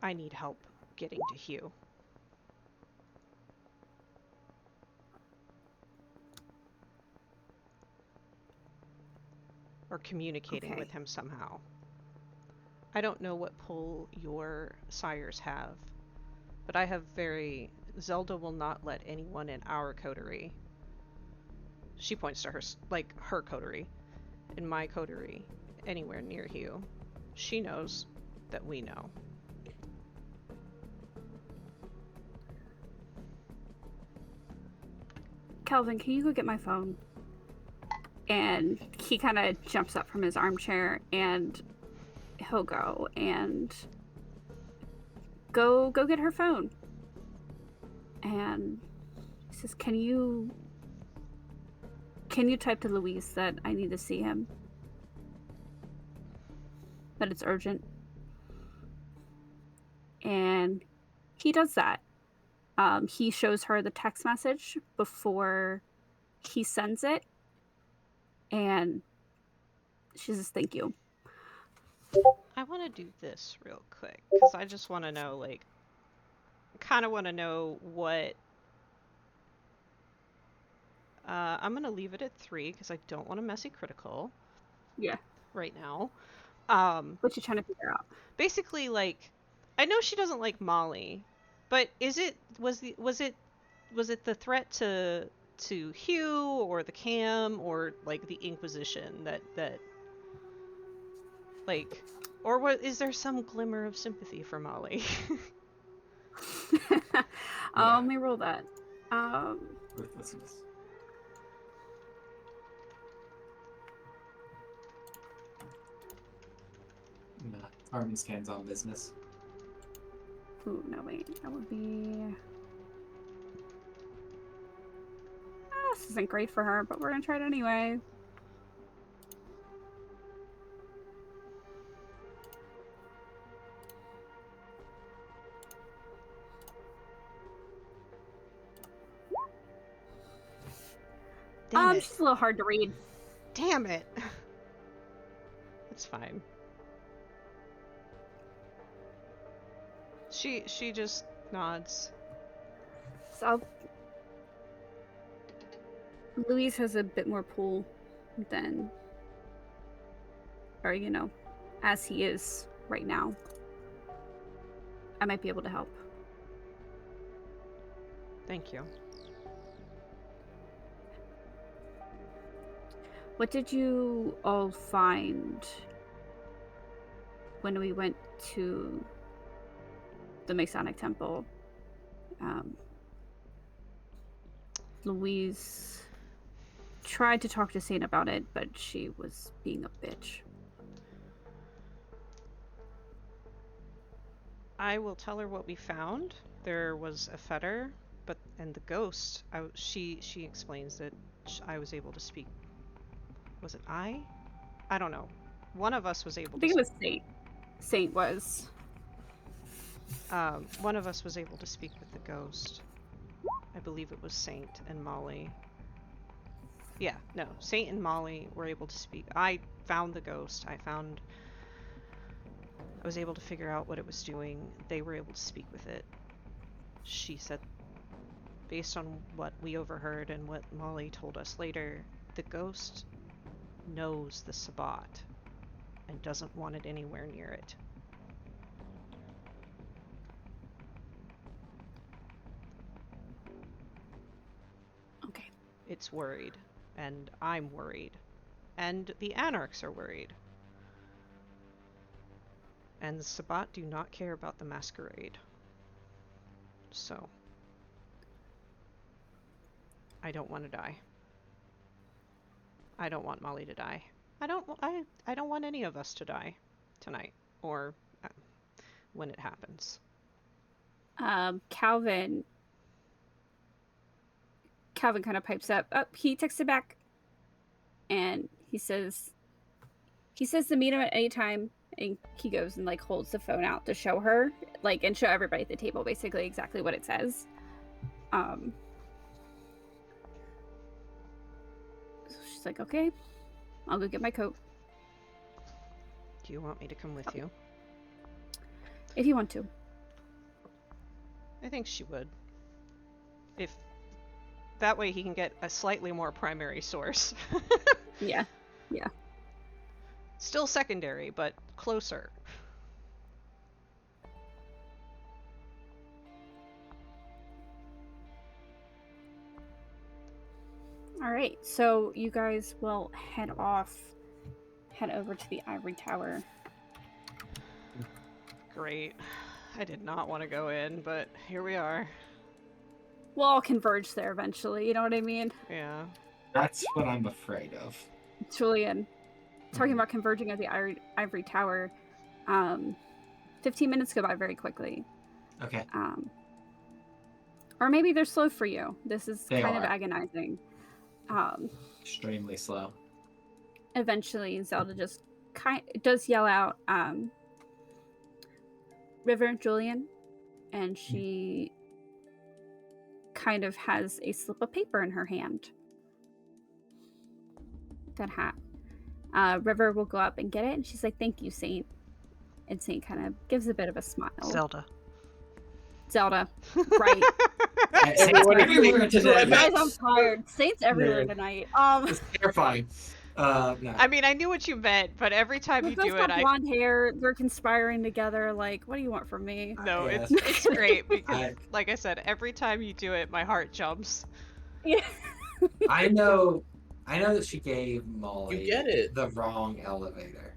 I need help getting to Hugh. Or communicating Okay. with him somehow. I don't know what pull your sires have, but I have Zelda will not let anyone in our coterie. She points to her coterie. In my coterie, anywhere near Hugh. She knows that we know. Calvin, can you go get my phone? And he kind of jumps up from his armchair, and he'll go and go get her phone. And he says, Can you type to Louise that I need to see him? That it's urgent. And he does that. He shows her the text message before he sends it. And she says, thank you. I want to do this real quick, because I just want to know, kind of want to know what... I'm going to leave it at 3, because I don't want a messy critical. Yeah. Right now. What you trying to figure out? Basically, I know she doesn't like Molly, but was it the threat to Hugh or the Cam or the Inquisition that or is there some glimmer of sympathy for Molly? Let me roll that. Ruthlessness. Nah, Armin scans on business. Ooh, no, wait. That would be... this isn't great for her, but we're gonna try it anyway. Damn it. She's a little hard to read. Damn it. It's fine. She just nods. So Louise has a bit more pull than, or as he is right now. I might be able to help. Thank you. What did you all find when we went to the Masonic Temple? Louise tried to talk to Saint about it, but she was being a bitch. I will tell her what we found. There was a fetter, and the ghost. She explains that I was able to speak. Was it I? I don't know. One of us was able to. I think it was Saint. Saint was. One of us was able to speak with the ghost. I believe it was Saint and Molly. Yeah, no, Saint and Molly were able to speak. I found the ghost. I was able to figure out what it was doing. They were able to speak with it. She said, based on what we overheard and what Molly told us later, the ghost knows the Sabbat and doesn't want it anywhere near it. Okay. It's worried, and I'm worried, and the Anarchs are worried. And the Sabbat do not care about the masquerade. So, I don't want to die. I don't want Molly to die. I don't want any of us to die tonight or when it happens. Calvin kind of pipes up. Oh, he texted back, and he says to meet him at any time. And he goes and holds the phone out to show her, and show everybody at the table basically exactly what it says. So she's like, okay, I'll go get my coat Do you want me to come with you? if you want to. I think she would. If that way he can get a slightly more primary source. Yeah. Still secondary, but closer. All right, so you guys will head over to the ivory tower. Great. I did not want to go in, but here we are. We'll all converge there eventually, you know what I mean? Yeah. That's what I'm afraid of. Julian, talking about converging at the ivory tower, 15 minutes go by very quickly. Okay. Or maybe they're slow for you. This is They kind of are. agonizing. Extremely slow. Eventually, Zelda just does yell out, River, Julian, and she kind of has a slip of paper in her hand. That hat. River will go up and get it, and she's like, thank you, Saint. And Saint kind of gives a bit of a smile. Zelda. Right. Saints everywhere today. Guys, I'm tired. Saints everywhere Yeah. tonight. It's terrifying. No. I mean, I knew what you meant, but every time They you both do it, got blonde hair. They're conspiring together. Like, what do you want from me? No, Yeah. it's great because, I- like I said, every time you do it, my heart jumps. Yeah. I know that she gave Molly You get it. the wrong elevator.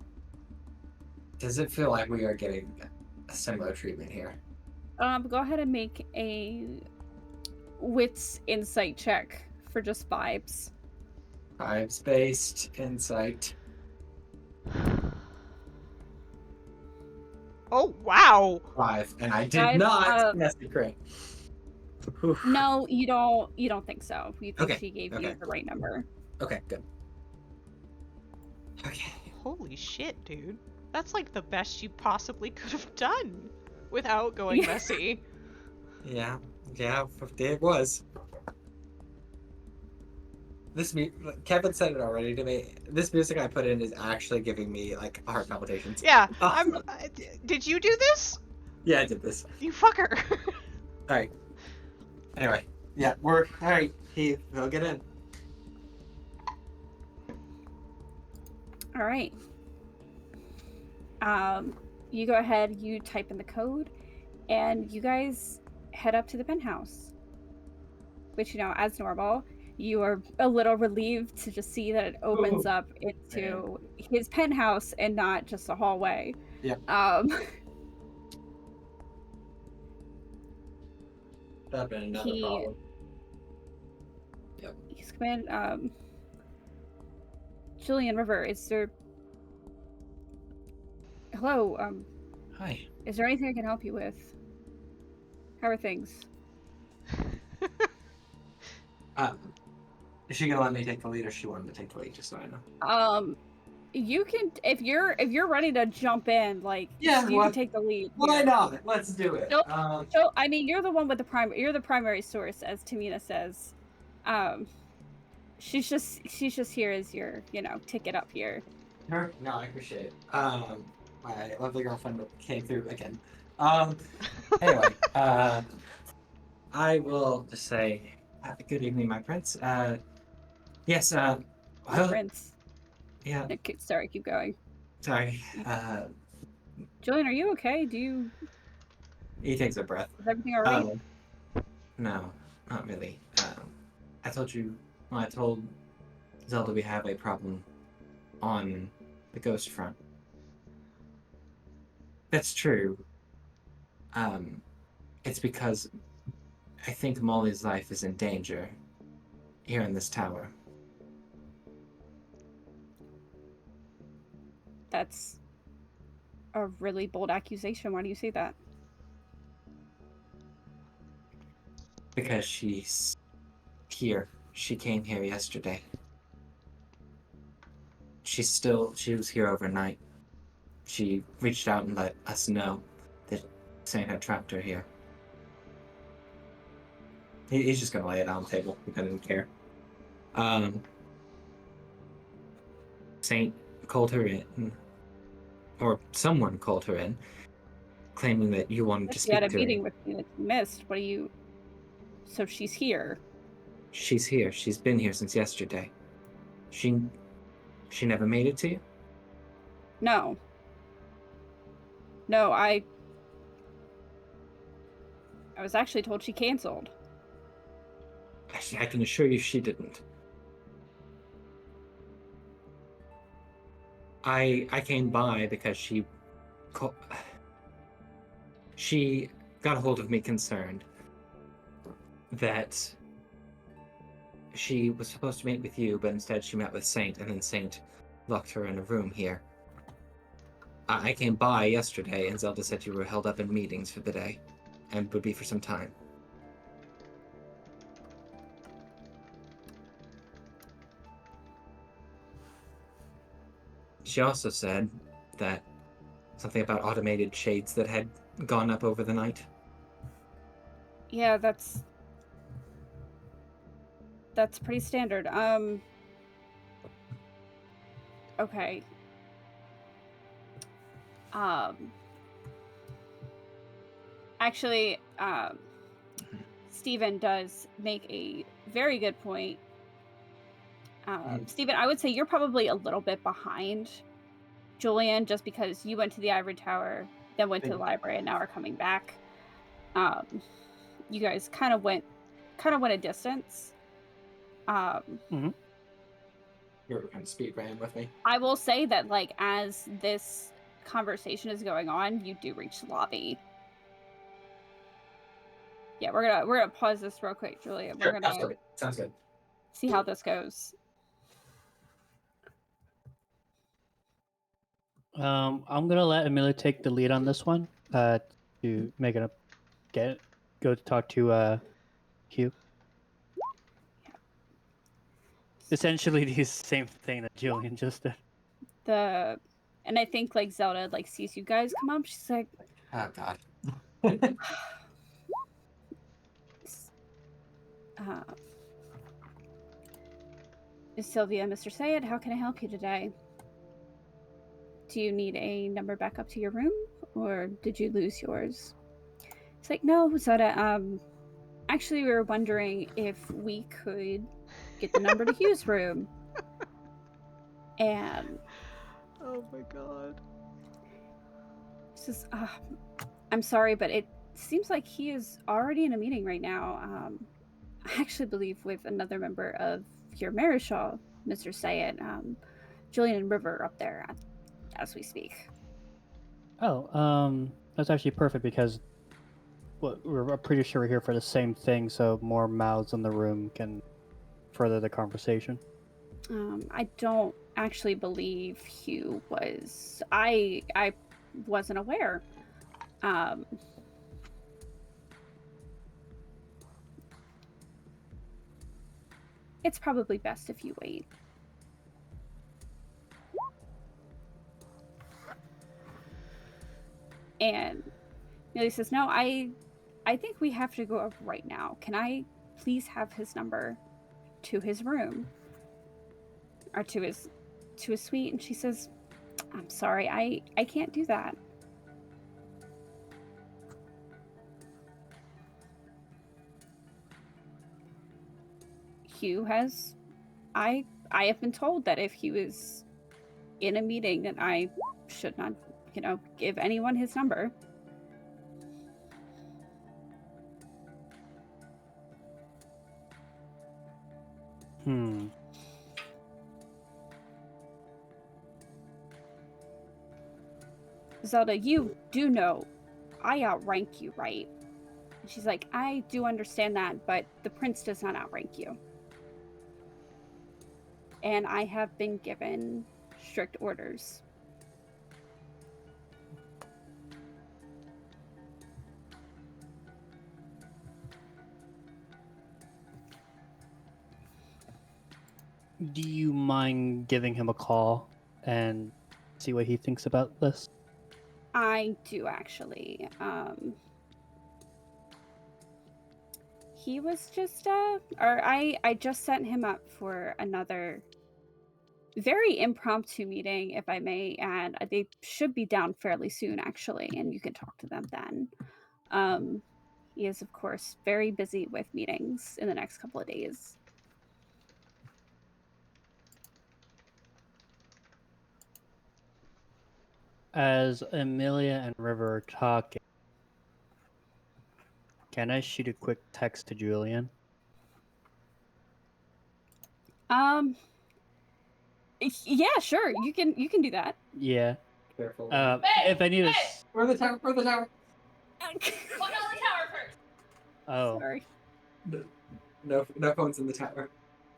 Does it feel like we are getting a similar treatment here? Go ahead and make a wits insight check for just vibes. Vibes-based insight. Oh, wow! 5, and I did 5, not guess the crit. Oof. No, you don't. You don't think so. You think Okay, she gave okay. you the right number. Okay, good. Okay. Holy shit, dude. That's like the best you possibly could have done without going Yeah. messy. Yeah, it was. Kevin said it already to me. This music I put in is actually giving me like heart palpitations. Yeah, Oh. did you do this? Yeah, I did this. You fucker. All right. Anyway, yeah, we're all right. We'll get in. All right. You go ahead. You type in the code, and you guys head up to the penthouse. Which, you know, as normal, you are a little relieved to just see that it opens Ooh, up into his penthouse and not just a hallway. Yeah. That'd been another He- problem. He's come in. Julian River, is there? Hello. Hi. Is there anything I can help you with? How are things? Is she gonna let me take the lead, or she wanted to take the lead? Just so I know. You can if you're ready to jump in, like Yeah, you why- can take the lead. Why here. not? Let's do it. Nope. So I mean, you're the one with the you're the primary source, as Tamina says. She's just here as your ticket up here. Sure. No, I appreciate it. My lovely girlfriend came through again. Anyway, I will just say, good evening, my prince. Yes. Prince. Yeah. Okay, sorry, keep going. Sorry. Julian, are you okay? He takes a breath. Is everything alright? No, not really. I told you. Well, I told Zelda we have a problem on the ghost front. That's true. It's because I think Molly's life is in danger here in this tower. That's a really bold accusation. Why do you say that? Because she's here. She came here yesterday. She was here overnight. She reached out and let us know that Saint had trapped her here. He's just gonna lay it on the table. He doesn't care. Saint called her in, or someone called her in, claiming that you wanted to She had speak a to her. meeting with me that you missed. What do you? So she's here. She's here. She's been here since yesterday. She never made it to you? No. No, I was actually told she canceled. I can assure you she didn't. I came by because she got a hold of me concerned that she was supposed to meet with you, but instead she met with Saint, and then Saint locked her in a room here. I came by yesterday, and Zelda said you were held up in meetings for the day, and would be for some time. She also said that something about automated shades that had gone up over the night. Yeah, that's pretty standard. Okay. Actually, Stephen does make a very good point. Stephen, I would say you're probably a little bit behind Julian, just because you went to the Ivory Tower, then went to the library, and now are coming back. You guys kind of went a distance. You were kind of speed ran with me. I will say that, like, as this conversation is going on, you do reach the lobby. Yeah, we're gonna pause this real quick, Julia. We're gonna Absolutely. Sounds good. see how this goes. I'm gonna let Amelia take the lead on this one. To make it go to talk to Hugh. Essentially, the same thing that Julian just did. And I think, like, Zelda, like, sees you guys come up. She's like, Oh God. Miss Sylvia, Mr. Sayed, how can I help you today? Do you need a number back up to your room, or did you lose yours? It's like, no, Zelda, actually, we were wondering if we could get the number to Hugh's room. And Oh my god. says, I'm sorry, but it seems like he is already in a meeting right now. I actually believe with another member of your Marischal, Mr. Sayed. Julian and River are up there as we speak. Oh, that's actually perfect because we're pretty sure we're here for the same thing, so more mouths in the room can further the conversation. I don't actually believe Hugh was. I wasn't aware. It's probably best if you wait. And Millie says, no, I think we have to go up right now. Can I please have his number to his room? Or to his suite? And she says, I'm sorry, I can't do that. Hugh has... I have been told that if he was in a meeting, that I should not, give anyone his number. Zelda, you do know I outrank you, right? And she's like, I do understand that, but the prince does not outrank you. And I have been given strict orders. Do you mind giving him a call and see what he thinks about this? I do, actually. He was just or I just sent him up for another very impromptu meeting, if I may, and they should be down fairly soon, actually, and you can talk to them then. He is, of course, very busy with meetings in the next couple of days. As Amelia and River are talking, can I shoot a quick text to Julian? Yeah, sure. You can do that. Yeah. Careful. If I need a. For the tower, for the tower. Oh. Sorry. No phones in the tower.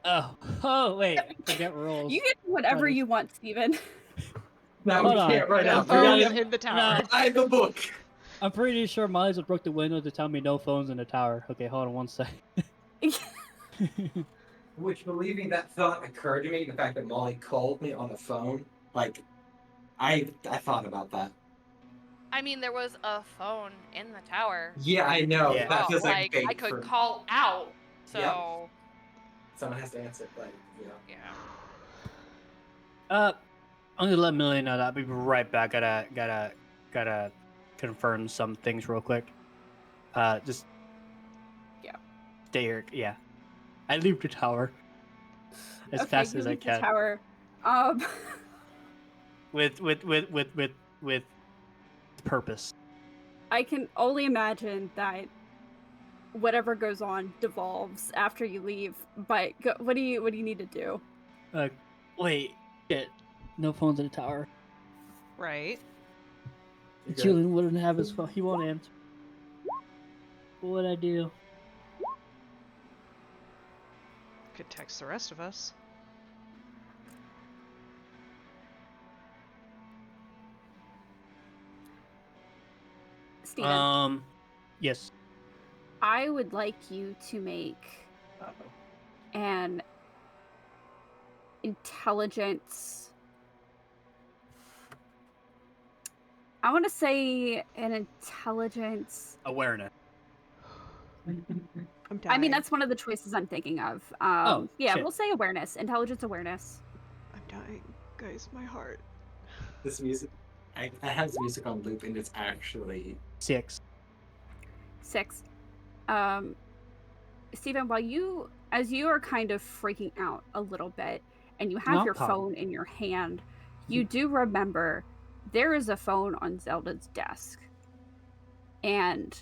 Oh, wait. Forget rules. You can do whatever you want, Steven. No, Hold we on. can't right No now. phones in the tower. No. I have the book. I'm pretty sure Molly's broke the window to tell me no phones in the tower. Okay, hold on one sec. Which, believing that thought occurred to me, the fact that Molly called me on the phone, like, I thought about that. I mean, there was a phone in the tower. Yeah, I know. Yeah. That feels like bait I could for call out. So Yep. someone has to answer, but yeah. I'm gonna let Millie know that. I'll be right back. Gotta confirm some things real quick. Just Yeah. stay here. Yeah, I leave the tower as fast you as I leave the can. Tower. With purpose. I can only imagine that whatever goes on devolves after you leave. But what do you need to do? Wait, shit. No phones in the tower. Right. Okay. Julian wouldn't have his phone. He won't answer. What would I do? Could text the rest of us. Steven, Yes. I would like you to make an intelligence. I want to say an intelligence. Awareness. I'm dying. I mean, that's one of the choices I'm thinking of. Yeah, shit. we'll say awareness, intelligence awareness. I'm dying. Guys, my heart. this music, I have this music on loop, and it's actually 6. 6. Steven, as you are kind of freaking out a little bit, and you have Not your calm. phone in your hand, you do remember there is a phone on Zelda's desk. And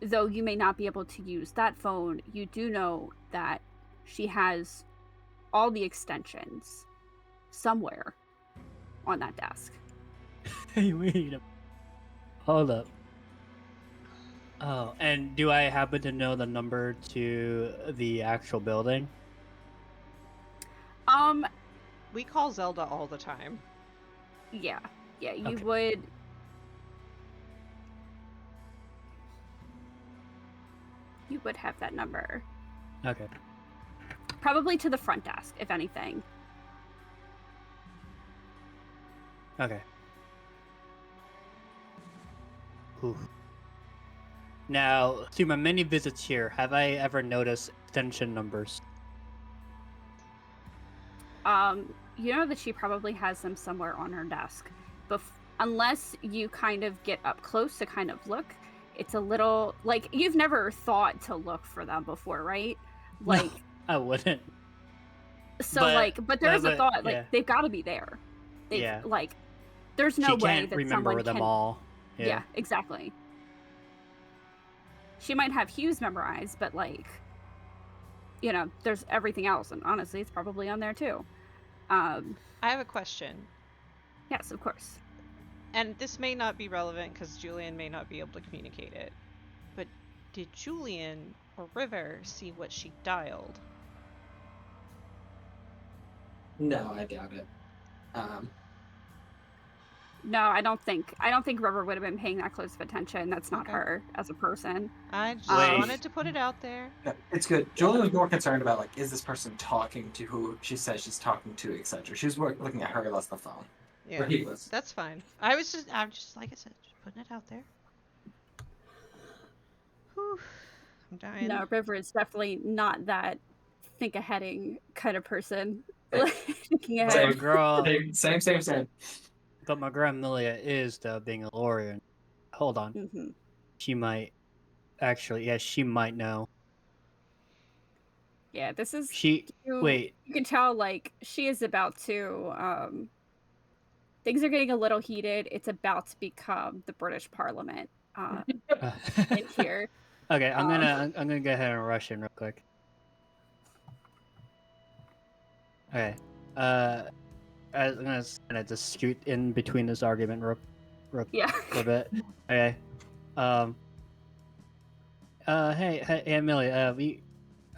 though you may not be able to use that phone, you do know that she has all the extensions somewhere on that desk. Hey, wait. Hold up. Oh, and do I happen to know the number to the actual building? We call Zelda all the time. Yeah, you Okay. would. You would have that number. Okay. Probably to the front desk, if anything. Okay. Oof. Now, through my many visits here, have I ever noticed extension numbers? You know that she probably has them somewhere on her desk. Unless you kind of get up close to kind of look, it's a little like you've never thought to look for them before, right? Like I wouldn't. so But- but there's a but, thought like yeah. they've got to be there. Yeah. Like there's no she way can't that remember someone them can all. Yeah, exactly. She might have Hughes memorized, but like, you know, there's everything else, and honestly, it's probably on there too. I have a question. Yes, of course. And this may not be relevant because Julian may not be able to communicate it. But did Julian or River see what she dialed? no, I doubt it. No, I don't think River would have been paying that close of attention. That's not Okay. her as a person. I just Wait. wanted to put it out there. Yeah, it's good. Julian was more concerned about like, is this person talking to who she says she's talking to, etc. She was more looking at her less the phone. Yeah, Where he was. that's fine. I'm just like I said, just putting it out there. Whew. I'm dying. No, River is definitely not that think-aheading kind of person. Right. Thinking But ahead. my girl, Same. but my girl Amelia is though being a lawyer. Hold on, Mhm. she might actually. Yeah, she might know. Yeah, this is She you. wait. You can tell like she is about to. Things are getting a little heated. It's about to become the British Parliament in here. Okay, I'm Um, gonna go ahead and rush in real quick. Okay, I'm gonna kind of just scoot in between this argument real Yeah. a bit. Okay, um, hey, Amelia,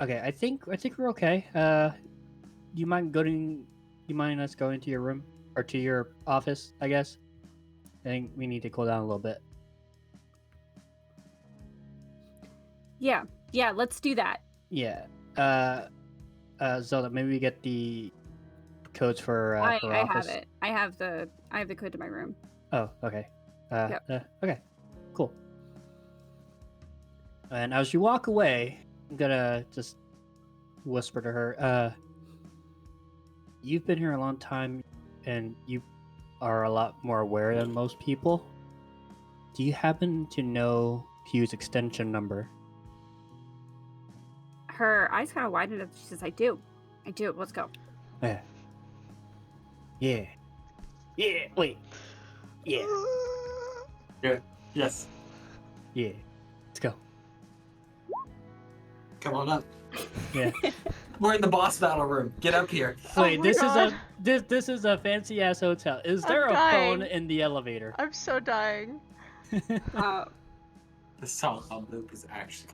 okay, I think we're okay. You mind us going to your room or to your office? I guess. I think we need to cool down a little bit. Yeah. Let's do that. Yeah. Zelda, maybe we get the codes for her I office. have it. I have the code to my room. Oh, okay. Yep. Okay, cool. And as you walk away, I'm gonna just whisper to her, you've been here a long time, and you are a lot more aware than most people. Do you happen to know Hugh's extension number? Her eyes kind of widened up. She says, I do. Let's go. Yeah. Wait. Yeah. Yes. Yeah. Let's go. Come on up. Yeah. We're in the boss battle room. Get up here. Wait, my this God. this is a fancy ass hotel. Is I'm there a phone dying. in the elevator? I'm so dying. Uh, The salt loop is actually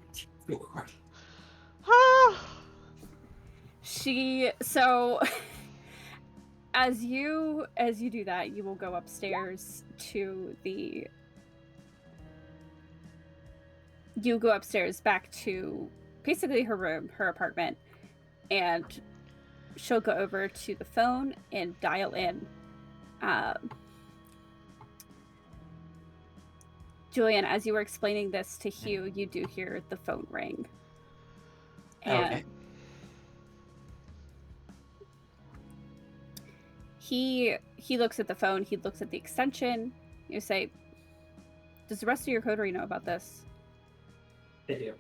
so as you do that, you will go upstairs back to basically her room, her apartment, and she'll go over to the phone and dial in. Julian, as you were explaining this to Hugh, you do hear the phone ring. And Okay. he looks at the phone, he looks at the extension. You say, does the rest of your coterie know about this? They do.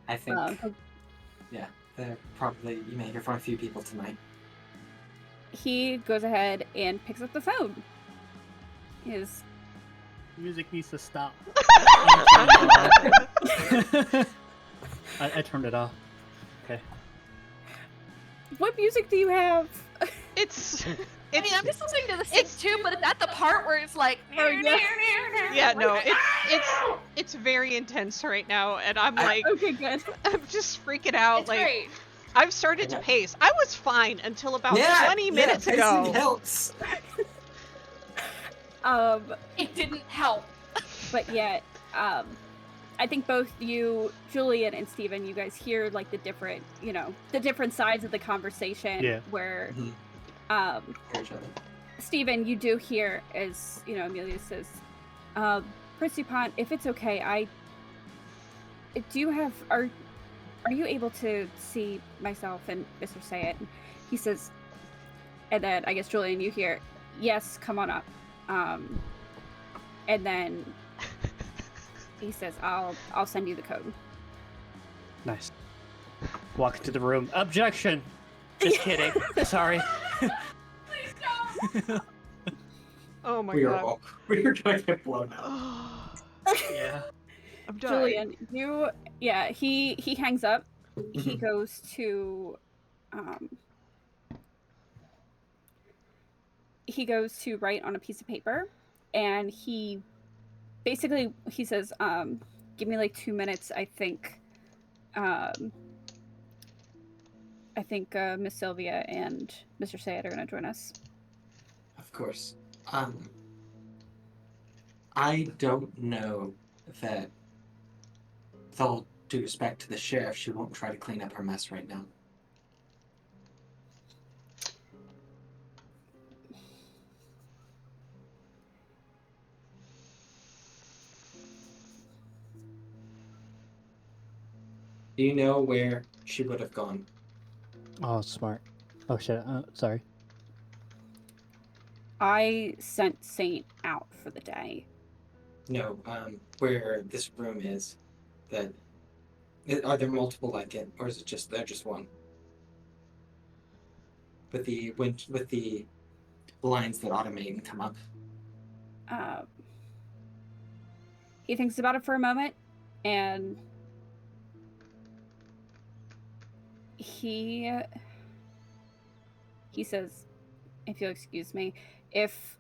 I think. Um, Yeah. They're probably. You may hear from a few people tonight. He goes ahead and picks up the phone. His Music needs to stop. I turned it off. Okay. What music do you have? It's I mean, I'm just listening to the sync too, but it's at the part where it's like. Oh, yeah. yeah, no, it's very intense right now, and I'm like, Okay, good. I'm just freaking out. It's like, great. I've started to pace. I was fine until about 20 minutes pacing ago. helps. It didn't help. But yet, I think both you, Julian and Steven, you guys hear like the different sides of the conversation. Yeah. Where, Mhm. Hear each other. Steven, you do hear as, Amelia says, Prince Dupont, if it's okay, are you able to see myself and Mr. Sayet? He says, and then I guess Julian, you hear, yes, come on up. And then he says, I'll send you the code. Nice. Walk into the room. Objection. Just kidding. Sorry. Please don't. Oh my We god. are gonna get blown out. Yeah. I'm dying. Julian, he hangs up. He goes to write on a piece of paper, and he says, give me like 2 minutes. I think Miss Sylvia and Mr. Sayed are going to join us. Of course. I don't know that, with all due respect to the sheriff, she won't try to clean up her mess right now. Do you know where she would have gone? Oh, smart. Oh shit. Sorry. I sent Saint out for the day. No, where this room is. Are there multiple like it, or is it just one? With the blinds that automate and come up. He thinks about it for a moment, and he says, if you'll excuse me, if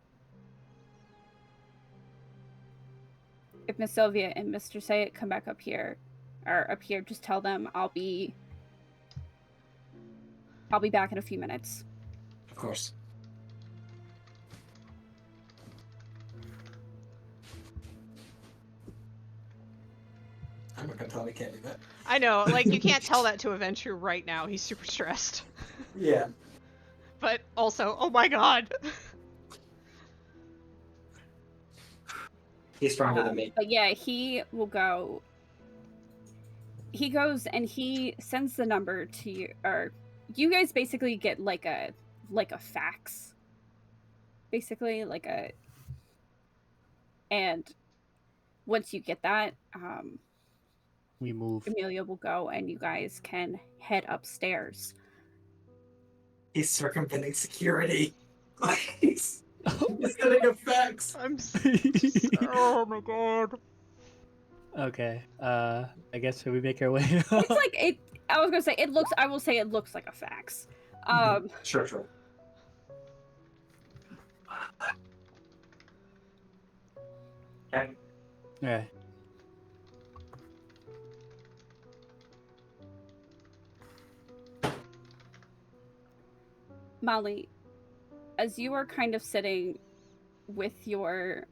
Miss Sylvia and Mr. Sayet come back up here, just tell them I'll be back in a few minutes. Of course. I'm not gonna tell him he can't do that. I know, like, you can't tell that to Aventure right now. He's super stressed. Yeah. But also, oh my god. He's stronger than me. But yeah, he will go. He goes and he sends the number to you, or you guys basically get like a fax. Basically, and once you get that, We move. Amelia will go and you guys can head upstairs. He's circumventing security. He's getting effects. Oh my god. Okay. I guess we make our way. It's like it. I was gonna say it looks. I will say it looks like a fax. Sure. Okay. Yeah. Molly, as you are kind of sitting with your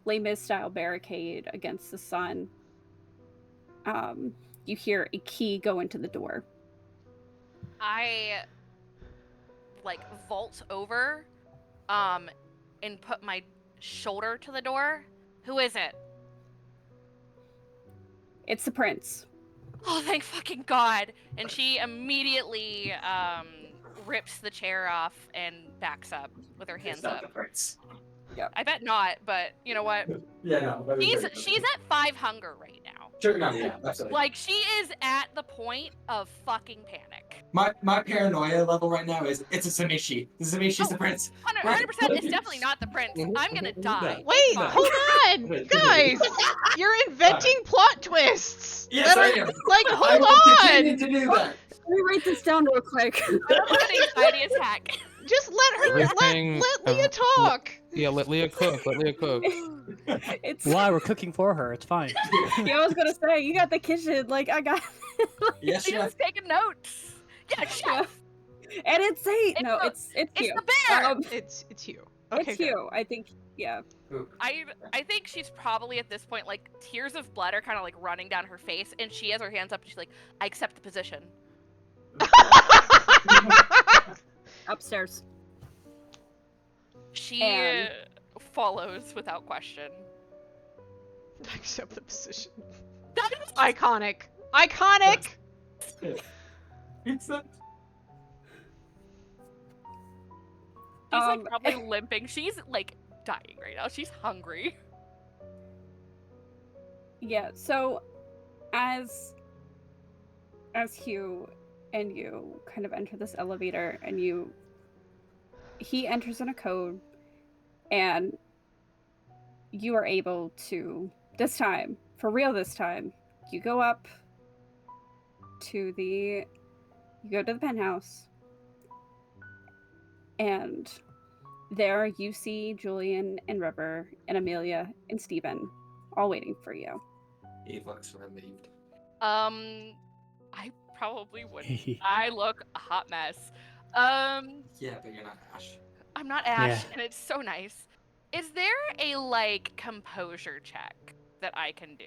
Les Mis style barricade against the sun, you hear a key go into the door. I vault over and put my shoulder to the door. Who is it? It's the prince. Oh, thank fucking God. And she immediately rips the chair off and backs up with her hands up. I bet not, but you know what? Yeah, no. She's at 5 hunger right now. Sure, no, yeah, absolutely. Like, she is at the point of fucking panic. My paranoia level right now is it's a Samishi. Samishi's the prince. 100%, it's definitely not the prince. I'm gonna die. Wait, hold on! Guys! You're inventing plot twists! Yes, that I are- am. Like, I hold will on! continue to do that. Let me write this down real quick. I don't have an anxiety attack. Just let her, Everything- let Leah talk! Yeah, let Leah cook. Let Leah cook. It's Why we're cooking for her? It's fine. yeah, I was gonna say you got the kitchen. Like I got. Yes, She chef. was taking notes. Yeah, chef. And it's Saint. It's No, the- it's It's you. the bear. It's you. Okay, It's good. you. I think. Yeah. I think she's probably at this point, like, tears of blood are kind of like running down her face, and she has her hands up and she's like, I accept the position. Upstairs. She And- follows without question. Accept the position. That is Iconic. Iconic! It's a... She's like Um, probably limping. She's like dying right now. She's hungry. Yeah. So, as Hugh and you kind of enter this elevator, and he enters in a code, and you are able to this time, for real this time, you go up to the penthouse, and there you see Julian and River and Amelia and Steven all waiting for you. He looks relieved. I probably wouldn't. I look a hot mess. Yeah, but you're not Ash. I'm not Ash, Yeah. and it's so nice. Is there a like composure check that I can do?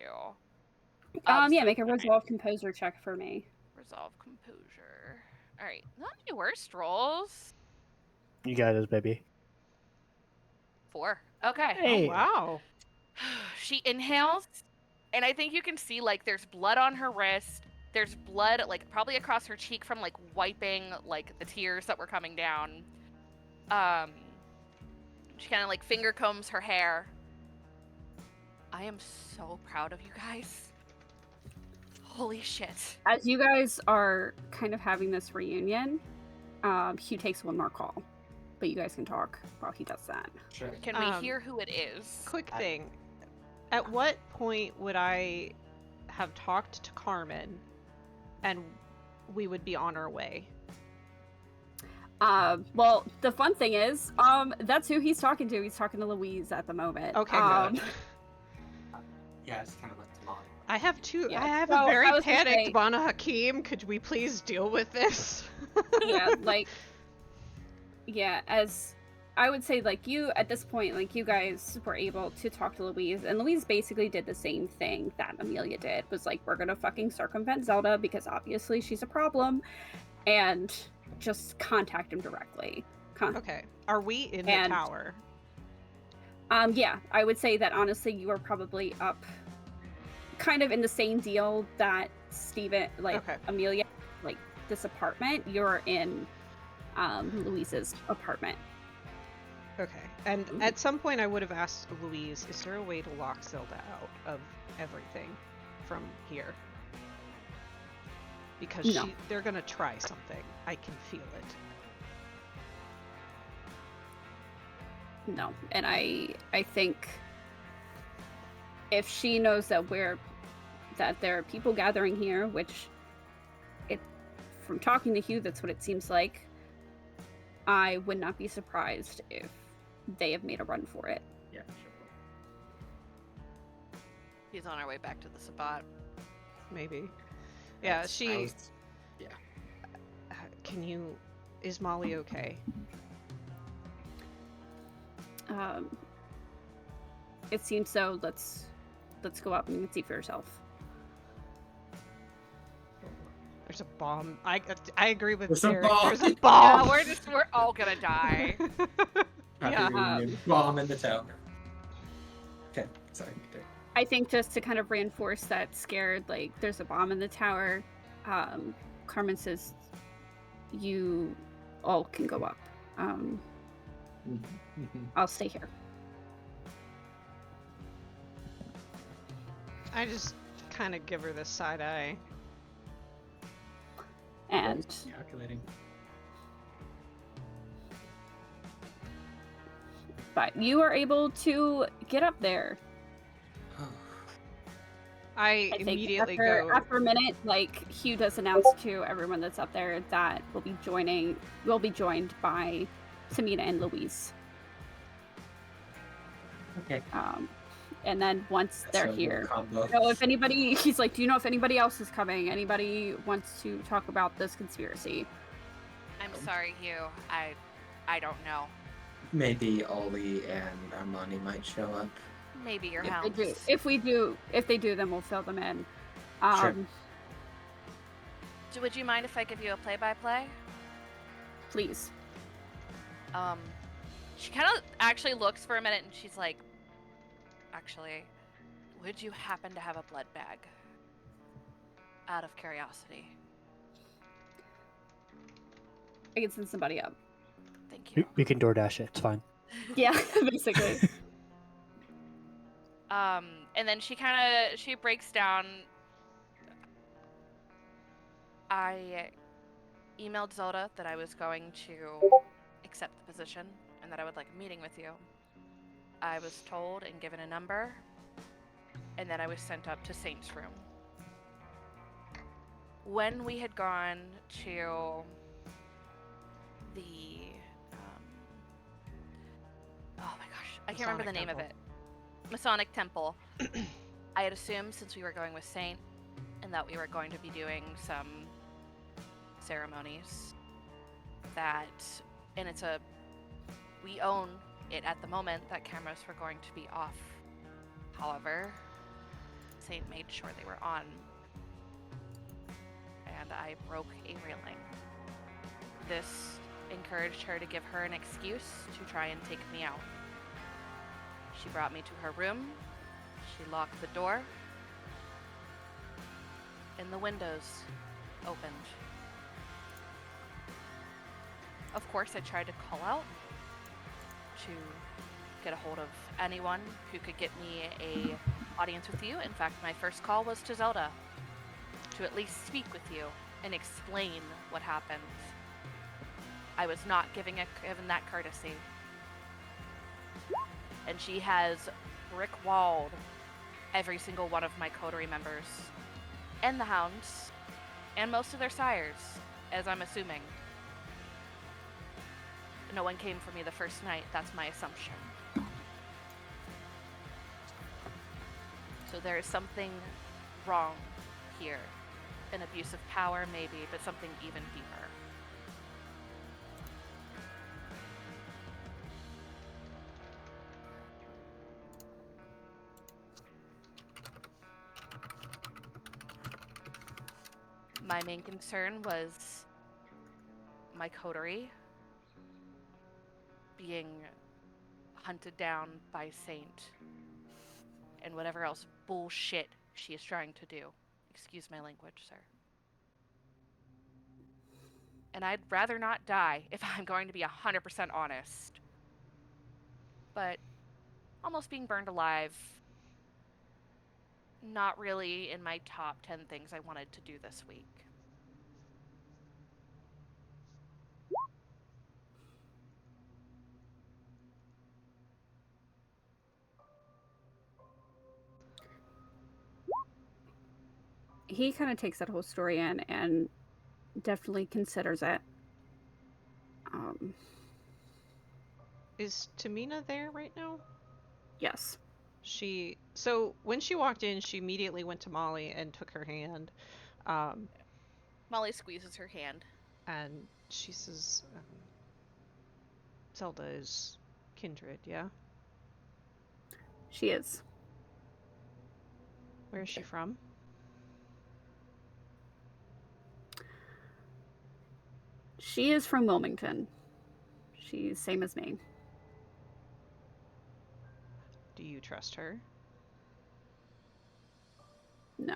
Yeah, make a Alright. resolve composer check for me. Resolve composure. All right, not any worst rolls. You got this, baby. 4. Okay. Hey. Wow. She inhales, and I think you can see like there's blood on her wrist, There's blood, like, probably across her cheek from, like, wiping, like, the tears that were coming down. She kind of, like, finger combs her hair. I am so proud of you guys. Holy shit. As you guys are kind of having this reunion, Hugh takes one more call. But you guys can talk while he does that. Sure. Can we hear who it is? Quick thing. At what point would I have talked to Carmen and we would be on our way? Well, the fun thing is, that's who he's talking to. He's talking to Louise at the moment. Okay, good. Yeah, it's kind of left him on. I have two. Yeah, I have so a very I was gonna panicked say- Bana Hakim. Could we please deal with this? Yeah, like, yeah, as I would say, like, you, at this point, like, you guys were able to talk to Louise, and Louise basically did the same thing that Amelia did, was like, we're gonna fucking circumvent Zelda, because obviously she's a problem, and just contact him directly. Okay. Are we in the And- tower? Yeah, I would say that, honestly, you are probably up kind of in the same deal that Steven, like, Okay. Amelia, like, this apartment, you're in, Louise's apartment. Okay. And at some point, I would have asked Louise, "Is there a way to lock Zelda out of everything from here?" Because No. they're gonna try something. I can feel it. No, and I think if she knows that there are people gathering here, which from talking to Hugh, that's what it seems like, I would not be surprised if they have made a run for it. Yeah, sure. He's on our way back to the spot. Maybe. Yeah. She. Yeah. Can you? Is Molly okay? It seems so. Let's go up and you can see for yourself. There's a bomb. I agree with There's a Derek. bomb. There's a Yeah, bomb. we're all gonna die. Happy Yeah. reunion. Bomb in the tower. Okay, sorry. Peter. I think just to kind of reinforce that scared, like, there's a bomb in the tower, Carmen says you all can go up. I'll stay here. I just kind of give her this side eye. And Calculating. but you are able to get up there. I I think immediately after, go. after a minute, like, Hugh does announce to everyone that's up there that will be joined by Tamina and Louise. Okay. And then once they're So, here, combo. so if anybody, he's like, do you know if anybody else is coming? Anybody wants to talk about this conspiracy? I'm sorry, Hugh. I don't know. Maybe Ollie and Armani might show up. Maybe your If they hounds. do, if they do, then we'll fill them in. Sure. Would you mind if I give you a play-by-play? Please. She kind of actually looks for a minute and she's like, actually, would you happen to have a blood bag? Out of curiosity. I can send somebody up. Thank you. We can DoorDash it. It's fine. Yeah, basically. And then she breaks down. I emailed Zelda that I was going to accept the position and that I would like a meeting with you. I was told and given a number, and then I was sent up to Saint's room. When we had gone to the oh my gosh, I can't remember the name of it. Masonic Temple. I had assumed, since we were going with Saint and that we were going to be doing some ceremonies, that, and we own it at the moment, that cameras were going to be off. However, Saint made sure they were on, and I broke a railing. This encouraged her to give her an excuse to try and take me out. She brought me to her room, she locked the door, and the windows opened. Of course, I tried to call out to get a hold of anyone who could get me a audience with you. In fact, my first call was to Zelda to at least speak with you and explain what happened. I was not given that courtesy. And she has brick-walled every single one of my coterie members and the hounds and most of their sires, as I'm assuming. No one came for me the first night, that's my assumption. So there is something wrong here. An abuse of power, maybe, but something even deeper. My main concern was my coterie being hunted down by Saint and whatever else bullshit she is trying to do. Excuse my language, sir. And I'd rather not die if I'm going to be 100% honest. But almost being burned alive, not really in my top 10 things I wanted to do this week. He kind of takes that whole story in and definitely considers it. Is Tamina there right now? Yes. So when she walked in, she immediately went to Molly and took her hand. Molly squeezes her hand. And she says, Zelda is kindred, yeah? She is. Where is she from? She is from Wilmington. She's same as me. Do you trust her? No.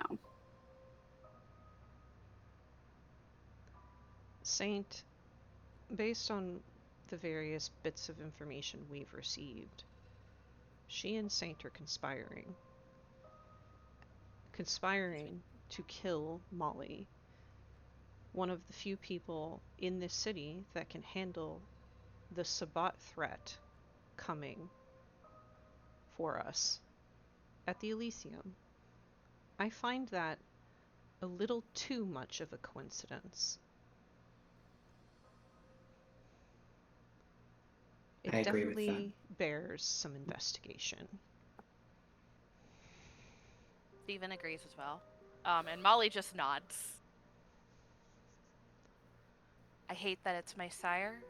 Saint, based on the various bits of information we've received, she and Saint are conspiring. Conspiring to kill Molly, one of the few people in this city that can handle the Sabbat threat coming for us at the Elysium. I find that a little too much of a coincidence. It I agree with that. definitely bears some investigation. Steven agrees as well. And Molly just nods. I hate that it's my sire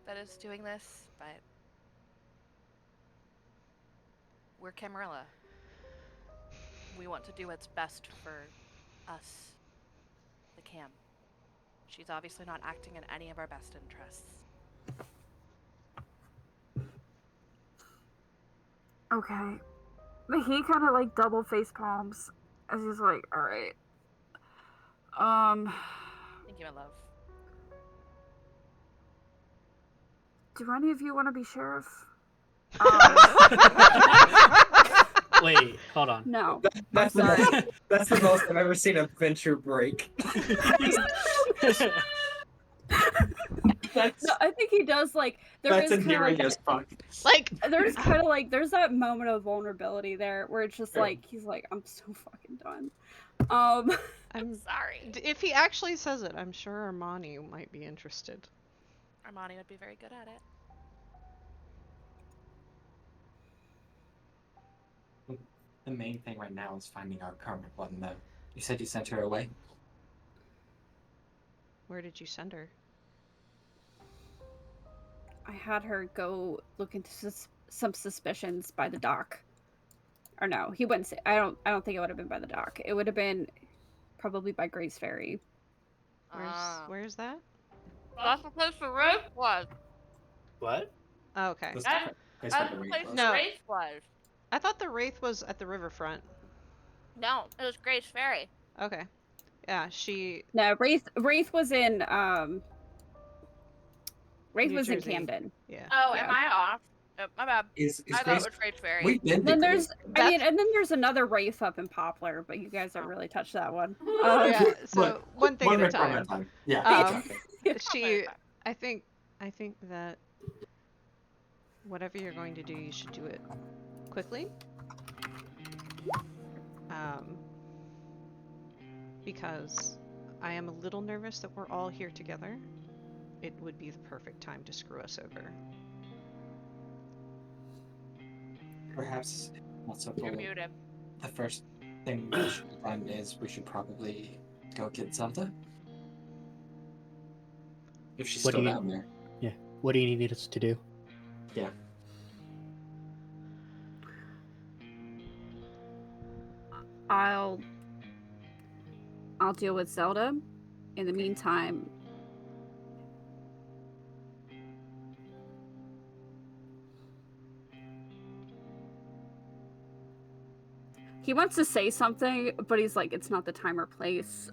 that is doing this, but we're Camarilla. We want to do what's best for us, the Cam. She's obviously not acting in any of our best interests. Okay. He kind of like double face palms as he's like, all right. Thank you, my love. Do any of you want to be sheriff? Wait, hold on. No. That's the sorry. most, that's the most I've ever seen a venture break. That's, No, I think he does like that's is kind of endearing like as fuck. Like, there's kind of like there's that moment of vulnerability there where it's just Sure. like he's like I'm so fucking done. I'm sorry. if he actually says it, I'm sure Armani might be interested. Armani would be very good at it. The main thing right now is finding our current one, though. You said you sent her away? Where did you send her? I had her go look into some suspicions by the dock. Or no, he wouldn't say. I don't think it would have been by the dock. It would have been probably by Grace Ferry. Where's that? That's the place the Wraith was. What? Oh, okay. That's That's the the place No. the Wraith was. I thought the Wraith was at the riverfront. No, it was Grace Ferry. Okay. Yeah, she. No, Wraith was in Wraith New was in Jersey. Camden. Yeah. Oh, Yeah. am I off? Oh, my bad. Is I thought Grace? it was Rage Fairy. We've been to Then Grace. and then there's another Wraith up in Poplar, but you guys don't really touch that one. Yeah. So Look, one thing one at a requirement time. Yeah. Um, exactly. She. I think that whatever you're going to do, you should do it quickly. Because I am a little nervous that we're all here together. It would be the perfect time to screw us over. Perhaps also You're muted. the first thing we should have done is we should probably go get Zelda. If she's What still do you- down there. Yeah. What do you need us to do? Yeah. I'll deal with Zelda. In the meantime, he wants to say something, but he's like, it's not the time or place.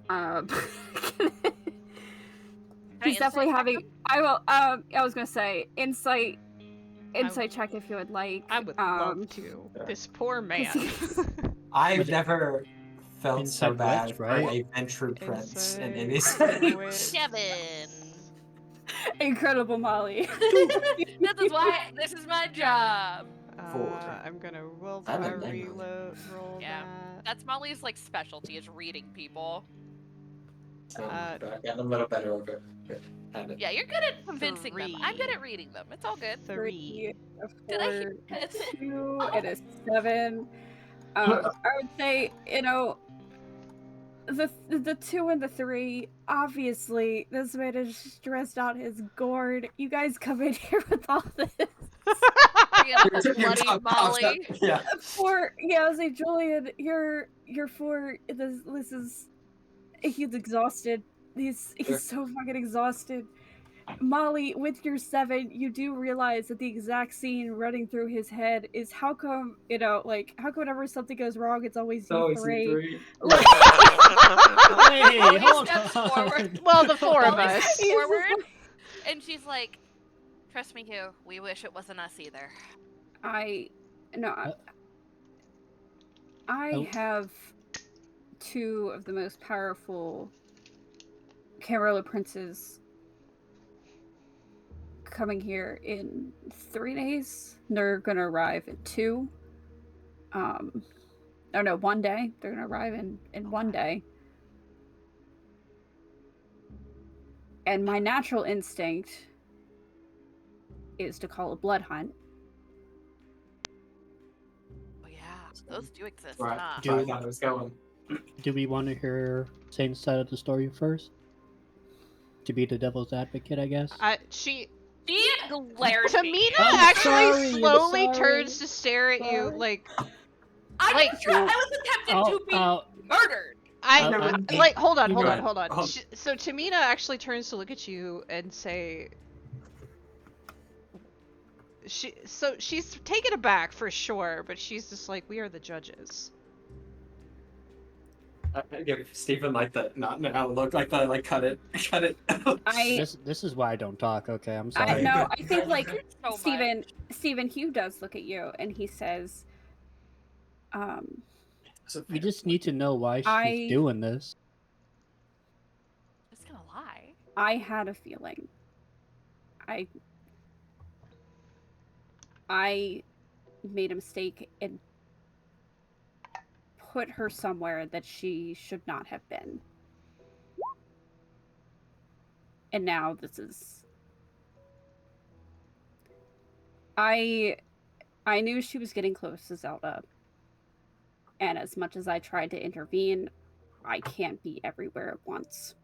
He's definitely having. I will. I was gonna say insight check if you would like. I would love to. This poor man. I've never felt so Inside bad witch, for right? a venture prince in any Inside witch. Kevin. Incredible, Molly. This is my job. I'm gonna Seven, reload roll Yeah. that. That's Molly's like specialty is reading people. I've gotten a little better over it. Yeah, you're good at convincing them. I'm good at reading them. It's all good. 3. Did I hear 4, it? 2, and a 7. I would say, the 2 and the 3. Obviously, this man is stressed out his gourd. You guys come in here with all this. Bloody Molly. Yeah. I was like, Julian, you're for this is. He's exhausted. He's so fucking exhausted. Molly, with your 7, you do realize that the exact scene running through his head is how come, how come whenever something goes wrong, it's always you 3. Hey, Molly hold steps on. forward. Well, the 4 of Molly us. steps forward, and she's like, "Trust me, Hugh. We wish it wasn't us either." I Oh. have 2 of the most powerful Camarilla princes coming here in 3 days. They're gonna arrive in 2. Oh no, 1 day. They're gonna arrive in 1 day. And my natural instinct is to call a blood hunt. Oh yeah, those do exist. Right. Huh? Do- I thought it was going. Do we want to hear Saint's side of the story first? To be the devil's advocate, I guess. She She glared at me. Tamina I'm actually sorry, slowly sorry, turns to stare at you sorry. like I like- was attempted to be murdered. like hold on. Hold. So Tamina actually turns to look at you and say she's taken aback for sure, but she's just like, we are the judges. I give Stephen like the not now look like the like cut it. This is why I don't talk. Okay, I'm sorry. I think like So Stephen Hugh does look at you and he says, We just need to know why she's I- doing this. I'm just gonna lie. I had a feeling. I made a mistake and put her somewhere that she should not have been. And now this is... I knew she was getting close to Zelda. And as much as I tried to intervene, I can't be everywhere at once.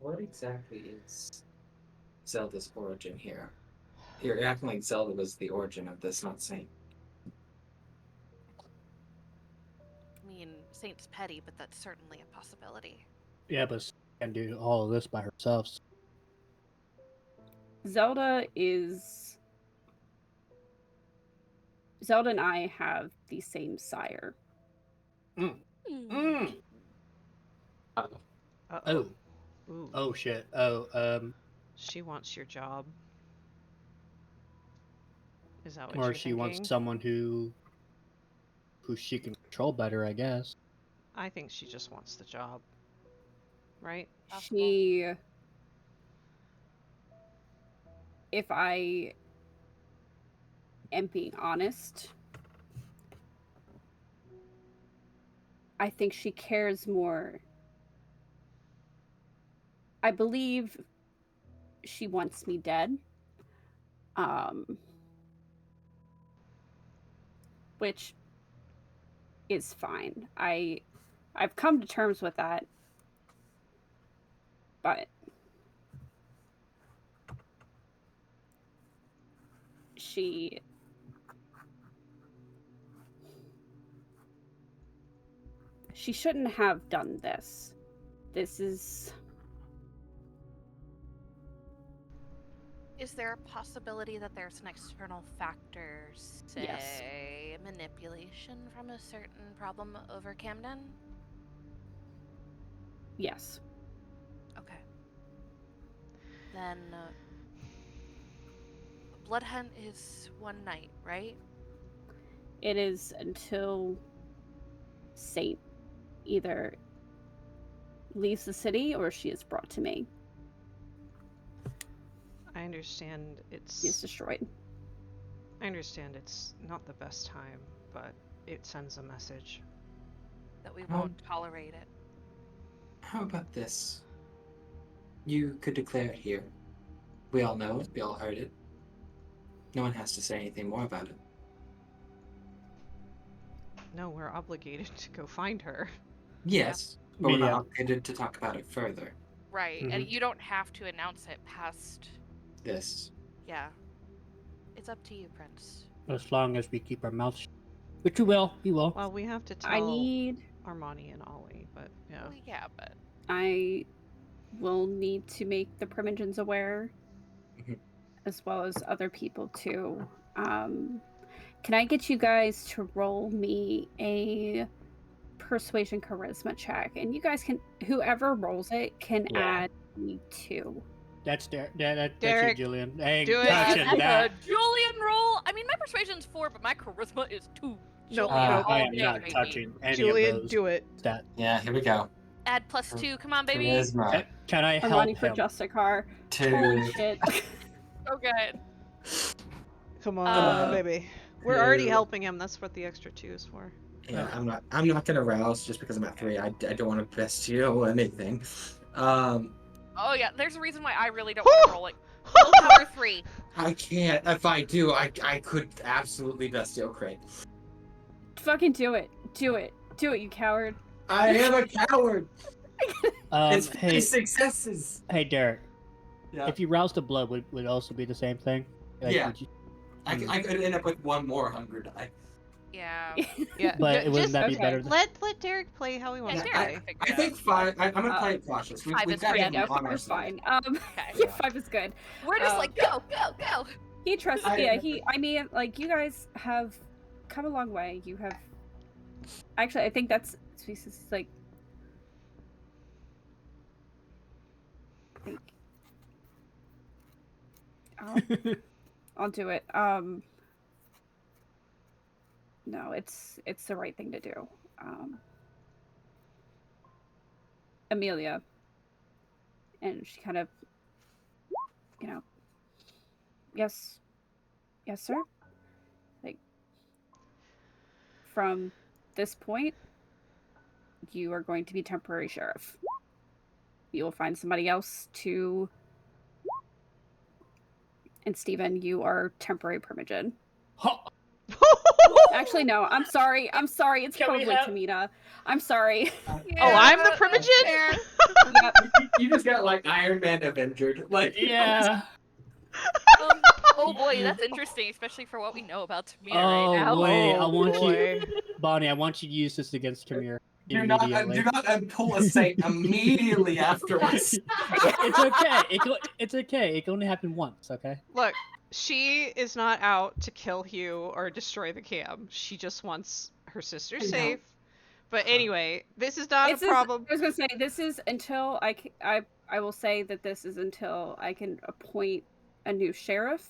What exactly is Zelda's origin here? You're acting like Zelda was the origin of this, not Saint. I mean, Saint's petty, but that's certainly a possibility. Yeah, but she can do all of this by herself. Zelda and I have the same sire. Mm. Uh-oh. Oh. Ooh. Oh shit. Oh. She wants your job. Is that what Or you're she thinking? wants someone who she can control better, I guess. I think she just wants the job. Right? She, if I am being honest, I think she cares more. I believe she wants me dead. Which is fine. I've come to terms with that. But she shouldn't have done this. This is... Is there a possibility that there's an external factor, say Yes. manipulation from a certain problem over Camden? Yes. Okay. Then Blood Hunt is one night, right? It is until Saint either leaves the city or she is brought to me. I understand She is it's destroyed. I understand it's not the best time, but it sends a message. That we won't tolerate it. How about this? You could declare it here. We all know it, we all heard it. No one has to say anything more about it. No, we're obligated to go find her. Yes, but we're Yeah. not obligated to talk about it further. Right, and you don't have to announce it past... This. Yeah. It's up to you, Prince. As long as we keep our mouths shut. Which we will. We will. Well, we have to tell I need... Armani and Ollie, but yeah. Well, yeah, but... I will need to make the Primogens aware, Mhm. as well as other people too. Can I get you guys to roll me a persuasion charisma check? And you guys can, whoever rolls it can Yeah. add me 2. That's Derek. That's Derek, it, Julian. Hey, do it. touching That's that. a Julian roll! I mean, my persuasion's 4, but my charisma is 2. No, Julian no. I all am day, not baby. touching any Julian, of those. do it. Stat. Yeah, here we go. Add +2, come on, baby! Charisma. Can I I'm help running for him? Justicar. 2. Holy shit. So good. Come on, Uh, baby. We're already 2. helping him. That's what the extra 2 is for. Yeah, I'm not gonna rouse just because I'm at 3. I don't want to best you or anything. Oh yeah, there's a reason why I really don't want to roll it. Willpower 3. I can't. If I do, I could absolutely bestial crate. Fucking do it. Do it. Do it, you coward. I am a coward. It's 3 Hey, successes. hey, Derek. Yeah. If you rouse the blood, would it also be the same thing? Like, Yeah. would you- I could end up with 1 more hunger die. Yeah. Yeah, But wouldn't just that be okay. better? Than... let Derek play how he wants Yeah, to Derek play. can figure I it think out. 5. I'm gonna play it cautious. 5 We've is got pretty him Yeah, no, on 5 our is side. fine. Okay. Yeah, 5 is good. We're just like, go, go, go! He trusts. I- Yeah, I mean, like, you guys have come a long way. You have. Actually, I think that's species like. I think. I'll do it. No, it's the right thing to do. Amelia. And she kind of, yes, sir. Like, from this point, you are going to be temporary sheriff. You will find somebody else to. And Steven, you are temporary Primogen. Actually, no. I'm sorry. It's Can we probably have- Tamina. I'm sorry. Oh, I'm the Primogen? Fair. Yep. You just got like Iron Man Avenged. Like Yeah. Oh boy, that's interesting, especially for what we know about Tamina Oh right now. wait, I want boy. you, Bonnie. I want you to use this against Tamir. do not pull a saint immediately afterwards. It's okay. It's okay. It can only happen once. Okay. Look, she is not out to kill Hugh or destroy the cam. She just wants her sister I know. safe, But anyway, this is not This a is- problem. I was gonna say this is until I will say that this is until I can appoint a new sheriff,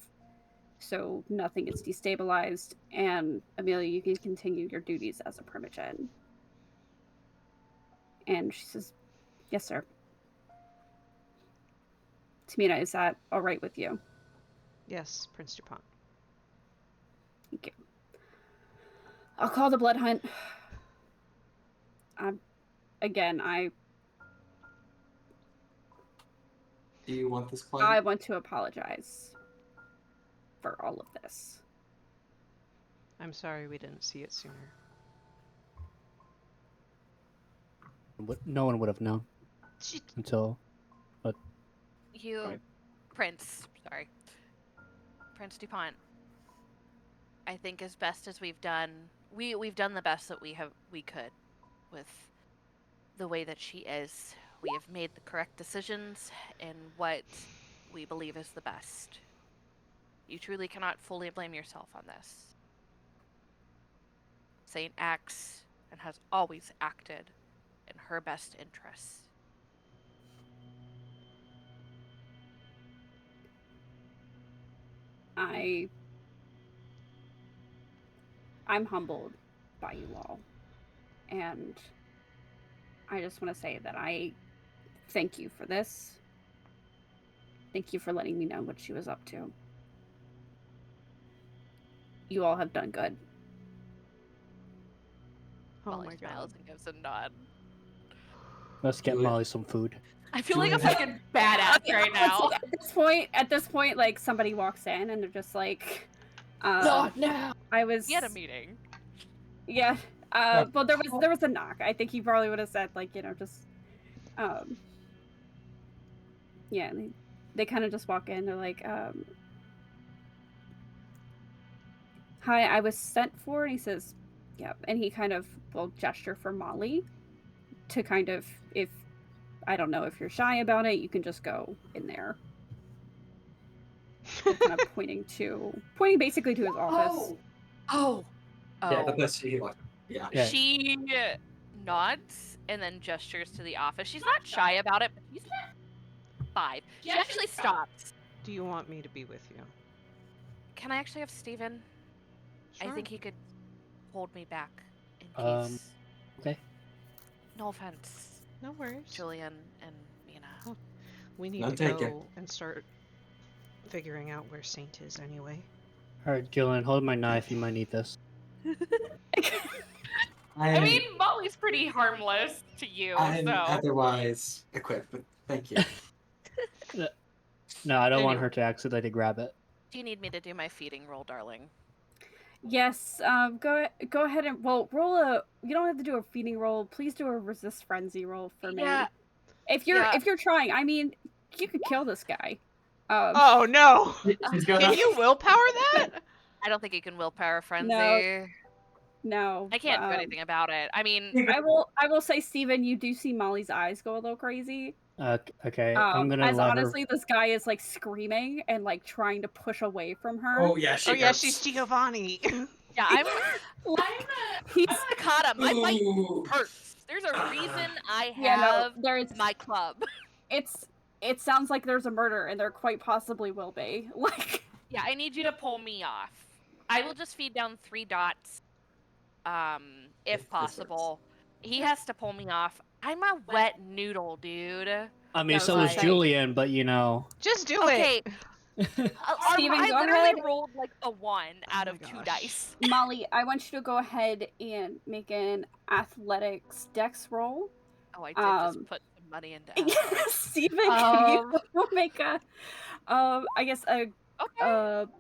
so nothing is destabilized. And Amelia, you can continue your duties as a Primogen. And she says, "Yes, sir." Tamina, is that all right with you? Yes, Prince DuPont. Thank you. I'll call the blood hunt. Again, Do you want this claim? I want to apologize for all of this. I'm sorry we didn't see it sooner. No one would have known Shit. until. You, Right. Prince DuPont. I think as best as we've done, we've done the best that we could with the way that she is. We have made the correct decisions in what we believe is the best. You truly cannot fully blame yourself on this. Saint acts and has always acted in her best interests. I'm humbled by you all. And I just want to say that I thank you for this. Thank you for letting me know what she was up to. You all have done good. Oh Molly my smiles god. and gives a nod. Let's get Julia- Molly some food. I feel like a Julia- fucking badass right now. At this point, like somebody walks in and they're just like, Not now. I was. We had a meeting. Yeah. Well, there was a knock. I think he probably would have said like, just, yeah. And they kind of just walk in. They're like, hi, I was sent for. And he says, yep. And he kind of will gesture for Molly to kind of, if I don't know if you're shy about it, you can just go in there. They're kind of pointing basically to his office. Oh. Yeah, but that's she. Yeah. Yeah. She nods and then gestures to the office. She's not shy about it, but she's 5. She actually stops. Do you want me to be with you? Can I actually have Steven? I Sure. think he could hold me back in case. Okay. No offense, No worries. Julian and Mina. We need None to taken. go and start figuring out where Saint is anyway. All right, Jillian, hold my knife. You might need this. I mean, Molly's pretty harmless to you, I'm so. otherwise equipped, but thank you. No, I don't want Anyway. her to accidentally grab it. Do you need me to do my feeding roll, darling? Yes, go ahead and roll a. You don't have to do a feeding roll. Please do a resist frenzy roll for me. Yeah. If you're trying, I mean, you could kill this guy. Oh no! She's going Can you willpower that? I don't think you can willpower frenzy. No, I can't do anything about it. I mean, I will say, Steven, you do see Molly's eyes go a little crazy. Okay, I'm gonna as let honestly, this guy is like screaming and like trying to push away from her. Oh yeah, she. Oh yeah, hurts. she's Giovanni. yeah, I'm He's Nakata. My mic Ooh. hurts. There's a reason I yeah, no, have there's my club. it sounds like there's a murder, and there quite possibly will be. Like, Yeah, I need you to pull me off. I will just feed down 3 dots, if If this possible. He has to pull me off. I'm a wet noodle, dude. I mean, No, so was like- Julian, but you know. Just do Okay, it. Steven, I go literally ahead. rolled like a 1 out my of 2 gosh. dice. Molly, I want you to go ahead and make an athletics dex roll. Oh, I did just put some money into athletics. Steven, can Um, you make a, I guess Okay,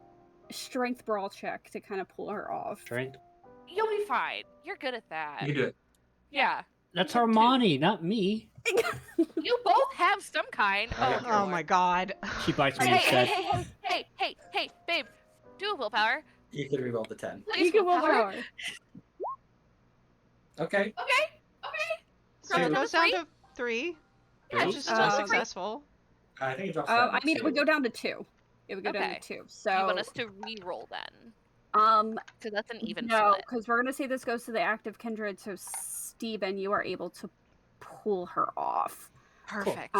strength brawl check to kind of pull her off. Strength. you'll be fine. You're good at that. You do it. Yeah. That's Armani, not me. You both have some kind. I Oh, got Oh my god. She bites me Hey, instead. hey, babe. Do a willpower. You can reroll the 10. Please You can willpower. willpower. Okay. So it Two. goes down to 3, Yeah, which is just still Um, successful. I think it drops. I mean, it would go down to 2. It would go down Okay. to 2. Do you want So us to re-roll then? So that's an even No, split. because we're gonna say this goes to the active kindred. So Steven, you are able to pull her off. Perfect.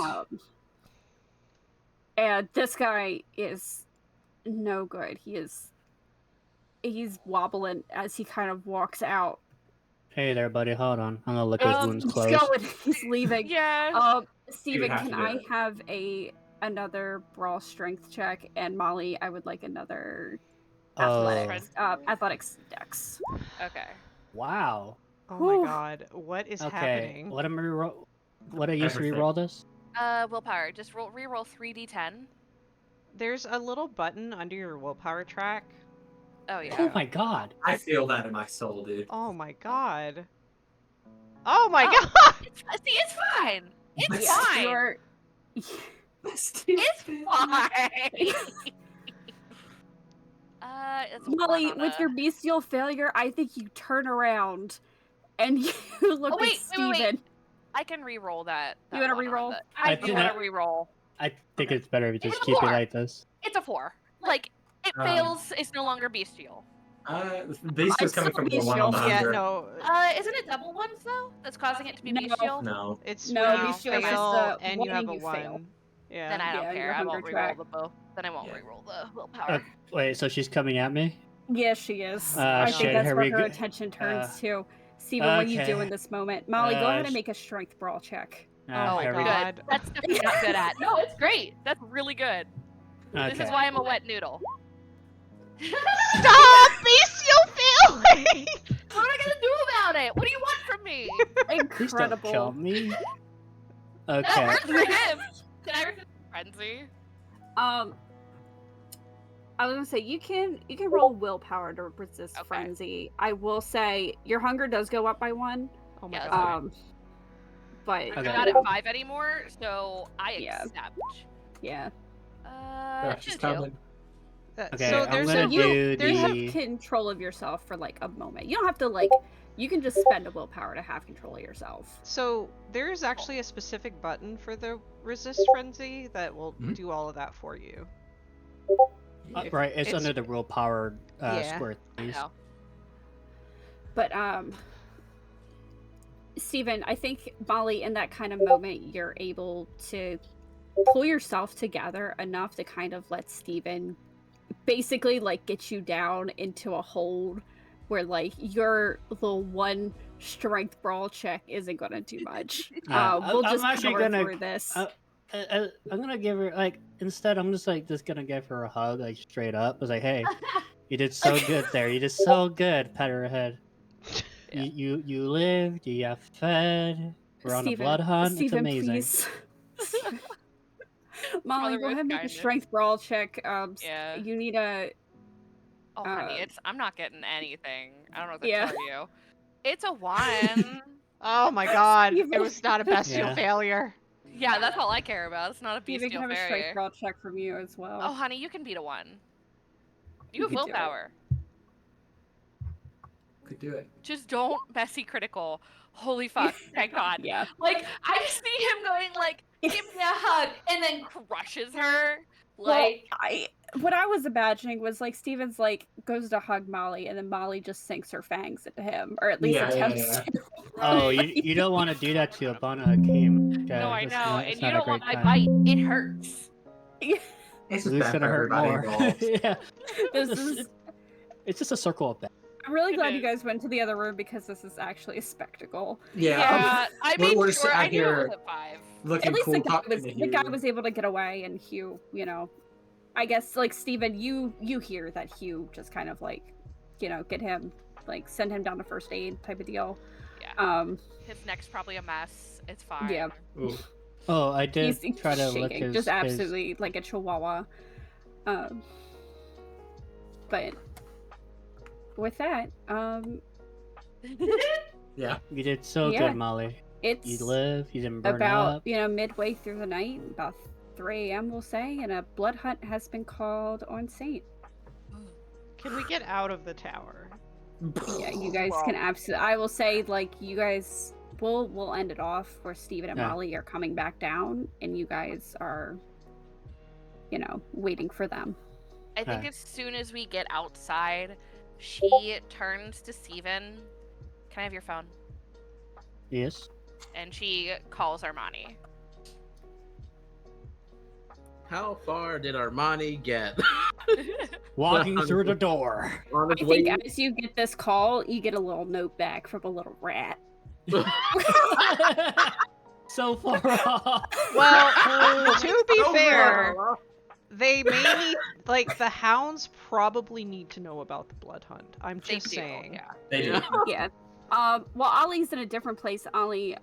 And this guy is no good. He's wobbling as he kind of walks out. Hey there, buddy. Hold on. I'm gonna look his wounds He's closed. going. He's leaving. Yeah. Steven, have to can do I it. have another brawl strength check? And Molly, I would like another athletics dex. Okay. Wow. Oh Whew. my god, what is Okay. happening? Let him reroll. What I used to Everything. reroll this? Willpower. Just reroll 3d10. There's a little button under your willpower track. Oh yeah. Oh my god. I feel that in my soul, dude. Oh my god. Oh my Oh. god! See, it's fine. It's Yeah, fine. you're- It's fine. It's a Molly, one on with a- your bestial failure, I think you turn around and you look wait, at wait, wait. Steven. I can re-roll that. You wanna one on re-roll? the- I I do think want to that- re-roll. I think it's better if we just It's keep it four. like this. It's a 4. Like, it fails. It's no longer bestial. Beast is coming from the one on the Yeah, under. no. Isn't it double ones though? That's causing it to be No. bestial. No. It's No, when you bestial is fail the and one you have a you 1. fail. Yeah. Then I don't Yeah, care. your I won't hunger re-roll track. the both. Then I won't Yeah. re-roll the willpower. Wait, so she's coming at me? Yes, she is. Ah, I shit, think that's here where we her go. attention turns to. Steven, what do you do okay. in this moment? Molly, go Uh, ahead and make a strength brawl check. Oh my here we go. god. Good. That's stuff you're not good at. No, it's great. That's really good. This is Okay. why I'm a wet noodle. Stop! Bestial failing! What am I gonna do about it? What do you want from me? Please don't kill Incredible. me. That Okay. worked for him. Can I resist frenzy? I was gonna say you can roll willpower to resist Okay. frenzy. I will say your hunger does go up by 1. Oh my Yeah, god. But I'm Okay. not at 5 anymore, so I Yeah. accept. yeah. Yeah, she's 2-2. coming. Okay, So I'm there's gonna a do You have the. control of yourself for like a moment. You don't have to like. You can just spend a willpower to have control of yourself. So there's actually a specific button for the resist frenzy that will Mhm. do all of that for you. If- Right, it's under the willpower Yeah. square I things. know. But Steven, I think Molly, in that kind of moment, you're able to pull yourself together enough to kind of let Steven basically like get you down into a hold where like your little one strength brawl check isn't gonna do much. We'll I'm just actually power gonna- through this. I'm gonna give her like instead. I'm just gonna give her a hug, like straight up. I was like, "Hey, you did so good there. You did so good." Pat her head. Yeah. You lived. You got fed. We're on a Steven, blood hunt. Steven, it's amazing. please. Molly, Mother go ahead and make a kindness. strength brawl check. Yeah. You need a. Oh, honey, Uh, I'm not getting anything. I don't know what to Yeah. tell you. It's a 1. Oh my god, Steven. it was not a bestial Yeah. failure. Yeah, that's all I care about. It's not a Steven bestial can have a strength barrier. brawl check from you as well. Oh, honey, you can beat a 1. You You have can do it. willpower. Could do it. Just don't messy critical. Holy fuck! Thank God. Yeah. Like I just see him going like, "Give me a hug," and then crushes her. Well, Like, what I was imagining was like Steven's like goes to hug Molly and then Molly just sinks her fangs into him, or at least Yeah, attempts yeah. to. Oh, you don't want to do that to Abana Akeem. no, I That's know, not- and it's you not a don't want my great bite. time. It hurts. It's It's just bad gonna for hurt everybody more. involved. Yeah, This is. it's just a circle of death. I'm really It glad you is. guys went to the other room because this is actually a spectacle. Yeah, I We're- made we're just sure I out knew it here was a 5. Looking At least cool, the guy talking was to the guy Hugh. was able to get away, and Hugh, I guess like Steven, you hear that Hugh just kind of like, get him like send him down to first aid type of deal. Yeah. His neck's probably a mess. It's fine. Yeah. Oh, I did He's try to look shaking, his. just absolutely like a chihuahua. But with that, Yeah. You did so Yeah. good, Molly. it's You live. You didn't burn about up. midway through the night, about 3 a.m. we'll say, and a blood hunt has been called on Saint. Can we get out of the tower? Yeah, you guys can absolutely. I will say, like, you guys, we'll end it off where Steven and Yeah. Molly are coming back down, and you guys are, waiting for them. I think Okay. as soon as we get outside, She turns to Steven. Can I have your phone? Yes. And she calls Armani. How far did Armani get? Walking through the door. On I his way. think as you get this call, you get a little note back from a little rat. So far off. Well, to be Oh, fair, no. they may need, like, the hounds probably need to know about the blood hunt. I'm They just do, saying. yeah. They do. Yeah. Well, Ollie's in a different place. Ollie,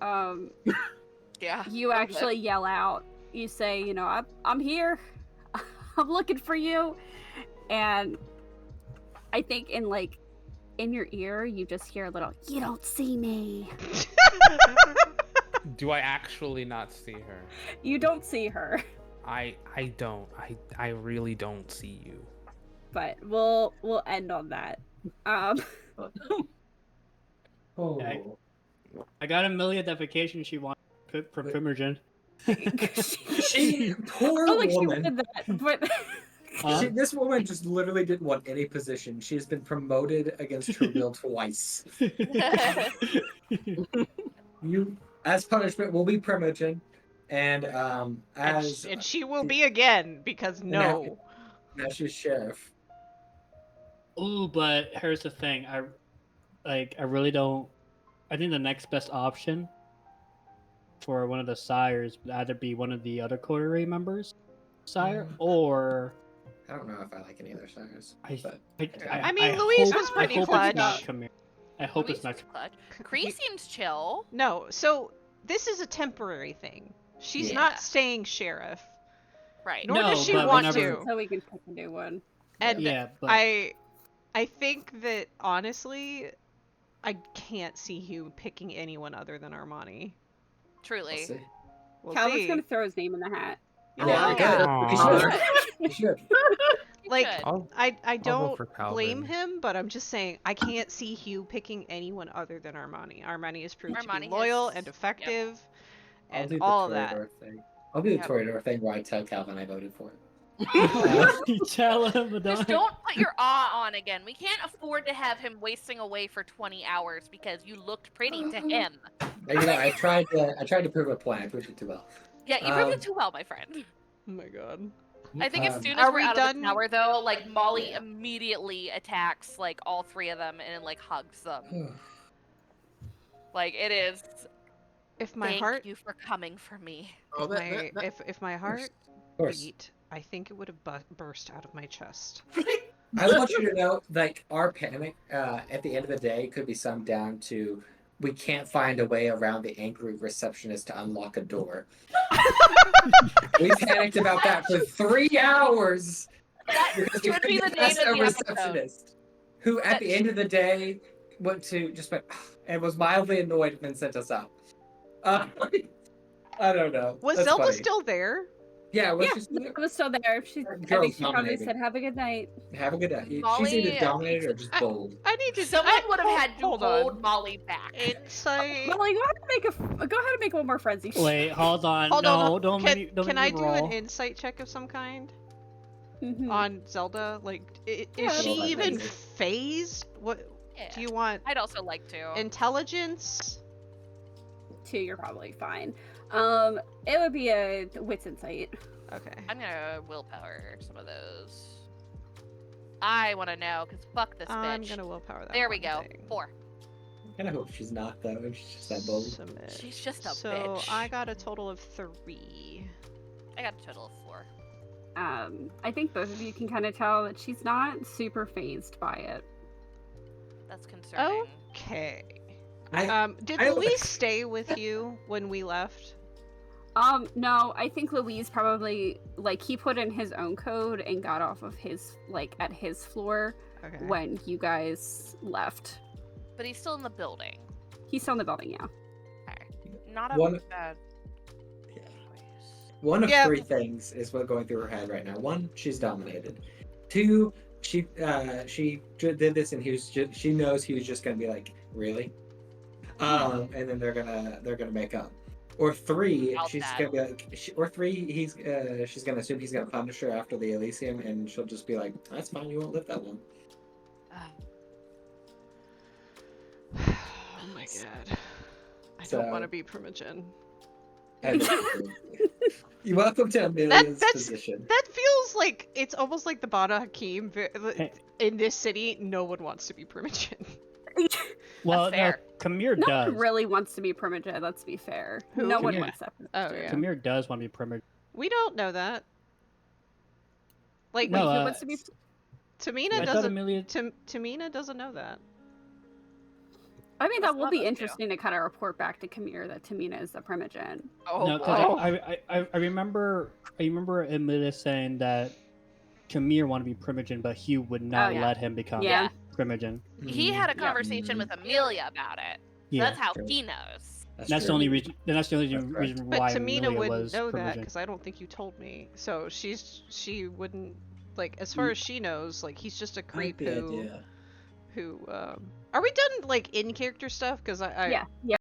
Yeah. you actually yell out. You say, you know, I'm here. I'm looking for you. And I think in your ear, you just hear a little, you don't see me. Do I actually not see her? You don't see her. I don't. I really don't see you. But we'll end on that. Oh. Okay. I got Amelia notification she wanted from Primogen. She, poor Not like she woman. wanted that, but This woman just literally didn't want any position. She has been promoted against her will twice. You, as punishment, will be Primogen, and And she will be again, because no. as your sheriff. Ooh, but here's the thing. I really don't. I think the next best option for one of the sires would either be one of the other coterie members, sire, or I don't know if I like any other sires. I. But I mean, Louise was pretty I hope clutch. It's not Khmer. I hope Louise it's not. is clutch. Cree seems chill. No, so this is a temporary thing. She's Yeah. not staying sheriff. Right. Nor No, does she but want whenever- to. so we can pick a new one. And Yeah, but I think that honestly, I can't see you picking anyone other than Armani. Truly. we'll see. We'll Calvin's see. gonna throw his name in the hat. Yeah, yeah. he Aw. should. He should. You Like, should. I go don't for blame Calvin. him, but I'm just saying I can't see Hugh picking anyone other than Armani. Armani has proved to Armani be loyal has- and effective, I'll do and the all of that. Toreador thing. I'll do the Yep. Toreador thing where I tell Calvin I voted for it. tell him, Just Madonna. don't put your awe on again. We can't afford to have him wasting away for 20 hours because you looked pretty to him. You know, I tried to prove a point. I proved it too well. Yeah, you proved Um, it too well, my friend. Oh my god. I think as Um, soon as Are we're we out done? of the tower, though, like Molly Yeah. immediately attacks like all three of them and like hugs them. Like it is. If my Thank heart, you for coming for me. Oh, if my heart Of course. beat, I think it would have burst out of my chest. I want you to know, like, our panic at the end of the day could be summed down to we can't find a way around the angry receptionist to unlock a door. We panicked about that for 3 hours That because we should be the couldn't name trust of a the episode. receptionist who, at the end of the day, went and was mildly annoyed and then sent us out. I don't know. Was That's Zelda funny. still there? Yeah, was Yeah, just I was still there. I Girls think she probably dominating. said, "Have a good night." have a good day. She's Molly- either dominated or just bold. I need to. Someone I- would have had to hold hold on. Molly back. Insight. Molly, go ahead and make one more frenzy. Wait, hold on. Hold no, on. don't Can, make me, don't can make I me do roll. an insight check of some kind Mhm. on Zelda? Like, Yeah, is she roll that even crazy. phased? What Yeah. do you want? I'd also like to. Intelligence? 2, you're probably fine. It would be a wits insight. Okay. I'm gonna willpower some of those. I want to know because fuck this I'm bitch. gonna willpower that. There we one go. thing. 4. I kind of hope she's not though. If she's just that bold. Submit. She's just a so bitch. I got a total of 3. I got a total of 4. I think both of you can kind of tell that she's not super phased by it. That's concerning. Okay. I Did I- Louise stay with you when we left? No, I think Louise probably he put in his own code and got off of his at his floor Okay. when you guys left. But he's still in the building. He's still in the building, yeah. Not a One- bad. Yeah. choice. One of Yeah. 3 things is what's going through her head right now. 1, she's dominated. 2, she did this and she knows he was just gonna be like, really? And then they're gonna make up. Or 3, Doubt she's that. gonna be like, she's gonna assume he's gonna punish her after the Elysium, and she'll just be like, that's fine, you won't live that long. god. I So- don't want to be Primogen. And you're welcome to Amelia's that's- position. That feels like it's almost like the Bana Hakim Hey. in this city. No one wants to be Primogen. Well, no, fair. Kamir No does. one really wants to be Primogen, let's be fair. Who? No one Kamir. wants that. Oh, yeah. Kamir does want to be Primogen. We don't know that. Like, No, Who uh, wants to be? Tamina I thought doesn't. Amelia. Tamina doesn't know that. I mean, That's that will not be us two. interesting to kind of report back to Kamir that Tamina is the Primogen. Oh, No, boy. because I remember Amelia saying that Kamir wanted to be Primogen, but Hugh would not yeah. let him become Yeah. Primogen. He had a Yeah. conversation with Amelia about it. Yeah, That's how true. he knows. that's the true. only reason. That's the only That's correct. reason But why Tamina Amelia wouldn't was know that Primogen. because I don't think you told me. So she wouldn't like as far as she knows. Like he's just a creep I like the who idea. who. Are we done like in character stuff? Because I Yeah.